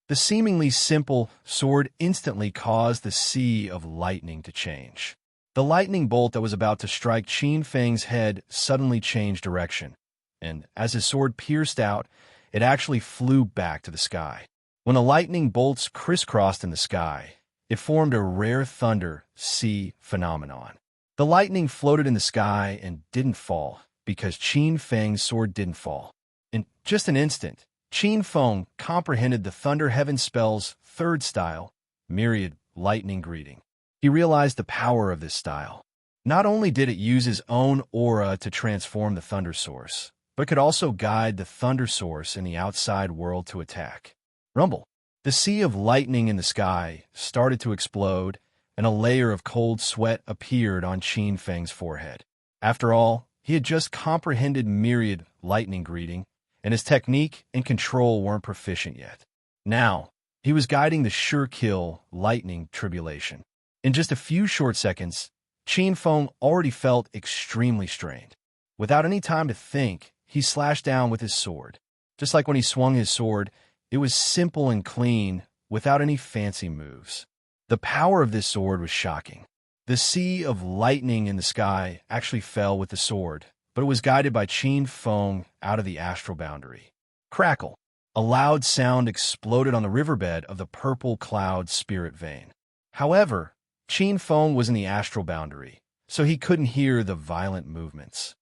A: The seemingly simple sword instantly caused the sea of lightning to change. The lightning bolt that was about to strike Qin Feng's head suddenly changed direction, and as his sword pierced out, it actually flew back to the sky. When the lightning bolts crisscrossed in the sky, it formed a rare thunder sea phenomenon. The lightning floated in the sky and didn't fall because Qin Feng's sword didn't fall. In just an instant, Qin Feng comprehended the Thunder Heaven spell's third style, myriad, lightning greeting. He realized the power of this style. Not only did it use his own aura to transform the thunder source, but could also guide the thunder source in the outside world to attack. Rumble. The sea of lightning in the sky started to explode, and a layer of cold sweat appeared on Qin Feng's forehead. After all, he had just comprehended myriad, lightning greeting, and his technique and control weren't proficient yet. Now, he was guiding the sure kill, lightning tribulation. In just a few short seconds, Qin Feng already felt extremely strained. Without any time to think, he slashed down with his sword. Just like when he swung his sword, it was simple and clean, without any fancy moves. The power of this sword was shocking. The sea of lightning in the sky actually fell with the sword, but it was guided by Qin Feng out of the astral boundary. Crackle! A loud sound exploded on the riverbed of the purple cloud spirit vein. However, Qin Feng was in the astral boundary, so he couldn't hear the violent movements.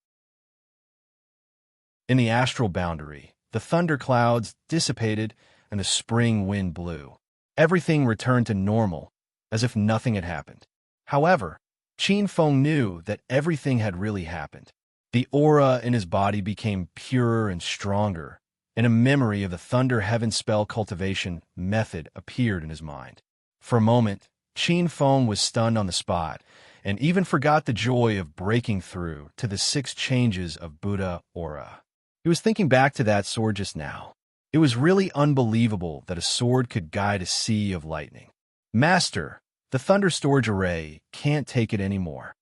A: In the astral boundary, the thunder clouds dissipated and the spring wind blew. Everything returned to normal, as if nothing had happened. However, Qin Feng knew that everything had really happened. The aura in his body became purer and stronger, and a memory of the Thunder Heaven spell cultivation method appeared in his mind. For a moment, Qin Feng was stunned on the spot, and even forgot the joy of breaking through to the 6 changes of Buddha aura. He was thinking back to that sword just now. It was really unbelievable that a sword could guide a sea of lightning. Master, the thunder storage array can't take it anymore.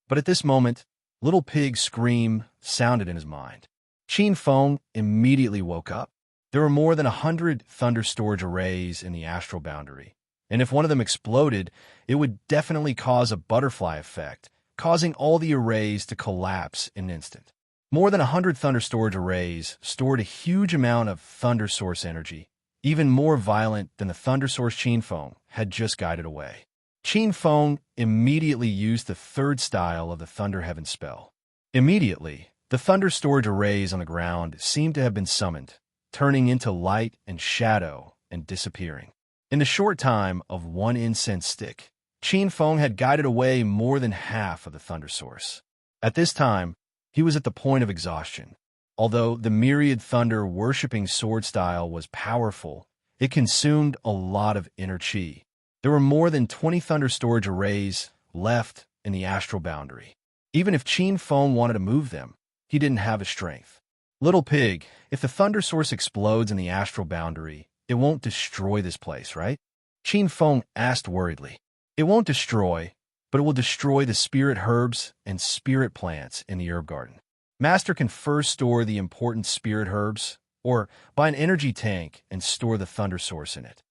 A: But at this moment, Little Pig's scream sounded in his mind. Qin Feng immediately woke up. There were more than 100 thunder storage arrays in the astral boundary, and if one of them exploded, it would definitely cause a butterfly effect, causing all the arrays to collapse in an instant. More than 100 thunder storage arrays stored a huge amount of thunder source energy, even more violent than the thunder source Qin Feng had just guided away. Qin Feng immediately used the third style of the Thunder Heaven spell. Immediately, the thunder storage arrays on the ground seemed to have been summoned, turning into light and shadow and disappearing. In the short time of 1 incense stick, Qin Feng had guided away more than half of the thunder source. At this time, he was at the point of exhaustion. Although the myriad thunder worshipping sword style was powerful, it consumed a lot of inner chi. There were more than 20 thunder storage arrays left in the astral boundary. Even if Qin Feng wanted to move them, he didn't have the strength. Little Pig, if the thunder source explodes in the astral boundary, it won't destroy this place, right? Qin Feng asked worriedly. It won't destroy, but it will destroy the spirit herbs and spirit plants in the herb garden. Master can first store the important spirit herbs, or buy an energy tank and store the thunder source in it.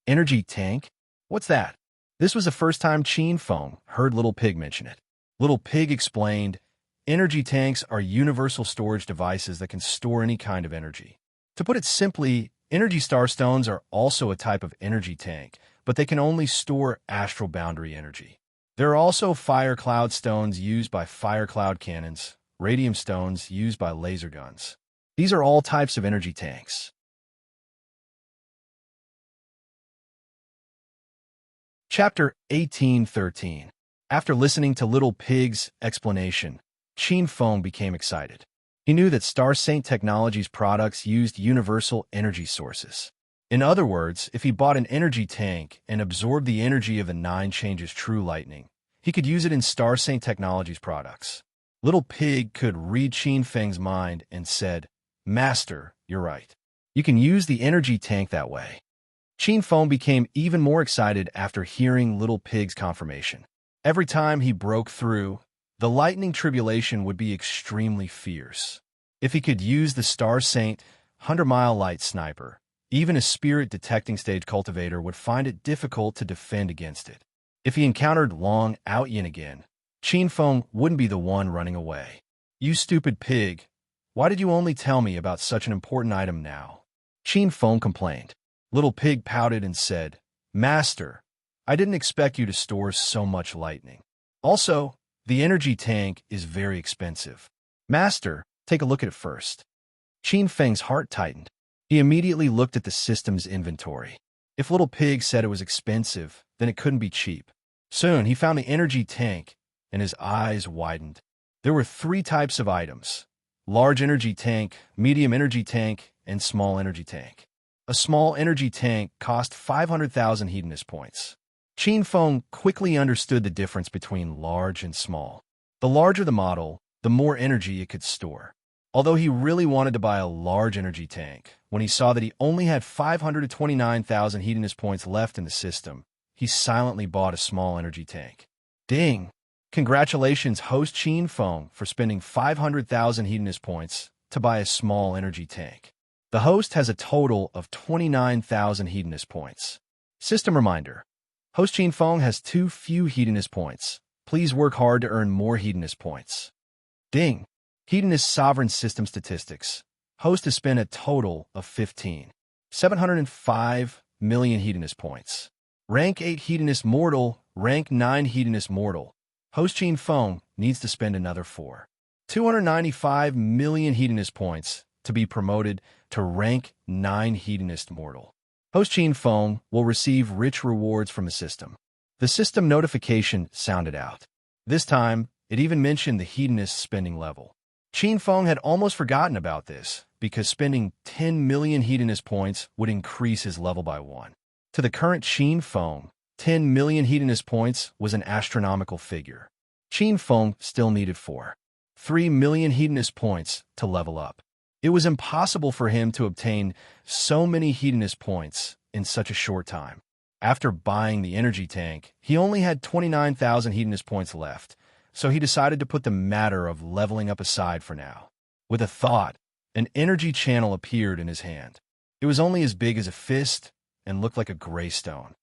A: Energy tank? What's that? This was the first time Qin Feng heard Little Pig mention it. Little Pig explained, energy tanks are universal storage devices that can store any kind of energy. To put it simply, energy star stones are also a type of energy tank, but they can only store astral boundary energy. There are also fire cloud stones used by fire cloud cannons, radium stones used by laser guns. These are all types of energy tanks. Chapter 1813. After listening to Little Pig's explanation, Qin Feng became excited. He knew that Star Saint Technologies products used universal energy sources. In other words, if he bought an energy tank and absorbed the energy of the 9 changes true lightning, he could use it in Star Saint Technologies products. Little Pig could read Qin Feng's mind and said, Master, you're right. You can use the energy tank that way. Qin Feng became even more excited after hearing Little Pig's confirmation. Every time he broke through, the lightning tribulation would be extremely fierce. If he could use the Star Saint 100-mile light sniper, even a spirit detecting stage cultivator would find it difficult to defend against it. If he encountered Long Outyin again, Qin Feng wouldn't be the one running away. "You stupid pig, why did you only tell me about such an important item now?" Qin Feng complained. Little Pig pouted and said, "Master, I didn't expect you to store so much lightning. Also, the energy tank is very expensive. Master, take a look at it first." Qin Feng's heart tightened. He immediately looked at the system's inventory. If Little Pig said it was expensive, then it couldn't be cheap. Soon, he found the energy tank, and his eyes widened. There were 3 types of items: large energy tank, medium energy tank, and small energy tank. A small energy tank cost 500,000 hedonist points. Qin Feng quickly understood the difference between large and small. The larger the model, the more energy it could store. Although he really wanted to buy a large energy tank, when he saw that he only had 529,000 hedonist points left in the system, he silently bought a small energy tank. Ding! Congratulations, host Qin Feng, for spending 500,000 hedonist points to buy a small energy tank. The host has a total of 29,000 hedonist points. System reminder: host Qin Feng has too few hedonist points. Please work hard to earn more hedonist points. Ding! Hedonist Sovereign System Statistics. Host has spent a total of 15,705 million hedonist points. Rank 8 hedonist mortal, rank 9 hedonist mortal. Host Qin Feng needs to spend another 4,295 million hedonist points to be promoted to rank 9 hedonist mortal. Host Qin Feng will receive rich rewards from the system. The system notification sounded out. This time, it even mentioned the hedonist spending level. Qin Feng had almost forgotten about this, because spending 10 million hedonist points would increase his level by 1. To the current Qin Feng, 10 million hedonist points was an astronomical figure. Qin Feng still needed 3 million hedonist points to level up. It was impossible for him to obtain so many hedonist points in such a short time. After buying the energy tank, he only had 29,000 hedonist points left, so he decided to put the matter of leveling up aside for now. With a thought, an energy channel appeared in his hand. It was only as big as a fist and looked like a gray stone.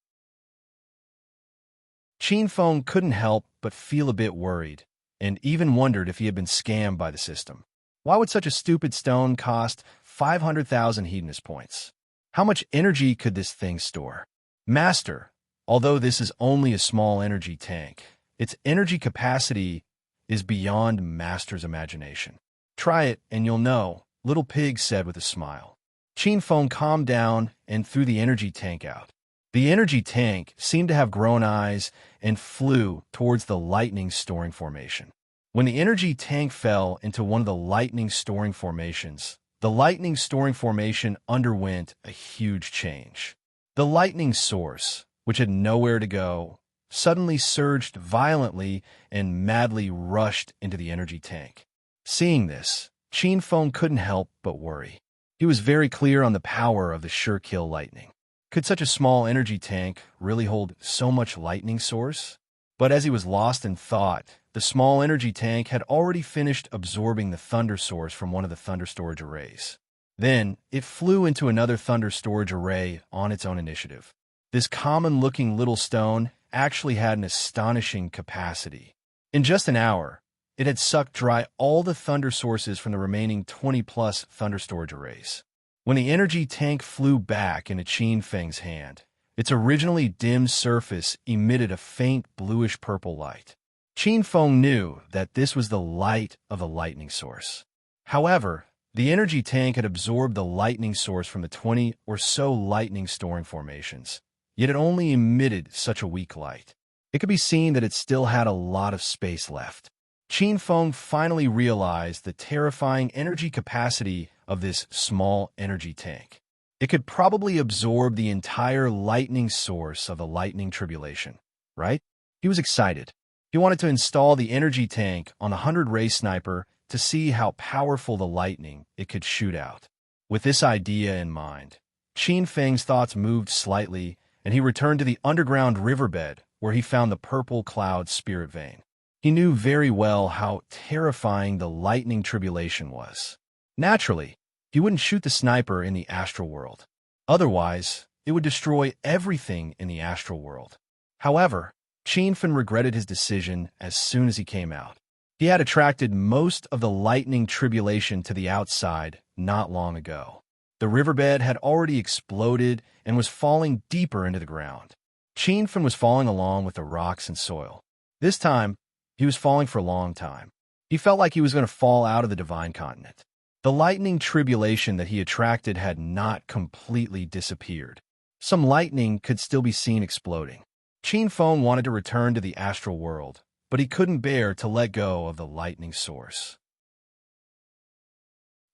A: Qin Feng couldn't help but feel a bit worried, and even wondered if he had been scammed by the system. Why would such a stupid stone cost 500,000 hedonist points? How much energy could this thing store? Master, although this is only a small energy tank, its energy capacity is beyond Master's imagination. Try it and you'll know, Little Pig said with a smile. Qin Feng calmed down and threw the energy tank out. The energy tank seemed to have grown eyes and flew towards the lightning storing formation. When the energy tank fell into one of the lightning storing formations, the lightning storing formation underwent a huge change. The lightning source, which had nowhere to go, suddenly surged violently and madly rushed into the energy tank. Seeing this, Qin Feng couldn't help but worry. He was very clear on the power of the sure-kill lightning. Could such a small energy tank really hold so much lightning source? But as he was lost in thought, the small energy tank had already finished absorbing the thunder source from one of the thunder storage arrays. Then, it flew into another thunder storage array on its own initiative. This common-looking little stone actually had an astonishing capacity. In just an hour, it had sucked dry all the thunder sources from the remaining 20-plus thunder storage arrays. When the energy tank flew back into Qin Feng's hand, its originally dim surface emitted a faint bluish-purple light. Qin Feng knew that this was the light of the lightning source. However, the energy tank had absorbed the lightning source from the 20 or so lightning storing formations, yet it only emitted such a weak light. It could be seen that it still had a lot of space left. Qin Feng finally realized the terrifying energy capacity of this small energy tank. It could probably absorb the entire lightning source of the lightning tribulation, right? He was excited. He wanted to install the energy tank on the 100-ray sniper to see how powerful the lightning it could shoot out. With this idea in mind, Qin Feng's thoughts moved slightly, and he returned to the underground riverbed where he found the purple cloud spirit vein. He knew very well how terrifying the lightning tribulation was. Naturally, he wouldn't shoot the sniper in the astral world. Otherwise, it would destroy everything in the astral world. However, Qin Feng regretted his decision as soon as he came out. He had attracted most of the lightning tribulation to the outside not long ago. The riverbed had already exploded and was falling deeper into the ground. Qin Feng was falling along with the rocks and soil. This time, he was falling for a long time. He felt like he was going to fall out of the divine continent. The lightning tribulation that he attracted had not completely disappeared. Some lightning could still be seen exploding. Qin Feng wanted to return to the astral world, but he couldn't bear to let go of the lightning source.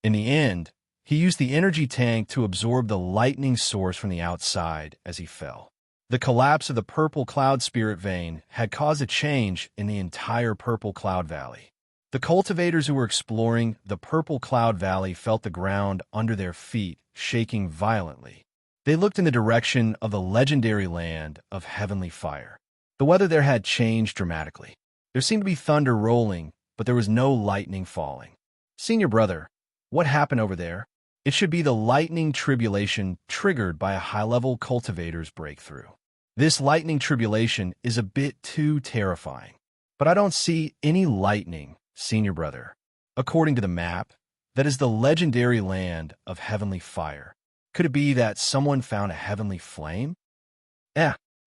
A: In the end, he used the energy tank to absorb the lightning source from the outside as he fell. The collapse of the purple cloud spirit vein had caused a change in the entire purple cloud valley. The cultivators who were exploring the purple cloud valley felt the ground under their feet shaking violently. They looked in the direction of the legendary land of heavenly fire. The weather there had changed dramatically. There seemed to be thunder rolling, but there was no lightning falling. Senior brother, what happened over there? It should be the lightning tribulation triggered by a high-level cultivator's breakthrough. This lightning tribulation is a bit too terrifying. But I don't see any lightning, senior brother. According to the map, that is the legendary land of heavenly fire. Could it be that someone found a heavenly flame?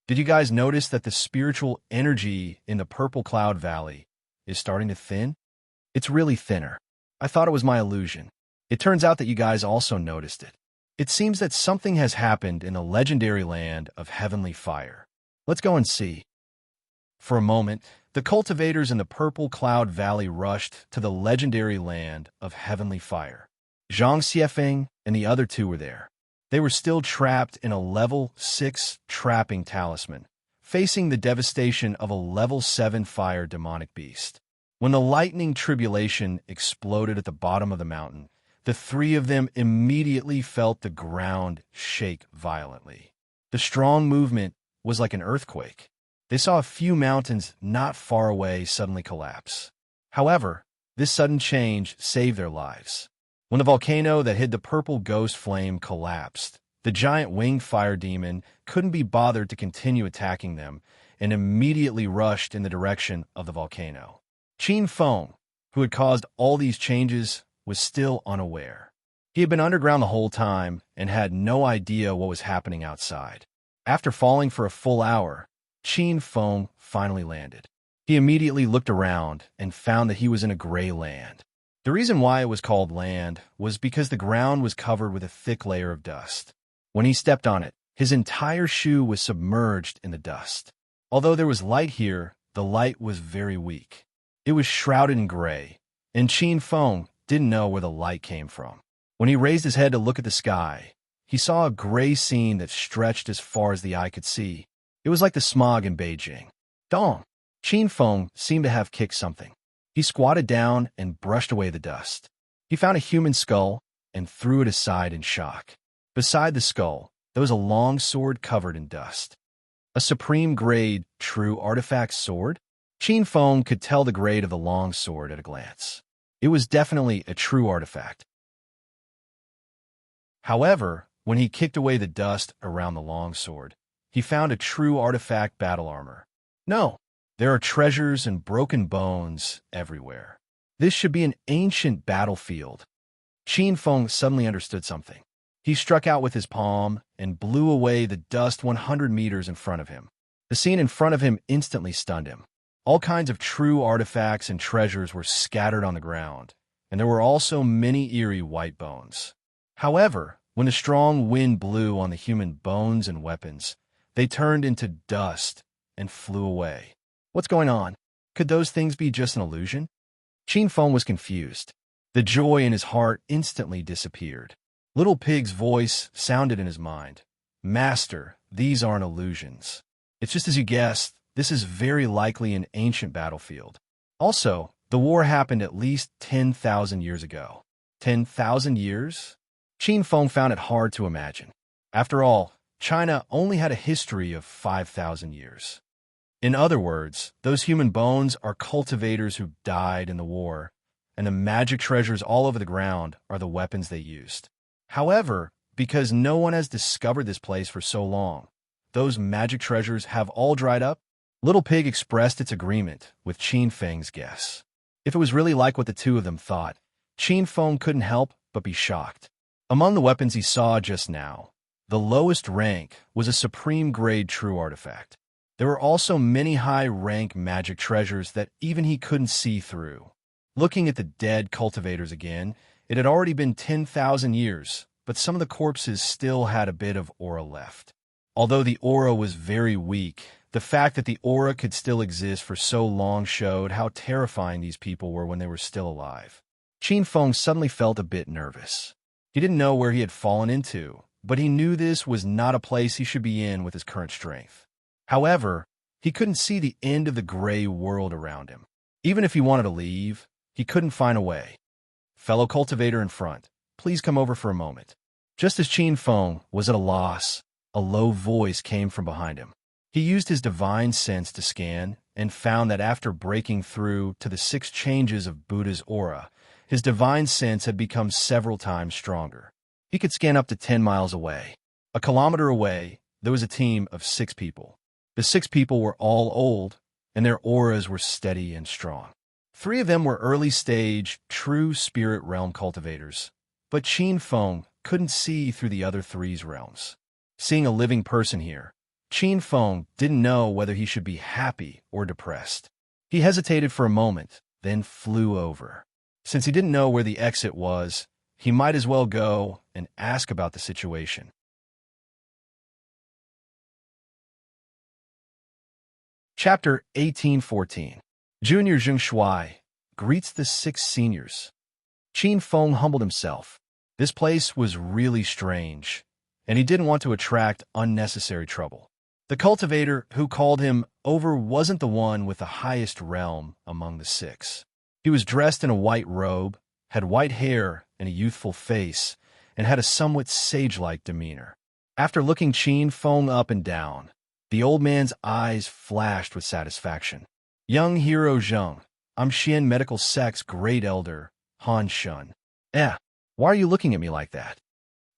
A: Did you guys notice that the spiritual energy in the Purple Cloud Valley is starting to thin? It's really thinner. I thought it was my illusion. It turns out that you guys also noticed it. It seems that something has happened in the legendary land of heavenly fire. Let's go and see. For a moment, the cultivators in the Purple Cloud Valley rushed to the legendary land of heavenly fire. Zhang Xiefeng and the other two were there. They were still trapped in a level 6 trapping talisman, facing the devastation of a level 7 fire demonic beast. When the lightning tribulation exploded at the bottom of the mountain, the three of them immediately felt the ground shake violently. The strong movement was like an earthquake. They saw a few mountains not far away suddenly collapse. However, this sudden change saved their lives. When the volcano that hid the purple ghost flame collapsed, the giant winged fire demon couldn't be bothered to continue attacking them and immediately rushed in the direction of the volcano. Qin Feng, who had caused all these changes, was still unaware. He had been underground the whole time and had no idea what was happening outside. After falling for a full hour, Qin Feng finally landed. He immediately looked around and found that he was in a gray land. The reason why it was called land was because the ground was covered with a thick layer of dust. When he stepped on it, his entire shoe was submerged in the dust. Although there was light here, the light was very weak. It was shrouded in gray, and Qin Feng didn't know where the light came from. When he raised his head to look at the sky, he saw a gray scene that stretched as far as the eye could see. It was like the smog in Beijing. Dong! Qin Feng seemed to have kicked something. He squatted down and brushed away the dust. He found a human skull and threw it aside in shock. Beside the skull, there was a long sword covered in dust. A supreme-grade, true artifact sword? Qin Feng could tell the grade of the long sword at a glance. It was definitely a true artifact. However, when he kicked away the dust around the long sword, he found a true artifact battle armor. No, there are treasures and broken bones everywhere. This should be an ancient battlefield. Qin Feng suddenly understood something. He struck out with his palm and blew away the dust 100 meters in front of him. The scene in front of him instantly stunned him. All kinds of true artifacts and treasures were scattered on the ground, and there were also many eerie white bones. However, when the strong wind blew on the human bones and weapons, they turned into dust and flew away. What's going on? Could those things be just an illusion? Qin Feng was confused. The joy in his heart instantly disappeared. Little Pig's voice sounded in his mind. Master, these aren't illusions. It's just as you guessed. This is very likely an ancient battlefield. Also, the war happened at least 10,000 years ago. 10,000 years? Qin Feng found it hard to imagine. After all, China only had a history of 5,000 years. In other words, those human bones are cultivators who died in the war, and the magic treasures all over the ground are the weapons they used. However, because no one has discovered this place for so long, those magic treasures have all dried up. Little Pig expressed its agreement with Qin Feng's guess. If it was really like what the two of them thought, Qin Feng couldn't help but be shocked. Among the weapons he saw just now, the lowest rank was a supreme-grade true artifact. There were also many high-rank magic treasures that even he couldn't see through. Looking at the dead cultivators again, it had already been 10,000 years, but some of the corpses still had a bit of aura left. Although the aura was very weak, the fact that the aura could still exist for so long showed how terrifying these people were when they were still alive. Qin Feng suddenly felt a bit nervous. He didn't know where he had fallen into, but he knew this was not a place he should be in with his current strength. However, he couldn't see the end of the gray world around him. Even if he wanted to leave, he couldn't find a way. Fellow cultivator in front, please come over for a moment. Just as Qin Feng was at a loss, a low voice came from behind him. He used his divine sense to scan and found that after breaking through to the 6 changes of Buddha's aura, his divine sense had become several times stronger. He could scan up to 10 miles away. A kilometer away, there was a team of 6 people. The 6 people were all old, and their auras were steady and strong. 3 of them were early-stage, true spirit realm cultivators, but Qin Feng couldn't see through the other 3's realms. Seeing a living person here, Qin Feng didn't know whether he should be happy or depressed. He hesitated for a moment, then flew over. Since he didn't know where the exit was, he might as well go and ask about the situation. Chapter 1814. Junior Zheng Shuai greets the 6 seniors. Qin Feng humbled himself. This place was really strange, and he didn't want to attract unnecessary trouble. The cultivator who called him over wasn't the one with the highest realm among the 6. He was dressed in a white robe, had white hair and a youthful face, and had a somewhat sage-like demeanor. After looking Qin Feng up and down, the old man's eyes flashed with satisfaction. Young hero Zheng, I'm Xian Medical Sect's great elder, Han Shun. Why are you looking at me like that?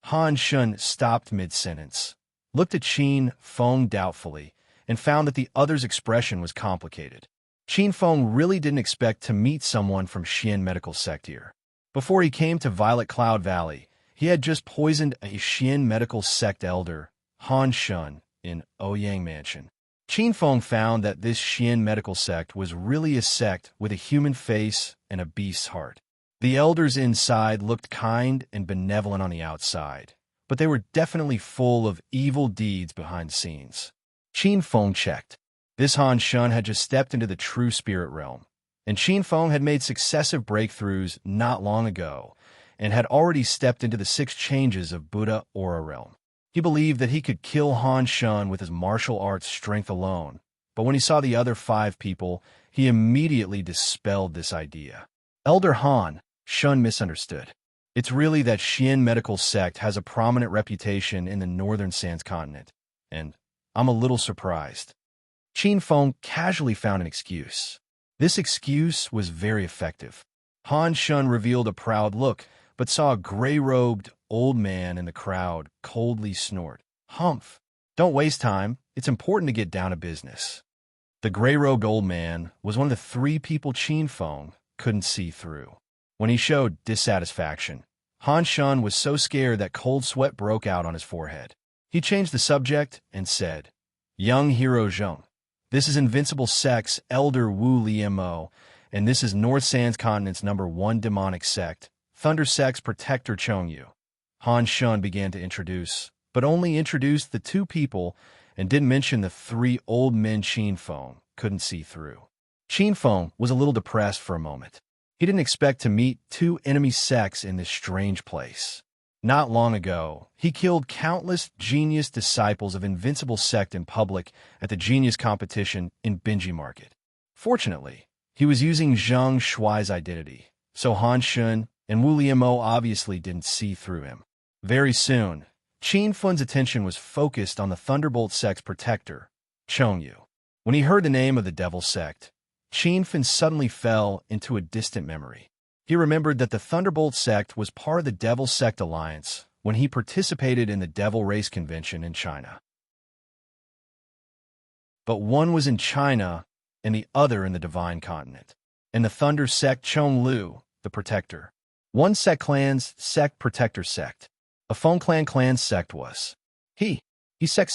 A: Han Shun stopped mid-sentence, looked at Qin Feng doubtfully, and found that the other's expression was complicated. Qin Feng really didn't expect to meet someone from Xian Medical Sect here. Before he came to Violet Cloud Valley, he had just poisoned a Xian Medical Sect elder, Han Shun, in Ouyang Mansion. Qin Feng found that this Xian Medical Sect was really a sect with a human face and a beast's heart. The elders inside looked kind and benevolent on the outside, but they were definitely full of evil deeds behind the scenes. Qin Feng checked. This Han Shun had just stepped into the true spirit realm, and Qin Feng had made successive breakthroughs not long ago, and had already stepped into the 6 changes of Buddha Aura realm. He believed that he could kill Han Shun with his martial arts strength alone, but when he saw the other 5 people, he immediately dispelled this idea. Elder Han, Shun misunderstood. It's really that Xian Medical Sect has a prominent reputation in the northern Sands continent, and I'm a little surprised. Qin Feng casually found an excuse. This excuse was very effective. Han Shun revealed a proud look, but saw a gray-robed old man in the crowd coldly snort. Humph! Don't waste time. It's important to get down to business. The gray-robed old man was one of the 3 people Qin Feng couldn't see through. When he showed dissatisfaction, Han Shun was so scared that cold sweat broke out on his forehead. He changed the subject and said, Young hero Zheng, this is Invincible Sect's Elder Wu Liemo, and this is North Sands Continent's #1 demonic sect, Thunder Sect's Protector Chongyu. Han Shun began to introduce, but only introduced the 2 people and didn't mention the 3 old men Qin Feng couldn't see through. Qin Feng was a little depressed for a moment. He didn't expect to meet 2 enemy sects in this strange place. Not long ago, he killed countless genius disciples of Invincible Sect in public at the genius competition in Benji Market. Fortunately, he was using Zheng Shuai's identity, so Han Shun and Wu Liemo obviously didn't see through him. Very soon, Qin Fun's attention was focused on the Thunderbolt sect's protector, Chongyu. When he heard the name of the Devil sect, Qin Fun suddenly fell into a distant memory. He remembered that the Thunderbolt sect was part of the Devil Sect Alliance when he participated in the Devil Race Convention in China. But one was in China and the other in the Divine Continent. And the Thunder sect Chonglu, the Protector. One sect clan's sect Protector sect. A Feng clan's sect was. He sect.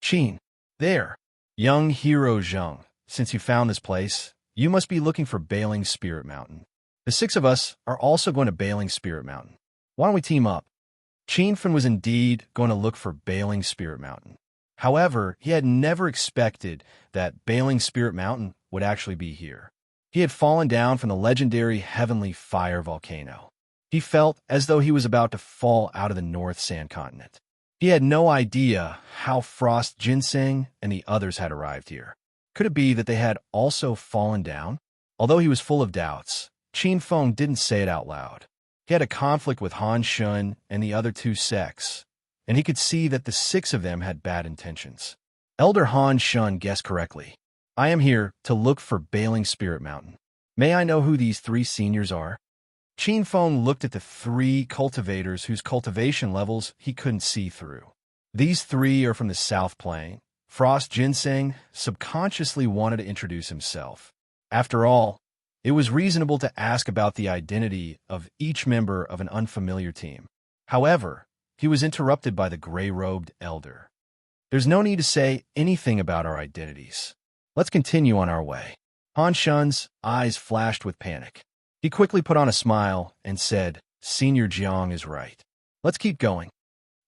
A: Qin. There. Young hero Zheng, since you found this place, you must be looking for Bailing Spirit Mountain. The 6 of us are also going to Bailing Spirit Mountain. Why don't we team up? Qin Fun was indeed going to look for Bailing Spirit Mountain. However, he had never expected that Bailing Spirit Mountain would actually be here. He had fallen down from the legendary Heavenly Fire Volcano. He felt as though he was about to fall out of the North Sand Continent. He had no idea how Frost Ginseng and the others had arrived here. Could it be that they had also fallen down? Although he was full of doubts, Qin Feng didn't say it out loud. He had a conflict with Han Shun and the other 2 sects, and he could see that the 6 of them had bad intentions. Elder Han Shun guessed correctly. I am here to look for Bailing Spirit Mountain. May I know who these 3 seniors are? Qin Feng looked at the 3 cultivators whose cultivation levels he couldn't see through. These 3 are from the South Plain. Frost Ginseng subconsciously wanted to introduce himself. After all, it was reasonable to ask about the identity of each member of an unfamiliar team. However, he was interrupted by the gray-robed elder. There's no need to say anything about our identities. Let's continue on our way. Han Shun's eyes flashed with panic. He quickly put on a smile and said, Senior Jiang is right. Let's keep going.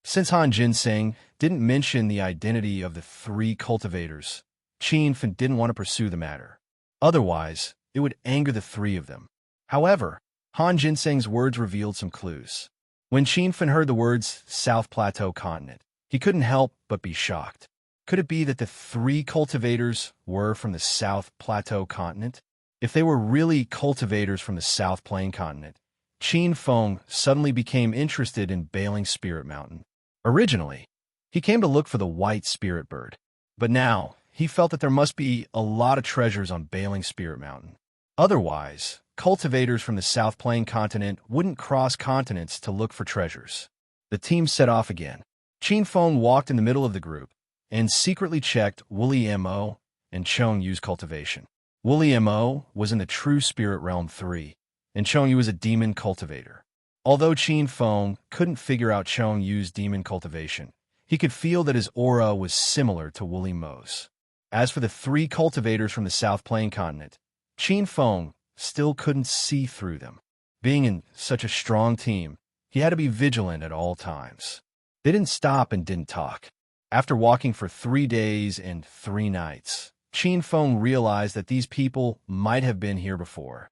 A: Since Han Ginseng didn't mention the identity of the 3 cultivators, Qin Fun didn't want to pursue the matter. Otherwise, it would anger the 3 of them. However, Han Ginseng's words revealed some clues. When Qin Fun heard the words South Plateau Continent, he couldn't help but be shocked. Could it be that the 3 cultivators were from the South Plateau Continent? If they were really cultivators from the South Plain Continent, Qin Feng suddenly became interested in Bailing Spirit Mountain. Originally, he came to look for the white spirit bird, but now he felt that there must be a lot of treasures on Bailing Spirit Mountain. Otherwise, cultivators from the South Plain Continent wouldn't cross continents to look for treasures. The team set off again. Qin Feng walked in the middle of the group and secretly checked Wooly Mo and Chongyu's cultivation. Wooly Mo was in the True Spirit Realm 3, and Chongyu was a demon cultivator. Although Qin Feng couldn't figure out Chongyu's demon cultivation, he could feel that his aura was similar to Wooly Mo's. As for the 3 cultivators from the South Plain Continent, Qin Feng still couldn't see through them. Being in such a strong team, he had to be vigilant at all times. They didn't stop and didn't talk. After walking for 3 days and 3 nights, Qin Feng realized that these people might have been here before.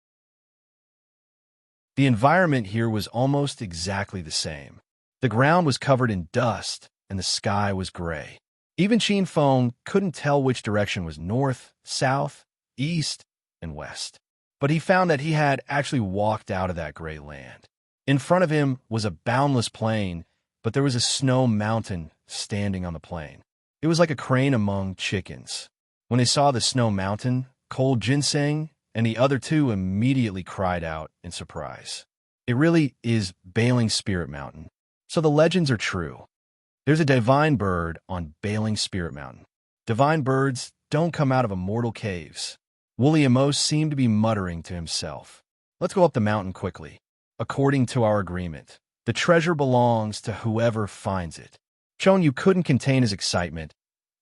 A: The environment here was almost exactly the same. The ground was covered in dust, and the sky was gray. Even Qin Feng couldn't tell which direction was north, south, east, and west. But he found that he had actually walked out of that gray land. In front of him was a boundless plain, but there was a snow mountain standing on the plain. It was like a crane among chickens. When they saw the snow mountain, Cold Ginseng and the other 2 immediately cried out in surprise. It really is Bailing Spirit Mountain. So the legends are true. There's a divine bird on Bailing Spirit Mountain. Divine birds don't come out of immortal caves. Wooly Mo seemed to be muttering to himself. Let's go up the mountain quickly. According to our agreement, the treasure belongs to whoever finds it. Chonyu couldn't contain his excitement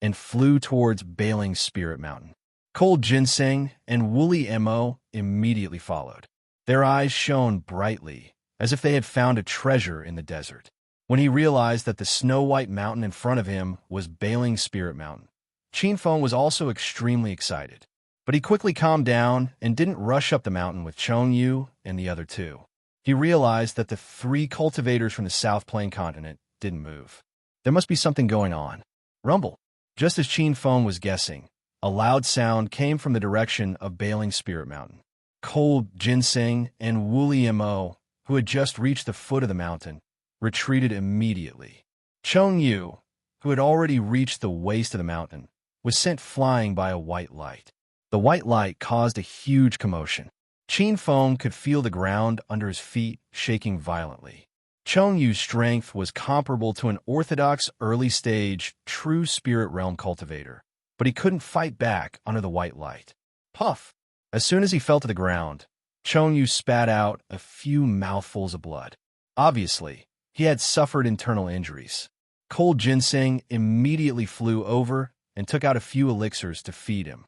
A: and flew towards Bailing Spirit Mountain. Cold Ginseng and Wooly Mo immediately followed. Their eyes shone brightly, as if they had found a treasure in the desert. When he realized that the snow-white mountain in front of him was Bailing Spirit Mountain, Qin Feng was also extremely excited. But he quickly calmed down and didn't rush up the mountain with Chongyu and the other 2. He realized that the 3 cultivators from the South Plain Continent didn't move. There must be something going on. Rumble. Just as Qin Feng was guessing, a loud sound came from the direction of Bailing Spirit Mountain. Cold Ginseng and Wooly Mo, who had just reached the foot of the mountain, retreated immediately. Chong Yu, who had already reached the waist of the mountain, was sent flying by a white light. The white light caused a huge commotion. Qin Feng could feel the ground under his feet shaking violently. Chong Yu's strength was comparable to an orthodox early-stage true spirit realm cultivator, but he couldn't fight back under the white light. Puff! As soon as he fell to the ground, Chong Yu spat out a few mouthfuls of blood. Obviously, he had suffered internal injuries. Cold ginseng immediately flew over and took out a few elixirs to feed him.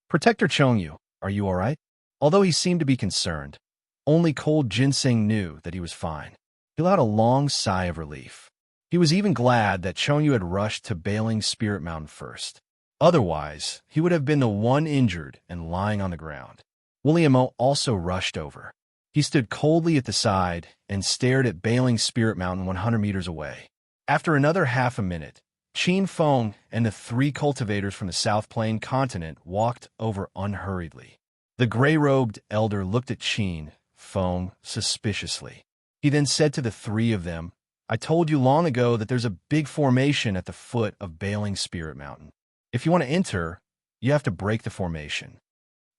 A: "Protector Chong Yu, are you all right?" Although he seemed to be concerned, only cold ginseng knew that he was fine. He let out a long sigh of relief. He was even glad that Chong Yu had rushed to Bailing Spirit Mountain first. Otherwise, he would have been the one injured and lying on the ground. William O also rushed over. He stood coldly at the side and stared at Bailing Spirit Mountain 100 meters away. After another half a minute, Qin Feng and the 3 cultivators from the South Plain continent walked over unhurriedly. The gray-robed elder looked at Qin Feng suspiciously. He then said to the 3 of them, "I told you long ago that there's a big formation at the foot of Bailing Spirit Mountain. If you want to enter, you have to break the formation."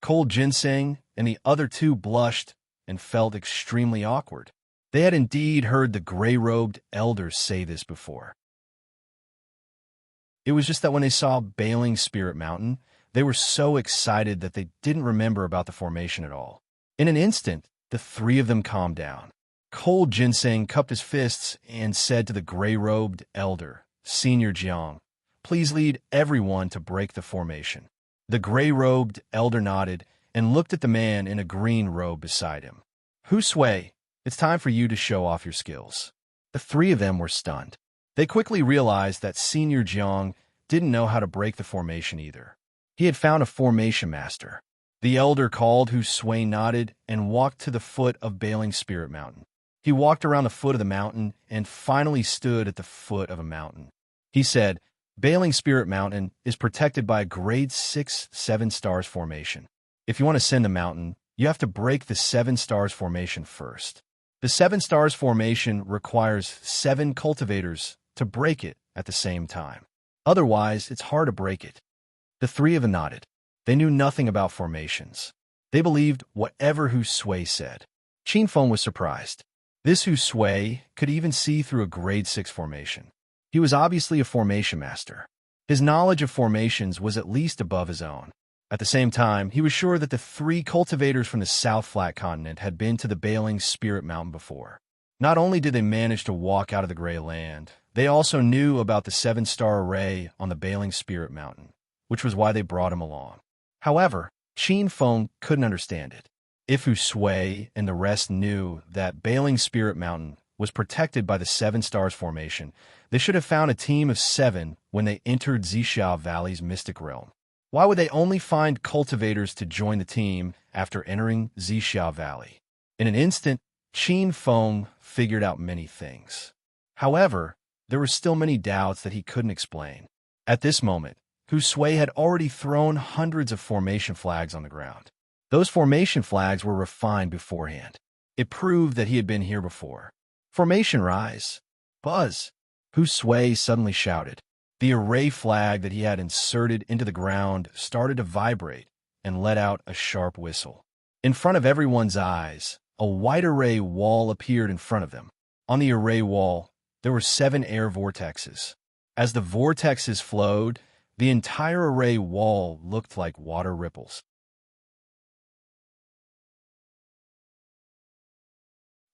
A: Cold ginseng and the other 2 blushed and felt extremely awkward. They had indeed heard the gray-robed elders say this before. It was just that when they saw Bailing Spirit Mountain, they were so excited that they didn't remember about the formation at all. In an instant, the 3 of them calmed down. Cold ginseng cupped his fists and said to the gray-robed elder, "Senior Jiang, please lead everyone to break the formation." The gray-robed elder nodded and looked at the man in a green robe beside him. "Hu Sui, it's time for you to show off your skills." The 3 of them were stunned. They quickly realized that Senior Jiang didn't know how to break the formation either. He had found a formation master. The elder called, Hu Sui nodded and walked to the foot of Bailing Spirit Mountain. He walked around the foot of the mountain and finally stood at the foot of a mountain. He said, "Bailing Spirit Mountain is protected by a grade 6 7 stars formation. If you want to ascend the mountain, you have to break the 7 stars formation first. The 7 stars formation requires 7 cultivators to break it at the same time. Otherwise, it's hard to break it." The 3 of them nodded. They knew nothing about formations. They believed whatever Hu Sui said. Qin Feng was surprised. This Hu Sui could even see through a grade 6 formation. He was obviously a formation master. His knowledge of formations was at least above his own. At the same time, he was sure that the 3 cultivators from the South Flat Continent had been to the Bailing Spirit Mountain before. Not only did they manage to walk out of the Gray Land, they also knew about the 7-star array on the Bailing Spirit Mountain, which was why they brought him along. However, Qin Feng couldn't understand it. If Hu Sui and the rest knew that Bailing Spirit Mountain was protected by the 7 stars formation, they should have found a team of 7 when they entered Zhixiao Valley's mystic realm. Why would they only find cultivators to join the team after entering Zhixiao Valley? In an instant, Qin Feng figured out many things. However, there were still many doubts that he couldn't explain. At this moment, Hu Sui had already thrown hundreds of formation flags on the ground. Those formation flags were refined beforehand. It proved that he had been here before. "Formation rise! Buzz!" Hu Sui suddenly shouted. The array flag that he had inserted into the ground started to vibrate and let out a sharp whistle. In front of everyone's eyes, a white array wall appeared in front of them. On the array wall, there were 7 air vortexes. As the vortexes flowed, the entire array wall looked like water ripples.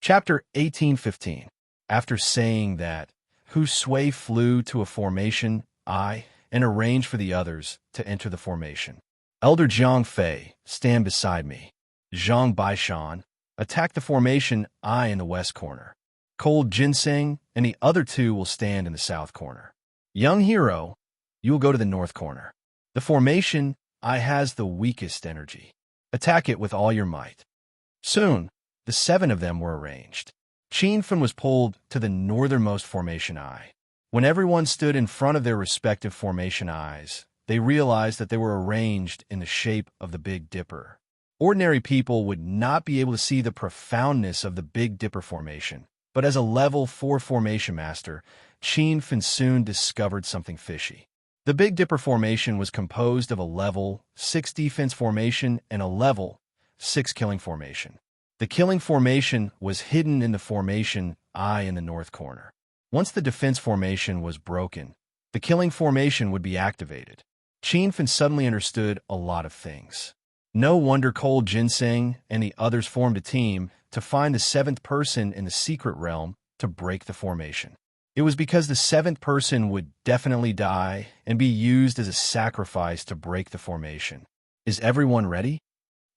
A: Chapter 1815. After saying that, Hu Sui flew to a formation I and arranged for the others to enter the formation. "Elder Zhang Fei, stand beside me. Zhang Baishan, attack the formation I in the west corner. Cold Ginseng and the other 2 will stand in the south corner. Young Hero, you will go to the north corner. The formation I has the weakest energy. Attack it with all your might." Soon, the 7 of them were arranged. Qin Feng was pulled to the northernmost formation I. When everyone stood in front of their respective formation eyes, they realized that they were arranged in the shape of the Big Dipper. Ordinary people would not be able to see the profoundness of the Big Dipper formation, But as a level 4 formation master, Qin Fin soon discovered something fishy. The Big Dipper formation was composed of a level 6 defense formation and a level 6 killing formation. The killing formation was hidden in the formation I in the north corner. Once the defense formation was broken, the killing formation would be activated. Qin Fin suddenly understood a lot of things. No wonder Cole Ginseng and the others formed a team to find the 7th person in the secret realm to break the formation. It was because the 7th person would definitely die and be used as a sacrifice to break the formation. Is everyone ready?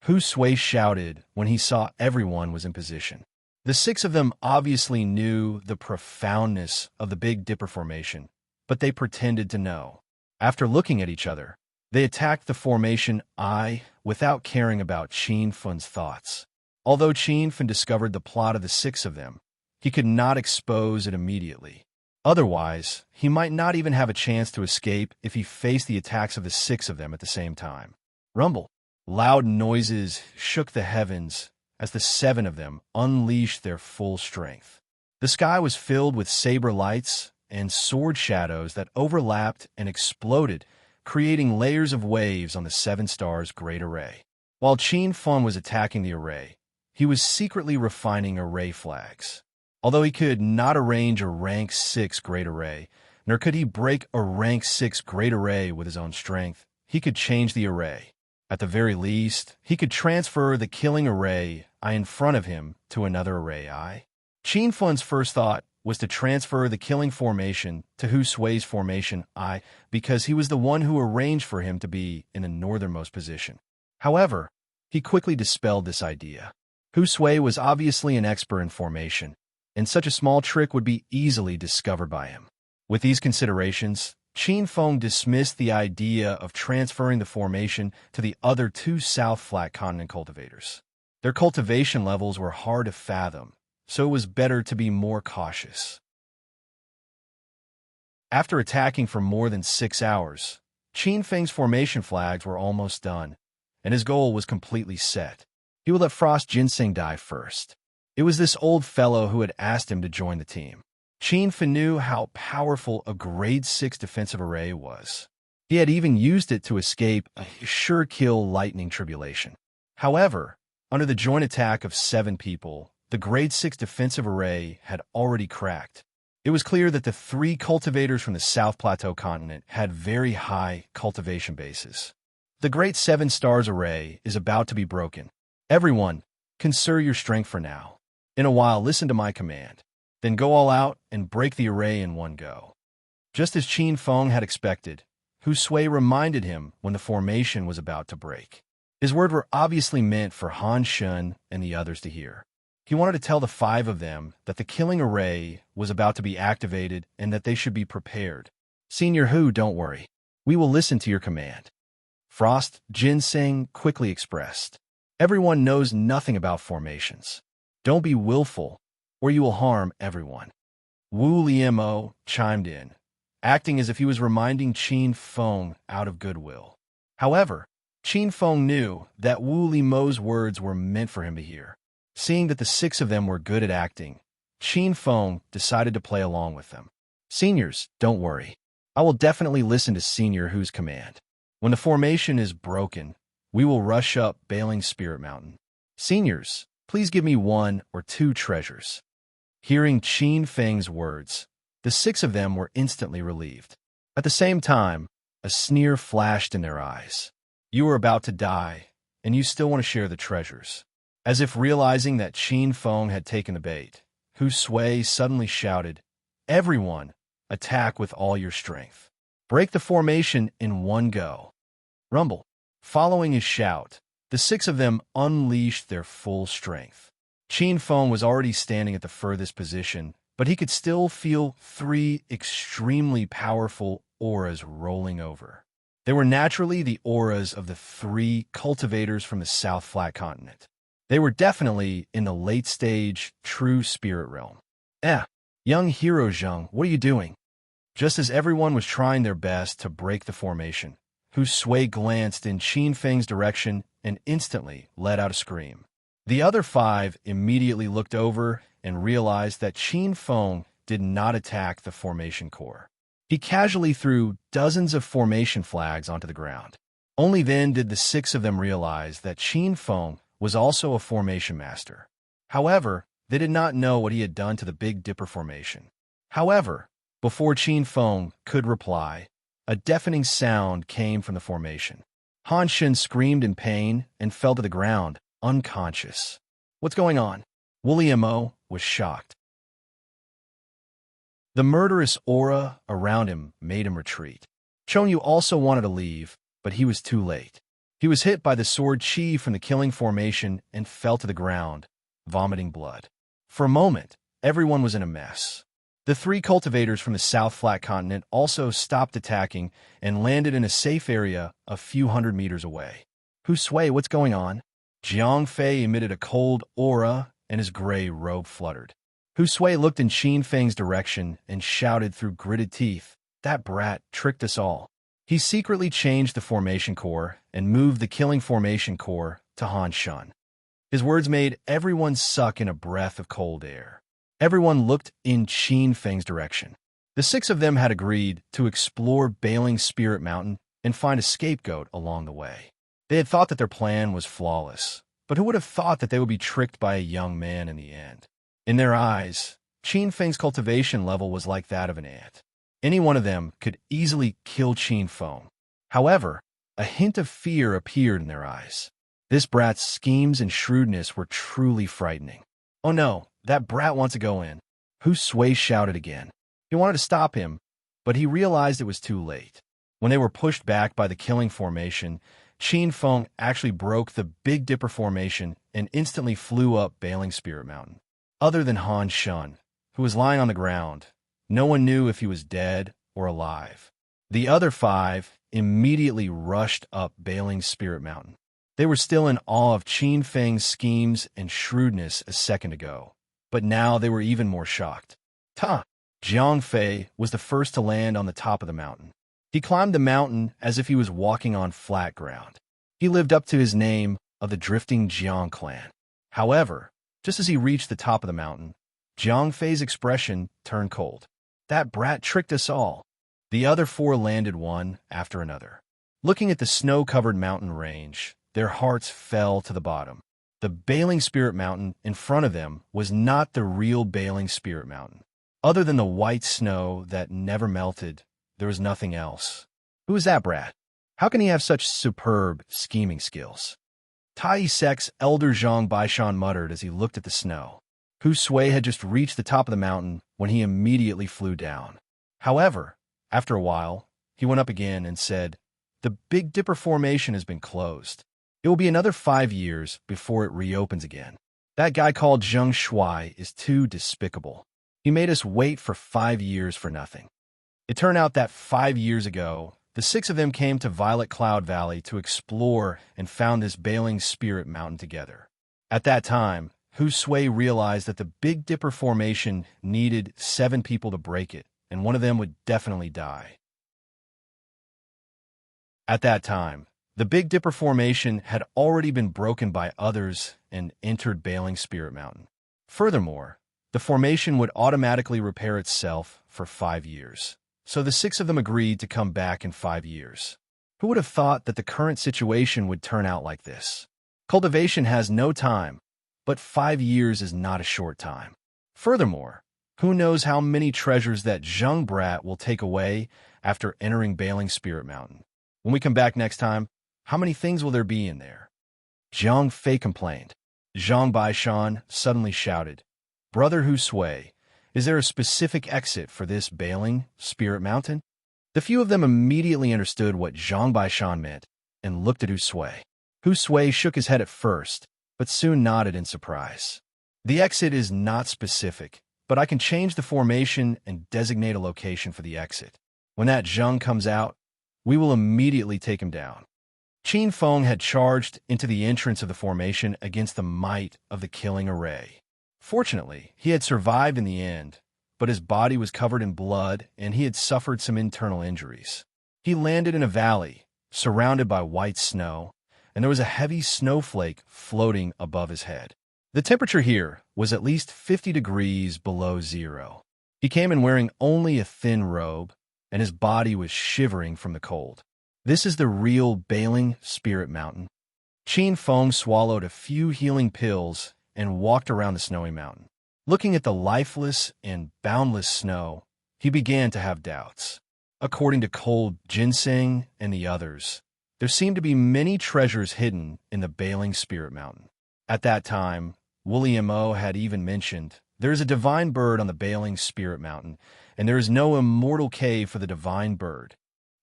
A: Hu Sui shouted when he saw everyone was in position. The 6 of them obviously knew the profoundness of the Big Dipper formation, but they pretended to know. After looking at each other, they attacked the formation I without caring about Qin Fin's thoughts. Although Qin Fin discovered the plot of the 6 of them, he could not expose it immediately. Otherwise, he might not even have a chance to escape if he faced the attacks of the 6 of them at the same time. Rumble. Loud noises shook the heavens as the 7 of them unleashed their full strength. The sky was filled with saber lights and sword shadows that overlapped and exploded, creating layers of waves on the 7 stars' great array. While Qin Fin was attacking the array, he was secretly refining array flags. Although he could not arrange a rank 6 great array, nor could he break a rank 6 great array with his own strength, he could change the array. At the very least, he could transfer the killing array I in front of him to another array I. Qin Fin's first thought was to transfer the killing formation to Hu Sui's formation I because he was the one who arranged for him to be in the northernmost position. However, he quickly dispelled this idea. Hu Sui was obviously an expert in formation, and such a small trick would be easily discovered by him. With these considerations, Qin Fin dismissed the idea of transferring the formation to the other 2 South Flat Continent cultivators. Their cultivation levels were hard to fathom, so it was better to be more cautious. After attacking for more than 6 hours, Qin Fin's formation flags were almost done, and his goal was completely set. He would let Frost Ginseng die first. It was this old fellow who had asked him to join the team. Qin Fin knew how powerful a grade 6 defensive array was. He had even used it to escape a sure-kill lightning tribulation. However, under the joint attack of 7 people, the grade 6 defensive array had already cracked. It was clear that the 3 cultivators from the South Plateau continent had very high cultivation bases. The Great 7 Stars array is about to be broken. Everyone, conserve your strength for now. In a while, listen to my command. Then go all out and break the array in one go. Just as Qin Fin had expected, Hu Sui reminded him when the formation was about to break. His words were obviously meant for Han Shun and the others to hear. He wanted to tell the 5 of them that the killing array was about to be activated and that they should be prepared. Senior Hu, don't worry. We will listen to your command. Frost Ginseng quickly expressed. Everyone knows nothing about formations. Don't be willful, or you will harm everyone. Wu Liemo chimed in, acting as if he was reminding Qin Fin out of goodwill. However, Qin Fin knew that Wu Liemo's words were meant for him to hear. Seeing that the 6 of them were good at acting, Qin Fin decided to play along with them. Seniors, don't worry. I will definitely listen to Senior Hu's command. When the formation is broken, we will rush up Bailing Spirit Mountain. Seniors, please give me 1 or 2 treasures. Hearing Qin Fin's words, the 6 of them were instantly relieved. At the same time, a sneer flashed in their eyes. You are about to die, and you still want to share the treasures. As if realizing that Qin Fin had taken the bait, Hu Sui suddenly shouted, Everyone, attack with all your strength. Break the formation in one go. Rumble. Following his shout, the 6 of them unleashed their full strength. Qin Fin was already standing at the furthest position, but he could still feel 3 extremely powerful auras rolling over. They were naturally the auras of the 3 cultivators from the South Flat Continent. They were definitely in the late-stage, true spirit realm. Young hero Zheng, what are you doing? Just as everyone was trying their best to break the formation, Hu Sui glanced in Qin Fin's direction and instantly let out a scream. The other 5 immediately looked over and realized that Qin Feng did not attack the formation core. He casually threw dozens of formation flags onto the ground. Only then did the 6 of them realize that Qin Feng was also a formation master. However, they did not know what he had done to the Big Dipper formation. However, before Qin Feng could reply, a deafening sound came from the formation. Han Shen screamed in pain and fell to the ground, unconscious. "What's going on?" William O was shocked. The murderous aura around him made him retreat. Chonyu also wanted to leave, but he was too late. He was hit by the sword chi from the killing formation and fell to the ground, vomiting blood. For a moment, everyone was in a mess. The 3 cultivators from the South Flat Continent also stopped attacking and landed in a safe area a few hundred meters away. "Hu Sui, what's going on?" Jiang Fei emitted a cold aura and his gray robe fluttered. Hu Sui looked in Qin Feng's direction and shouted through gritted teeth, "That brat tricked us all." He secretly changed the formation core and moved the killing formation core to Han Shen. His words made everyone suck in a breath of cold air. Everyone looked in Qin Feng's direction. The 6 of them had agreed to explore Bailing Spirit Mountain and find a scapegoat along the way. They had thought that their plan was flawless, but who would have thought that they would be tricked by a young man in the end? In their eyes, Qin Feng's cultivation level was like that of an ant. Any one of them could easily kill Qin Feng. However, a hint of fear appeared in their eyes. This brat's schemes and shrewdness were truly frightening. "Oh no, that brat wants to go in." Hu Sui shouted again. He wanted to stop him, but he realized it was too late. When they were pushed back by the killing formation, Qin Feng actually broke the Big Dipper formation and instantly flew up Bailing Spirit Mountain. Other than Han Shen, who was lying on the ground, no one knew if he was dead or alive. The other 5 immediately rushed up Bailing Spirit Mountain. They were still in awe of Qin Feng's schemes and shrewdness a second ago, but now they were even more shocked. Jiang Fei was the first to land on the top of the mountain. He climbed the mountain as if he was walking on flat ground. He lived up to his name of the Drifting Jiang clan. However, just as he reached the top of the mountain, Jiang Fei's expression turned cold. "That brat tricked us all." The other 4 landed one after another. Looking at the snow-covered mountain range, their hearts fell to the bottom. The Bailing Spirit Mountain in front of them was not the real Bailing Spirit Mountain. Other than the white snow that never melted, there was nothing else. Who is that brat? How can he have such superb scheming skills? Tai Sek's elder Zhang Baishan muttered as he looked at the snow. Hu Sui had just reached the top of the mountain when he immediately flew down. However, after a while, he went up again and said, "The Big Dipper formation has been closed. It will be another 5 years before it reopens again. That guy called Zheng Shuai is too despicable. He made us wait for 5 years for nothing." It turned out that 5 years ago, the 6 of them came to Violet Cloud Valley to explore and found this Bailing Spirit Mountain together. At that time, Hu Sui realized that the Big Dipper formation needed 7 people to break it, and one of them would definitely die. At that time, the Big Dipper formation had already been broken by others and entered Bailing Spirit Mountain. Furthermore, the formation would automatically repair itself for 5 years. So the 6 of them agreed to come back in 5 years. Who would have thought that the current situation would turn out like this? Cultivation has no time, but 5 years is not a short time. Furthermore, who knows how many treasures that Zheng brat will take away after entering Bailing Spirit Mountain. When we come back next time, how many things will there be in there? Jiang Fei complained. Zhang Baishan suddenly shouted, "Brother Hu Sui, is there a specific exit for this Bailing Spirit Mountain?" The few of them immediately understood what Zhang Baishan meant and looked at Hu Sui. Hu Sui shook his head at first, but soon nodded in surprise. "The exit is not specific, but I can change the formation and designate a location for the exit. When that Zheng comes out, we will immediately take him down." Qin Feng had charged into the entrance of the formation against the might of the killing array. Fortunately, he had survived in the end, but his body was covered in blood and he had suffered some internal injuries. He landed in a valley, surrounded by white snow, and there was a heavy snowflake floating above his head. The temperature here was at least 50 degrees below zero. He came in wearing only a thin robe, and his body was shivering from the cold. This is the real Bailing Spirit Mountain. Qin Feng swallowed a few healing pills and walked around the snowy mountain. Looking at the lifeless and boundless snow, he began to have doubts. According to Cold Ginseng and the others, there seemed to be many treasures hidden in the Bailing Spirit Mountain. At that time, William O. had even mentioned, there is a divine bird on the Bailing Spirit Mountain, and there is no immortal cave for the divine bird.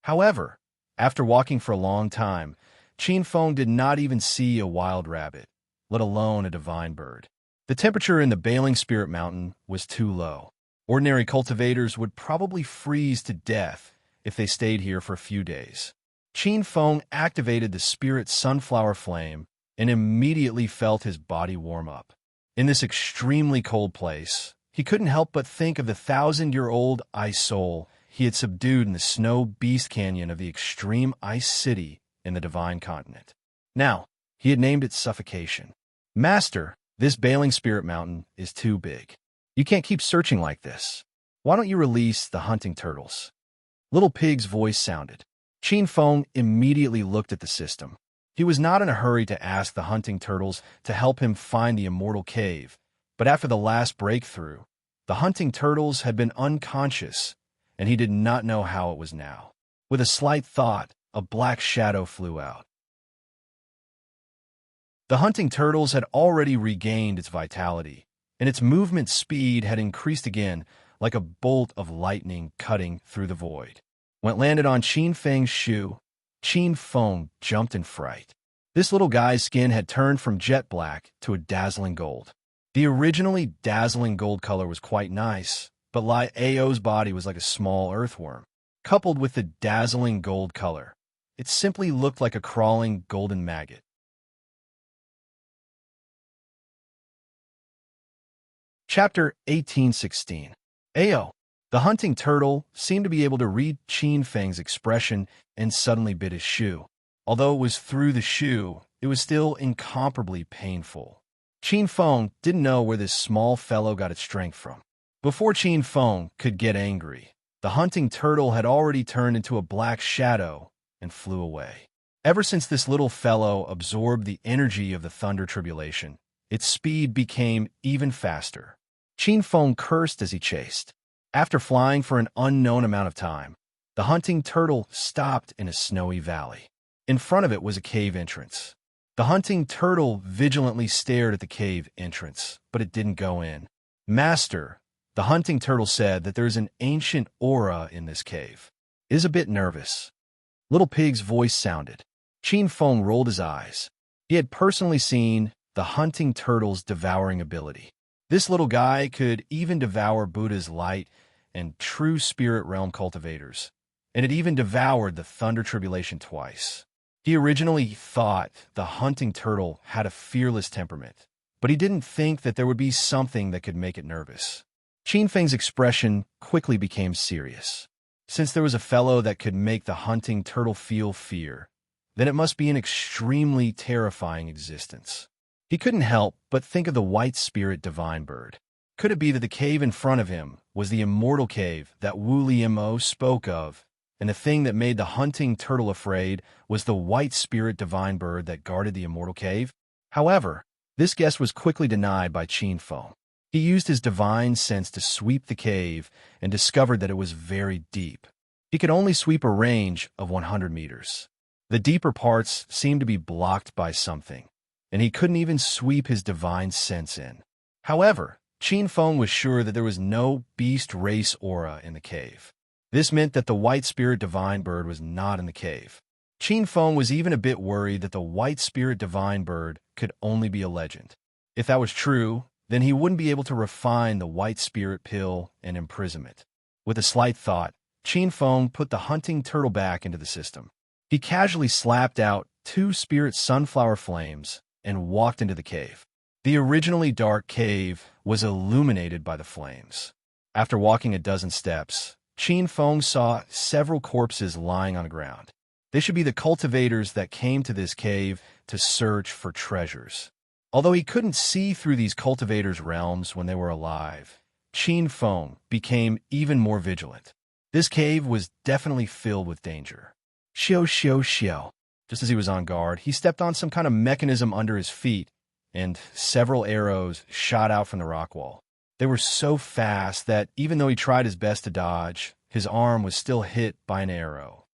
A: However, after walking for a long time, Qin Feng did not even see a wild rabbit, let alone a divine bird. The temperature in the Bailing Spirit Mountain was too low. Ordinary cultivators would probably freeze to death if they stayed here for a few days. Qin Feng activated the spirit sunflower flame and immediately felt his body warm up. In this extremely cold place, he couldn't help but think of the 1,000-year-old ice soul he had subdued in the Snow Beast Canyon of the extreme ice city in the Divine Continent. Now, he had named it Suffocation. Master, this Bailing Spirit Mountain is too big. You can't keep searching like this. Why don't you release the hunting turtles? Little Pig's voice sounded. Qin Feng immediately looked at the system. He was not in a hurry to ask the hunting turtles to help him find the immortal cave, but after the last breakthrough, the hunting turtles had been unconscious, and he did not know how it was now. With a slight thought, a black shadow flew out. The hunting turtles had already regained its vitality, and its movement speed had increased again like a bolt of lightning cutting through the void. When it landed on Qin Feng's shoe, Qin Feng jumped in fright. This little guy's skin had turned from jet black to a dazzling gold. The originally dazzling gold color was quite nice, but Lai Ao's body was like a small earthworm. Coupled with the dazzling gold color, it simply looked like a crawling golden maggot. Chapter 1816. Ao, the hunting turtle, seemed to be able to read Qin Feng's expression and suddenly bit his shoe. Although it was through the shoe, it was still incomparably painful. Qin Feng didn't know where this small fellow got its strength from. Before Qin Feng could get angry, the hunting turtle had already turned into a black shadow and flew away. Ever since this little fellow absorbed the energy of the thunder tribulation, its speed became even faster. Qin Feng cursed as he chased. After flying for an unknown amount of time, the hunting turtle stopped in a snowy valley. In front of it was a cave entrance. The hunting turtle vigilantly stared at the cave entrance, but it didn't go in. Master, the hunting turtle said that there's an ancient aura in this cave. It is a bit nervous. Little Pig's voice sounded. Qin Feng rolled his eyes. He had personally seen the hunting turtle's devouring ability. This little guy could even devour Buddha's light and true spirit realm cultivators, and it even devoured the thunder tribulation twice. He originally thought the hunting turtle had a fearless temperament, but he didn't think that there would be something that could make it nervous. Qin Feng's expression quickly became serious. Since there was a fellow that could make the hunting turtle feel fear, then it must be an extremely terrifying existence. He couldn't help but think of the white spirit divine bird. Could it be that the cave in front of him was the immortal cave that Wu Liemo spoke of, and the thing that made the hunting turtle afraid was the white spirit divine bird that guarded the immortal cave? However, this guess was quickly denied by Qin Feng. He used his divine sense to sweep the cave and discovered that it was very deep. He could only sweep a range of 100 meters. The deeper parts seemed to be blocked by something, and he couldn't even sweep his divine sense in. However, Qin Feng was sure that there was no beast race aura in the cave. This meant that the white spirit divine bird was not in the cave. Qin Feng was even a bit worried that the white spirit divine bird could only be a legend. If that was true, then he wouldn't be able to refine the white spirit pill and imprisonment. With a slight thought, Qin Feng put the hunting turtle back into the system. He casually slapped out 2 spirit sunflower flames and walked into the cave. The originally dark cave was illuminated by the flames. After walking a dozen steps, Qin Feng saw several corpses lying on the ground. They should be the cultivators that came to this cave to search for treasures. Although he couldn't see through these cultivators' realms when they were alive, Qin Feng became even more vigilant. This cave was definitely filled with danger. Xiao xiao xiao. Just as he was on guard, he stepped on some kind of mechanism under his feet, and several arrows shot out from the rock wall. They were so fast that even though he tried his best to dodge, his arm was still hit by an arrow.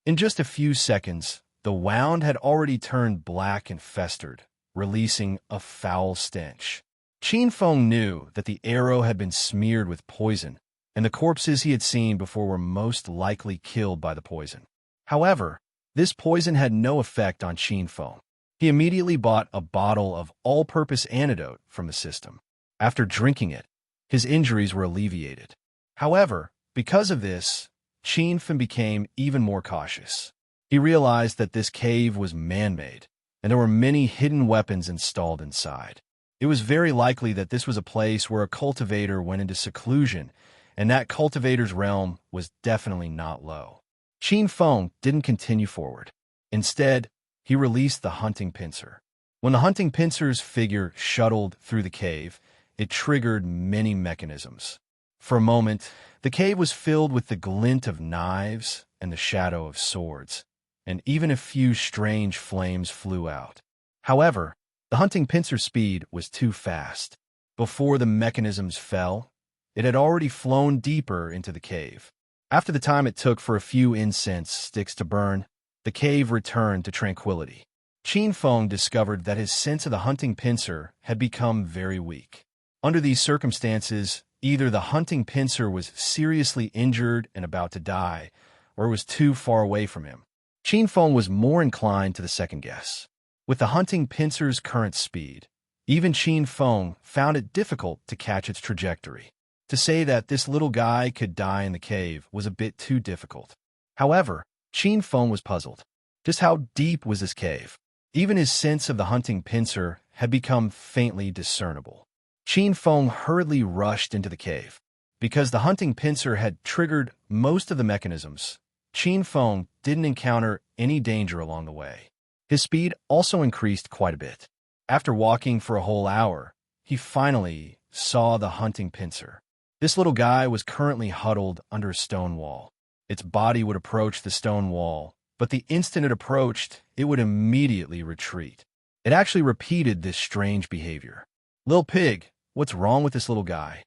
A: In just a few seconds, the wound had already turned black and festered, releasing a foul stench. Qin Feng knew that the arrow had been smeared with poison, and the corpses he had seen before were most likely killed by the poison. However, this poison had no effect on Qin Feng. He immediately bought a bottle of all-purpose antidote from the system. After drinking it, his injuries were alleviated. However, because of this, Qin Feng became even more cautious. He realized that this cave was man-made, and there were many hidden weapons installed inside. It was very likely that this was a place where a cultivator went into seclusion, and that cultivator's realm was definitely not low. Qin Feng didn't continue forward. Instead, he released the hunting pincer. When the hunting pincer's figure shuttled through the cave, it triggered many mechanisms. For a moment, the cave was filled with the glint of knives and the shadow of swords, and even a few strange flames flew out. However, the hunting pincer's speed was too fast. Before the mechanisms fell, it had already flown deeper into the cave. After the time it took for a few incense sticks to burn, the cave returned to tranquility. Qin Feng discovered that his sense of the hunting pincer had become very weak. Under these circumstances, either the hunting pincer was seriously injured and about to die, or was too far away from him. Qin Feng was more inclined to the second guess. With the hunting pincer's current speed, even Qin Feng found it difficult to catch its trajectory. To say that this little guy could die in the cave was a bit too difficult. However, Qin Feng was puzzled. Just how deep was this cave? Even his sense of the hunting pincer had become faintly discernible. Qin Feng hurriedly rushed into the cave. Because the hunting pincer had triggered most of the mechanisms, Qin Feng didn't encounter any danger along the way. His speed also increased quite a bit. After walking for a whole hour, he finally saw the hunting pincer. This little guy was currently huddled under a stone wall. Its body would approach the stone wall, but the instant it approached, it would immediately retreat. It actually repeated this strange behavior. "Lil Pig, what's wrong with this little guy?"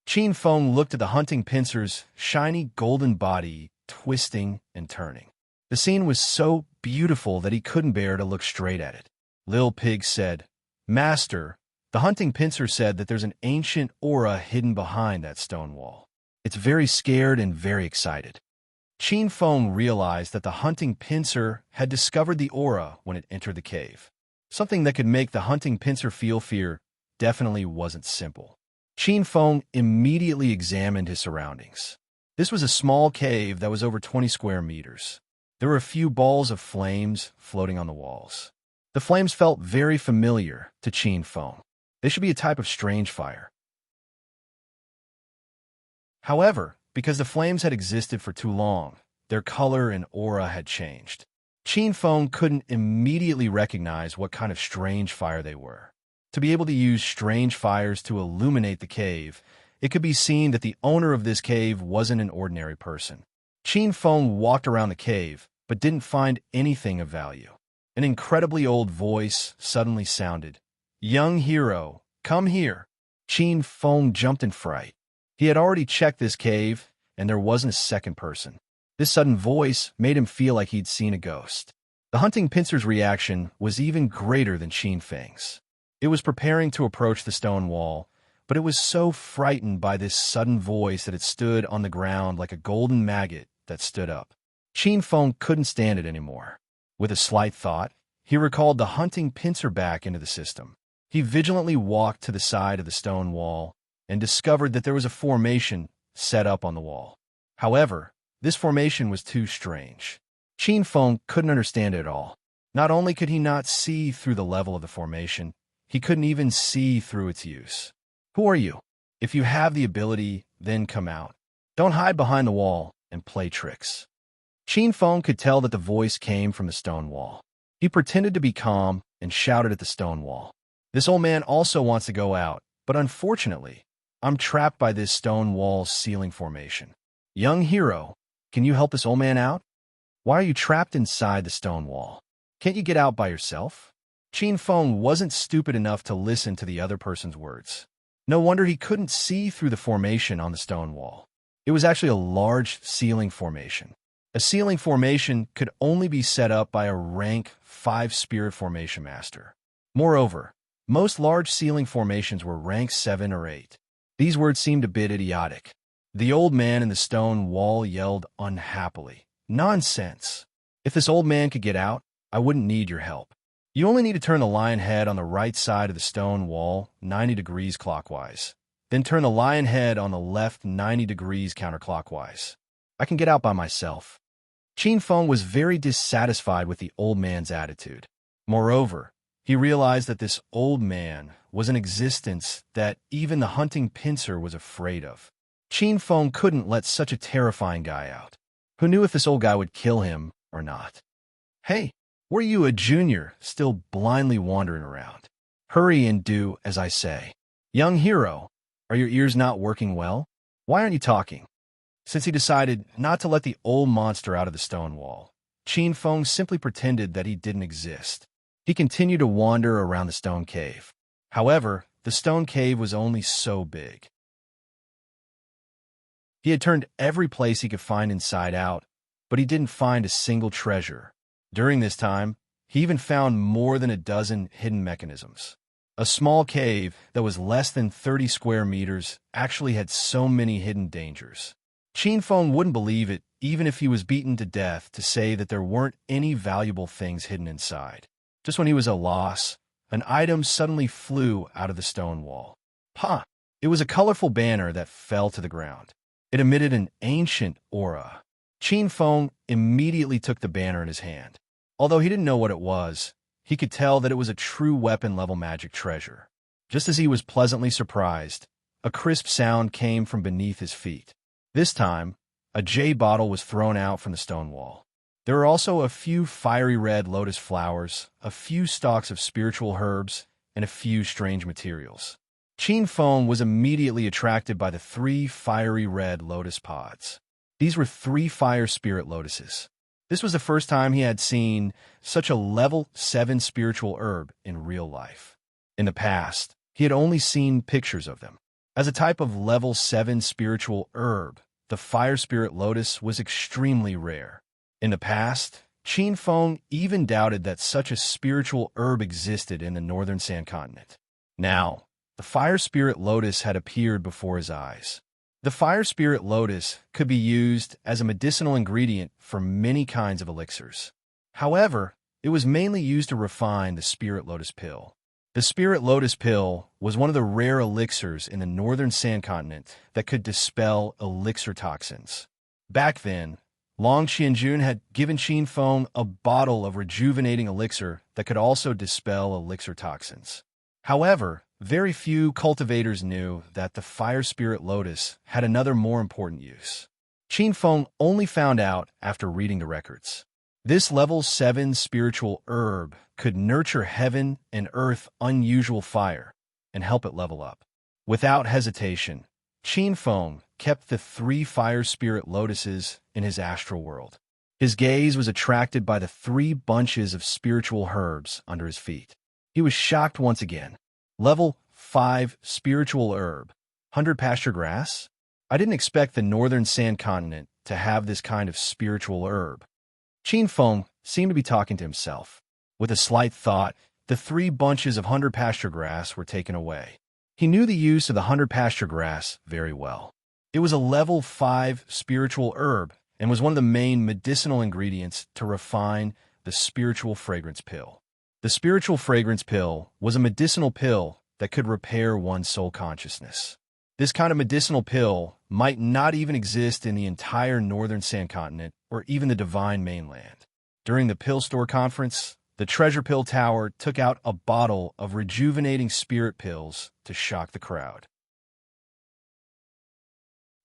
A: Qin Feng looked at the hunting pincer's shiny golden body twisting and turning. The scene was so beautiful that he couldn't bear to look straight at it. Lil Pig said, "Master, the hunting pincer said that there's an ancient aura hidden behind that stone wall. It's very scared and very excited." Qin Feng realized that the hunting pincer had discovered the aura when it entered the cave. Something that could make the hunting pincer feel fear definitely wasn't simple. Qin Feng immediately examined his surroundings. This was a small cave that was over 20 square meters. There were a few balls of flames floating on the walls. The flames felt very familiar to Qin Feng. They should be a type of strange fire. However, because the flames had existed for too long, their color and aura had changed. Qin Feng couldn't immediately recognize what kind of strange fire they were. To be able to use strange fires to illuminate the cave, it could be seen that the owner of this cave wasn't an ordinary person. Qin Feng walked around the cave, but didn't find anything of value. An incredibly old voice suddenly sounded. "Young hero, come here." Qin Feng jumped in fright. He had already checked this cave, and there wasn't a second person. This sudden voice made him feel like he'd seen a ghost. The hunting pincer's reaction was even greater than Qin Feng's. It was preparing to approach the stone wall, but it was so frightened by this sudden voice that it stood on the ground like a golden maggot that stood up. Qin Feng couldn't stand it anymore. With a slight thought, he recalled the hunting pincer back into the system. He vigilantly walked to the side of the stone wall and discovered that there was a formation set up on the wall. However, this formation was too strange. Qin Feng couldn't understand it at all. Not only could he not see through the level of the formation, he couldn't even see through its use. "Who are you? If you have the ability, then come out. Don't hide behind the wall and play tricks." Qin Feng could tell that the voice came from the stone wall. He pretended to be calm and shouted at the stone wall. This old man also wants to go out, but unfortunately, I'm trapped by this stone wall's ceiling formation. Young hero, can you help this old man out? Why are you trapped inside the stone wall? Can't you get out by yourself? Qin Feng wasn't stupid enough to listen to the other person's words. No wonder he couldn't see through the formation on the stone wall. It was actually a large ceiling formation. A ceiling formation could only be set up by a rank 5 spirit formation master. Moreover, most large ceiling formations were rank 7 or 8. These words seemed a bit idiotic. The old man in the stone wall yelled unhappily, "Nonsense! If this old man could get out, I wouldn't need your help. You only need to turn the lion head on the right side of the stone wall 90 degrees clockwise. Then turn the lion head on the left 90 degrees counterclockwise. I can get out by myself." Qin Feng was very dissatisfied with the old man's attitude. Moreover, he realized that this old man was an existence that even the hunting pincer was afraid of. Qin Feng couldn't let such a terrifying guy out. Who knew if this old guy would kill him or not? Hey, were you a junior still blindly wandering around? Hurry and do as I say. Young hero, are your ears not working well? Why aren't you talking? Since he decided not to let the old monster out of the stone wall, Qin Feng simply pretended that he didn't exist. He continued to wander around the stone cave. However, the stone cave was only so big. He had turned every place he could find inside out, but he didn't find a single treasure. During this time, he even found more than a dozen hidden mechanisms. A small cave that was less than 30 square meters actually had so many hidden dangers. Qin Feng wouldn't believe it even if he was beaten to death to say that there weren't any valuable things hidden inside. Just when he was at a loss, an item suddenly flew out of the stone wall. It was a colorful banner that fell to the ground. It emitted an ancient aura. Qin Feng immediately took the banner in his hand. Although he didn't know what it was, he could tell that it was a true weapon-level magic treasure. Just as he was pleasantly surprised, a crisp sound came from beneath his feet. This time, a jade bottle was thrown out from the stone wall. There were also a few fiery red lotus flowers, a few stalks of spiritual herbs, and a few strange materials. Qin Feng was immediately attracted by the 3 fiery red lotus pods. These were 3 fire spirit lotuses. This was the first time he had seen such a level 7 spiritual herb in real life. In the past, he had only seen pictures of them. As a type of level 7 spiritual herb, the fire spirit lotus was extremely rare. In the past, Qin Feng even doubted that such a spiritual herb existed in the northern sand continent. Now, the fire spirit lotus had appeared before his eyes. The fire spirit lotus could be used as a medicinal ingredient for many kinds of elixirs. However, it was mainly used to refine the spirit lotus pill. The spirit lotus pill was one of the rare elixirs in the northern sand continent that could dispel elixir toxins. Back then, Long Qianjun had given Qin Feng a bottle of rejuvenating elixir that could also dispel elixir toxins. However, very few cultivators knew that the fire spirit lotus had another more important use. Qin Feng only found out after reading the records. This level 7 spiritual herb could nurture heaven and earth unusual fire and help it level up. Without hesitation, Qin Feng kept the 3 fire spirit lotuses in his astral world. His gaze was attracted by the 3 bunches of spiritual herbs under his feet. He was shocked once again. Level 5 spiritual herb, 100 pasture grass? I didn't expect the northern sand continent to have this kind of spiritual herb. Qin Feng seemed to be talking to himself. With a slight thought, the 3 bunches of 100 pasture grass were taken away. He knew the use of the 100 pasture grass very well. It was a level 5 spiritual herb and was one of the main medicinal ingredients to refine the spiritual fragrance pill. The spiritual fragrance pill was a medicinal pill that could repair one's soul consciousness. This kind of medicinal pill might not even exist in the entire northern sand continent or even the divine mainland. During the Pill Store Conference, the Treasure Pill Tower took out a bottle of rejuvenating spirit pills to shock the crowd.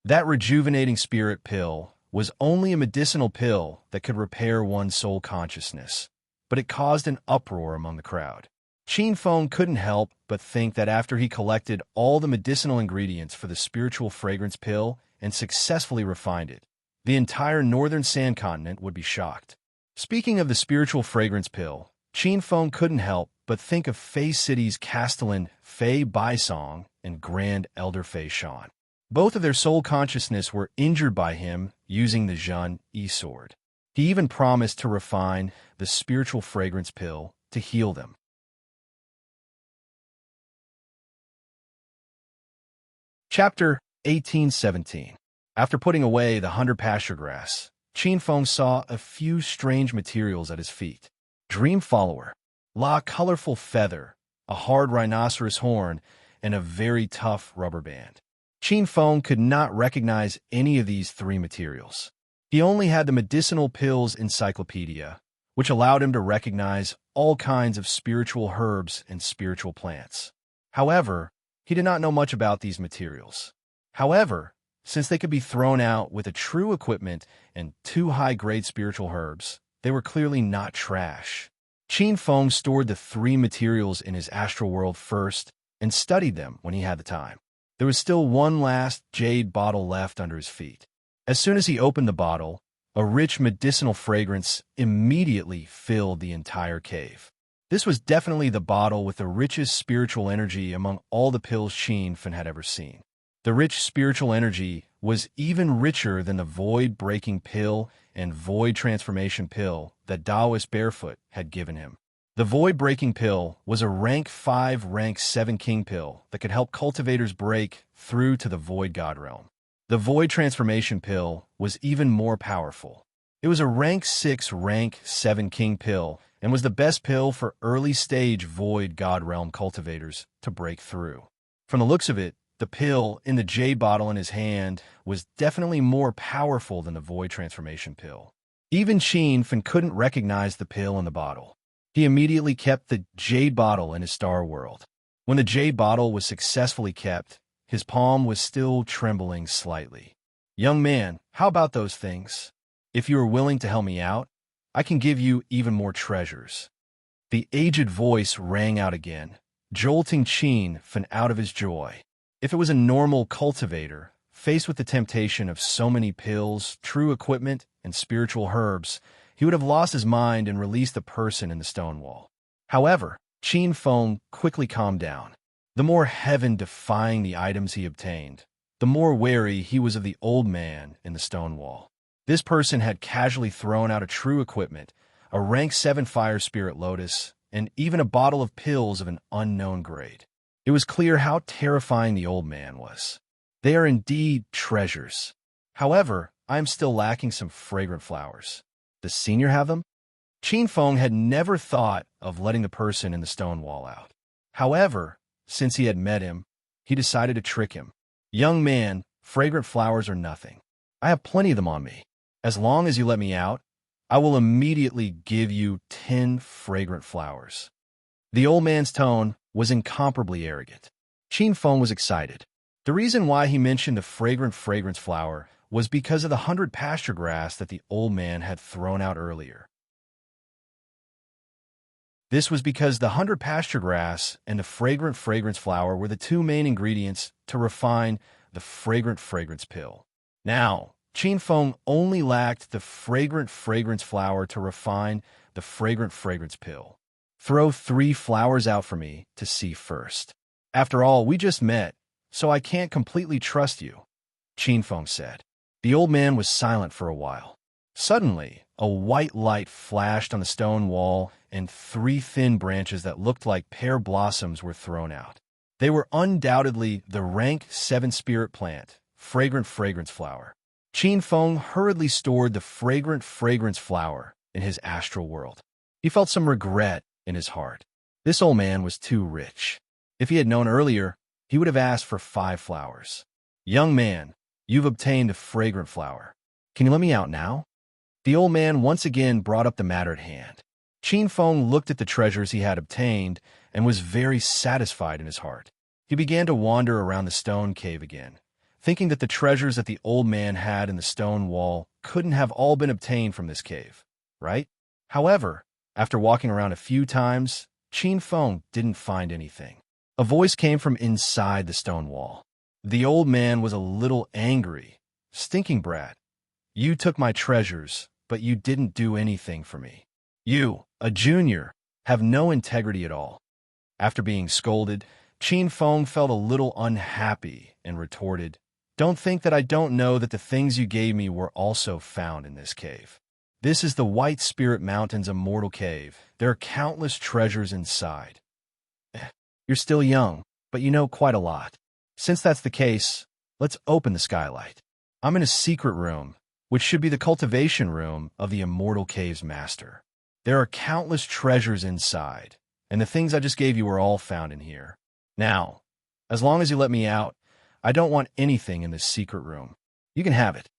A: That rejuvenating spirit pill was only a medicinal pill that could repair one's soul consciousness, but it caused an uproar among the crowd. Qin Feng couldn't help but think that after he collected all the medicinal ingredients for the spiritual fragrance pill and successfully refined it, the entire northern sand continent would be shocked. Speaking of the spiritual fragrance pill, Qin Feng couldn't help but think of Fei City's castellan Fei Baisong and Grand Elder Fei Shan. Both of their soul consciousness were injured by him using the Zhen Yi sword. He even promised to refine the spiritual fragrance pill to heal them. Chapter 1817. After putting away the 100 pasture grass, Qin Feng saw a few strange materials at his feet. Dream Follower, La colorful feather, a hard rhinoceros horn, and a very tough rubber band. Qin Feng could not recognize any of these three materials. He only had the medicinal pills encyclopedia, which allowed him to recognize all kinds of spiritual herbs and spiritual plants. However, he did not know much about these materials. However, since they could be thrown out with a true equipment and 2 high-grade spiritual herbs, they were clearly not trash. Qin Feng stored the 3 materials in his astral world first and studied them when he had the time. There was still one last jade bottle left under his feet. As soon as he opened the bottle, a rich medicinal fragrance immediately filled the entire cave. This was definitely the bottle with the richest spiritual energy among all the pills Qin Feng had ever seen. The rich spiritual energy was even richer than the void-breaking pill and void transformation pill that Taoist Barefoot had given him. The void-breaking pill was a rank 5, rank 7 king pill that could help cultivators break through to the void god realm. The void transformation pill was even more powerful. It was a rank 6, rank 7 king pill and was the best pill for early-stage void god realm cultivators to break through. From the looks of it, the pill in the jade bottle in his hand was definitely more powerful than the void transformation pill. Even Qin Feng couldn't recognize the pill in the bottle. He immediately kept the jade bottle in his star world. When the jade bottle was successfully kept, his palm was still trembling slightly. "Young man, how about those things? If you are willing to help me out, I can give you even more treasures." The aged voice rang out again, jolting Qin Feng out of his joy. If it was a normal cultivator, faced with the temptation of so many pills, true equipment, and spiritual herbs, he would have lost his mind and released the person in the stone wall. However, Qin Feng quickly calmed down. The more heaven-defying the items he obtained, the more wary he was of the old man in the stone wall. This person had casually thrown out a true equipment, a rank 7 fire spirit lotus, and even a bottle of pills of an unknown grade. It was clear how terrifying the old man was. They are indeed treasures. However, I am still lacking some fragrant flowers. Does Senior have them? Qin Feng had never thought of letting the person in the stone wall out. However, since he had met him, he decided to trick him. "Young man, fragrant flowers are nothing. I have plenty of them on me. As long as you let me out, I will immediately give you 10 fragrant flowers." The old man's tone was incomparably arrogant. Qin Feng was excited. The reason why he mentioned a fragrant fragrance flower was because of the 100 pasture grass that the old man had thrown out earlier. This was because the 100 pasture grass and the fragrant fragrance flower were the 2 main ingredients to refine the fragrant fragrance pill. Now, Qin Feng only lacked the fragrant fragrance flower to refine the fragrant fragrance pill. "Throw 3 flowers out for me to see first. After all, we just met, so I can't completely trust you," Qin Feng said. The old man was silent for a while. Suddenly, a white light flashed on the stone wall and 3 thin branches that looked like pear blossoms were thrown out. They were undoubtedly the rank 7 spirit plant, fragrant fragrance flower. Qin Feng hurriedly stored the fragrant fragrance flower in his astral world. He felt some regret in his heart. This old man was too rich. If he had known earlier, he would have asked for 5 flowers. "Young man, you've obtained a fragrant flower. Can you let me out now?" The old man once again brought up the matter at hand. Qin Feng looked at the treasures he had obtained and was very satisfied in his heart. He began to wander around the stone cave again, thinking that the treasures that the old man had in the stone wall couldn't have all been obtained from this cave, right? However, After walking around a few times, Qin Feng didn't find anything. A voice came from inside the stone wall. The old man was a little angry. "Stinking brat. You took my treasures, but you didn't do anything for me. You, a junior, have no integrity at all." After being scolded, Qin Feng felt a little unhappy and retorted, "Don't think that I don't know that the things you gave me were also found in this cave. This is the White Spirit Mountain's immortal cave. There are countless treasures inside." You're still young, but you know quite a lot. Since that's the case, let's open the skylight. I'm in a secret room, which should be the cultivation room of the immortal cave's master. There are countless treasures inside, and the things I just gave you were all found in here. Now, as long as you let me out, I don't want anything in this secret room. You can have it.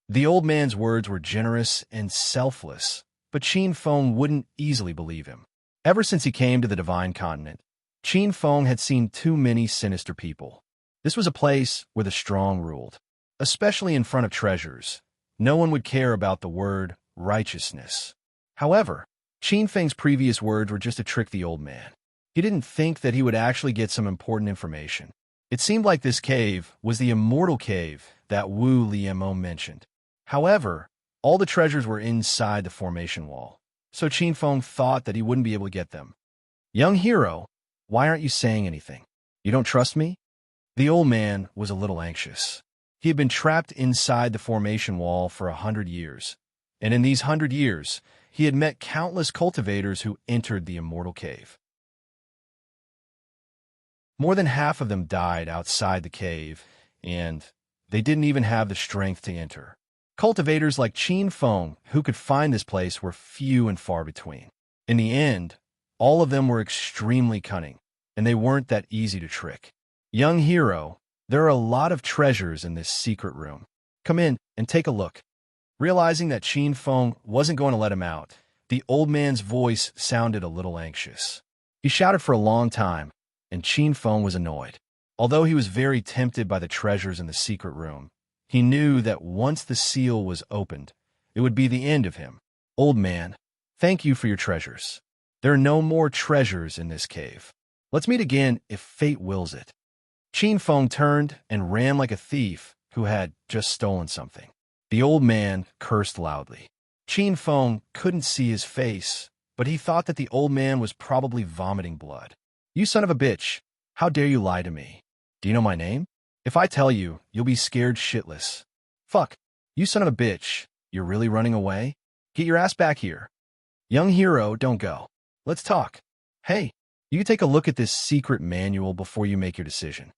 A: The old man's words were generous and selfless, but Qin Feng wouldn't easily believe him. Ever since he came to the Divine Continent, Qin Feng had seen too many sinister people. This was a place where the strong ruled. Especially in front of treasures, no one would care about the word righteousness. However, Qin Feng's previous words were just to trick the old man. He didn't think that he would actually get some important information. It seemed like this cave was the immortal cave that Wu Liemo mentioned. However, all the treasures were inside the formation wall, so Qin Feng thought that he wouldn't be able to get them. "Young hero, why aren't you saying anything? You don't trust me?" The old man was a little anxious. He had been trapped inside the formation wall for 100 years, and in these 100 years, he had met countless cultivators who entered the immortal cave. More than half of them died outside the cave, and they didn't even have the strength to enter. Cultivators like Qin Feng, who could find this place, were few and far between. In the end, all of them were extremely cunning, and they weren't that easy to trick. "Young hero, there are a lot of treasures in this secret room. Come in and take a look." Realizing that Qin Feng wasn't going to let him out, the old man's voice sounded a little anxious. He shouted for a long time, and Qin Feng was annoyed. Although he was very tempted by the treasures in the secret room, he knew that once the seal was opened, it would be the end of him. "Old man, thank you for your treasures. There are no more treasures in this cave. Let's meet again if fate wills it." Qin Feng turned and ran like a thief who had just stolen something. The old man cursed loudly. Qin Feng couldn't see his face, but he thought that the old man was probably vomiting blood. "You son of a bitch, how dare you lie to me? Do you know my name? If I tell you, you'll be scared shitless. Fuck, you son of a bitch, you're really running away? Get your ass back here. Young hero, don't go. Let's talk. Hey, you can take a look at this secret manual before you make your decision."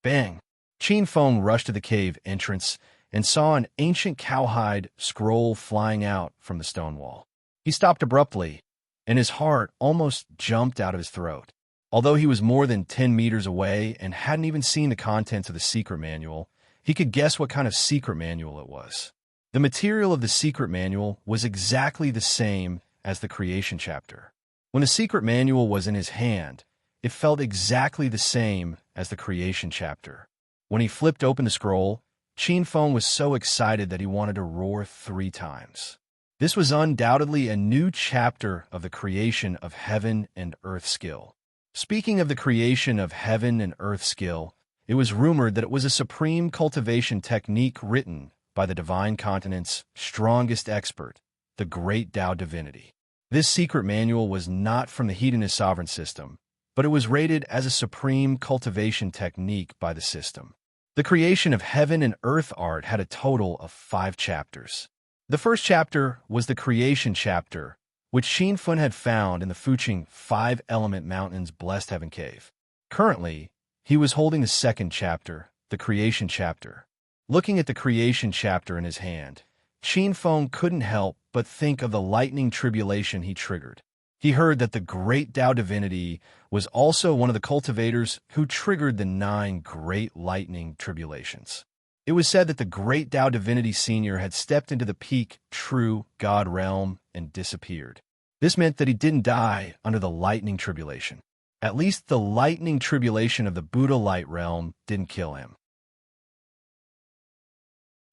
A: Bang! Qin Feng rushed to the cave entrance and saw an ancient cowhide scroll flying out from the stone wall. He stopped abruptly, and his heart almost jumped out of his throat. Although he was more than 10 meters away and hadn't even seen the contents of the secret manual, he could guess what kind of secret manual it was. The material of the secret manual was exactly the same as the creation chapter. When the secret manual was in his hand, it felt exactly the same as the creation chapter. When he flipped open the scroll, Qin Feng was so excited that he wanted to roar 3 times. This was undoubtedly a new chapter of the creation of heaven and earth skill. Speaking of the creation of heaven and earth skill, it was rumored that it was a supreme cultivation technique written by the Divine Continent's strongest expert, the Great Tao Divinity. This secret manual was not from the Hedonist sovereign system, but it was rated as a supreme cultivation technique by the system. The creation of heaven and earth art had a total of 5 chapters. The first chapter was the creation chapter, which Qin Feng had found in the Fuqing 5-element mountain's blessed heaven cave. Currently, he was holding the second chapter, the creation chapter. Looking at the creation chapter in his hand, Qin Feng couldn't help but think of the lightning tribulation he triggered. He heard that the Great Tao Divinity was also one of the cultivators who triggered the 9 great lightning tribulations. It was said that the Great Tao Divinity Senior had stepped into the peak true God realm and disappeared. This meant that he didn't die under the lightning tribulation. At least the lightning tribulation of the Buddha light realm didn't kill him.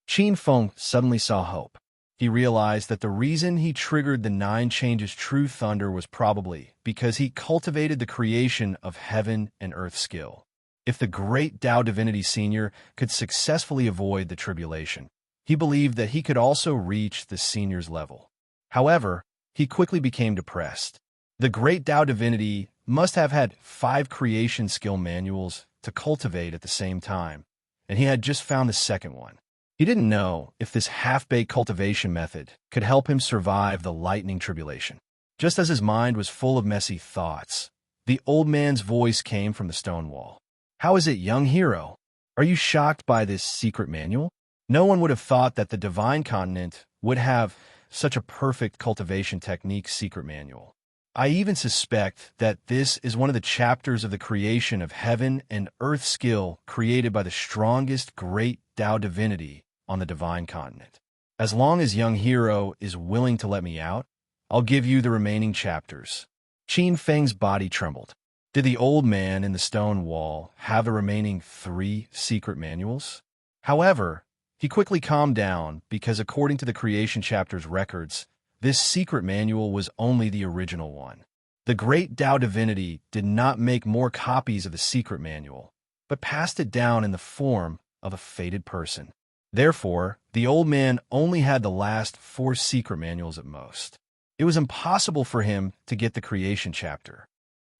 A: Qin Feng suddenly saw hope. He realized that the reason he triggered the 9 changes true thunder was probably because he cultivated the creation of heaven and earth skill. If the great Tao Divinity Senior could successfully avoid the tribulation, he believed that he could also reach the senior's level. However, he quickly became depressed. The great Tao Divinity must have had 5 creation skill manuals to cultivate at the same time, and he had just found the second one. He didn't know if this half-baked cultivation method could help him survive the lightning tribulation. Just as his mind was full of messy thoughts, the old man's voice came from the stone wall. "How is it, young hero? Are you shocked by this secret manual? No one would have thought that the divine continent would have such a perfect cultivation technique secret manual. I even suspect that this is one of the chapters of the creation of heaven and earth skill created by the strongest great Tao Divinity on the divine continent. As long as young hero is willing to let me out, I'll give you the remaining chapters." Qin Feng's body trembled. Did the old man in the stone wall have the remaining 3 secret manuals? However, he quickly calmed down because according to the creation chapter's records, this secret manual was only the original one. The great Tao Divinity did not make more copies of the secret manual, but passed it down in the form of a fated person. Therefore, the old man only had the last 4 secret manuals at most. It was impossible for him to get the creation chapter.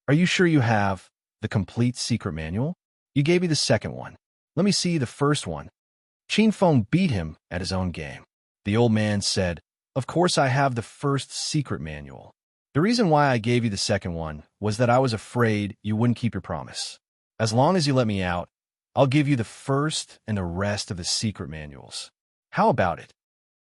A: "Are you sure you have the complete secret manual? You gave me the second one. Let me see the first one." Qin Feng beat him at his own game. The old man said, "Of course I have the first secret manual. The reason why I gave you the second one was that I was afraid you wouldn't keep your promise. As long as you let me out, I'll give you the first and the rest of the secret manuals. How about it?"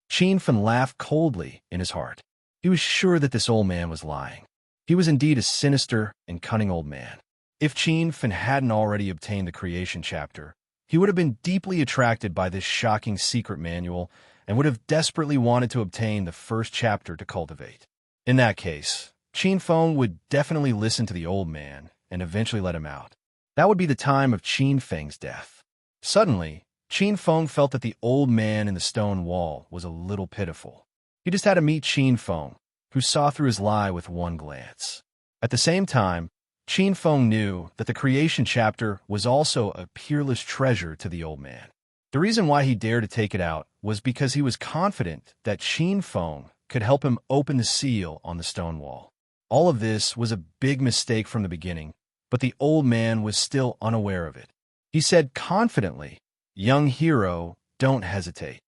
A: Qin Feng laughed coldly in his heart. He was sure that this old man was lying. He was indeed a sinister and cunning old man. If Qin Feng hadn't already obtained the creation chapter, he would have been deeply attracted by this shocking secret manual and would have desperately wanted to obtain the first chapter to cultivate. In that case, Qin Feng would definitely listen to the old man and eventually let him out. That would be the time of Qin Feng's death. Suddenly, Qin Feng felt that the old man in the stone wall was a little pitiful. He just had to meet Qin Feng, who saw through his lie with one glance. At the same time, Qin Feng knew that the creation chapter was also a peerless treasure to the old man. The reason why he dared to take it out was because he was confident that Qin Feng could help him open the seal on the stone wall. All of this was a big mistake from the beginning, but the old man was still unaware of it. He said confidently, "Young hero, don't hesitate.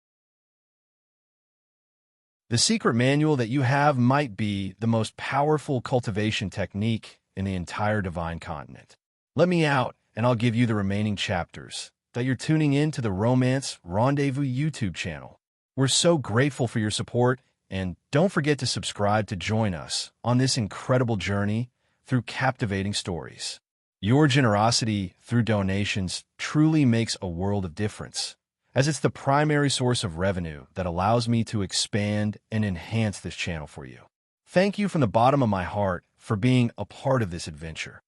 A: The secret manual that you have might be the most powerful cultivation technique in the entire divine continent. Let me out, and I'll give you the remaining chapters." That you're tuning in to the Romance Rendezvous YouTube channel. We're so grateful for your support, and don't forget to subscribe to join us on this incredible journey through captivating stories. Your generosity through donations truly makes a world of difference, as it's the primary source of revenue that allows me to expand and enhance this channel for you. Thank you from the bottom of my heart for being a part of this adventure.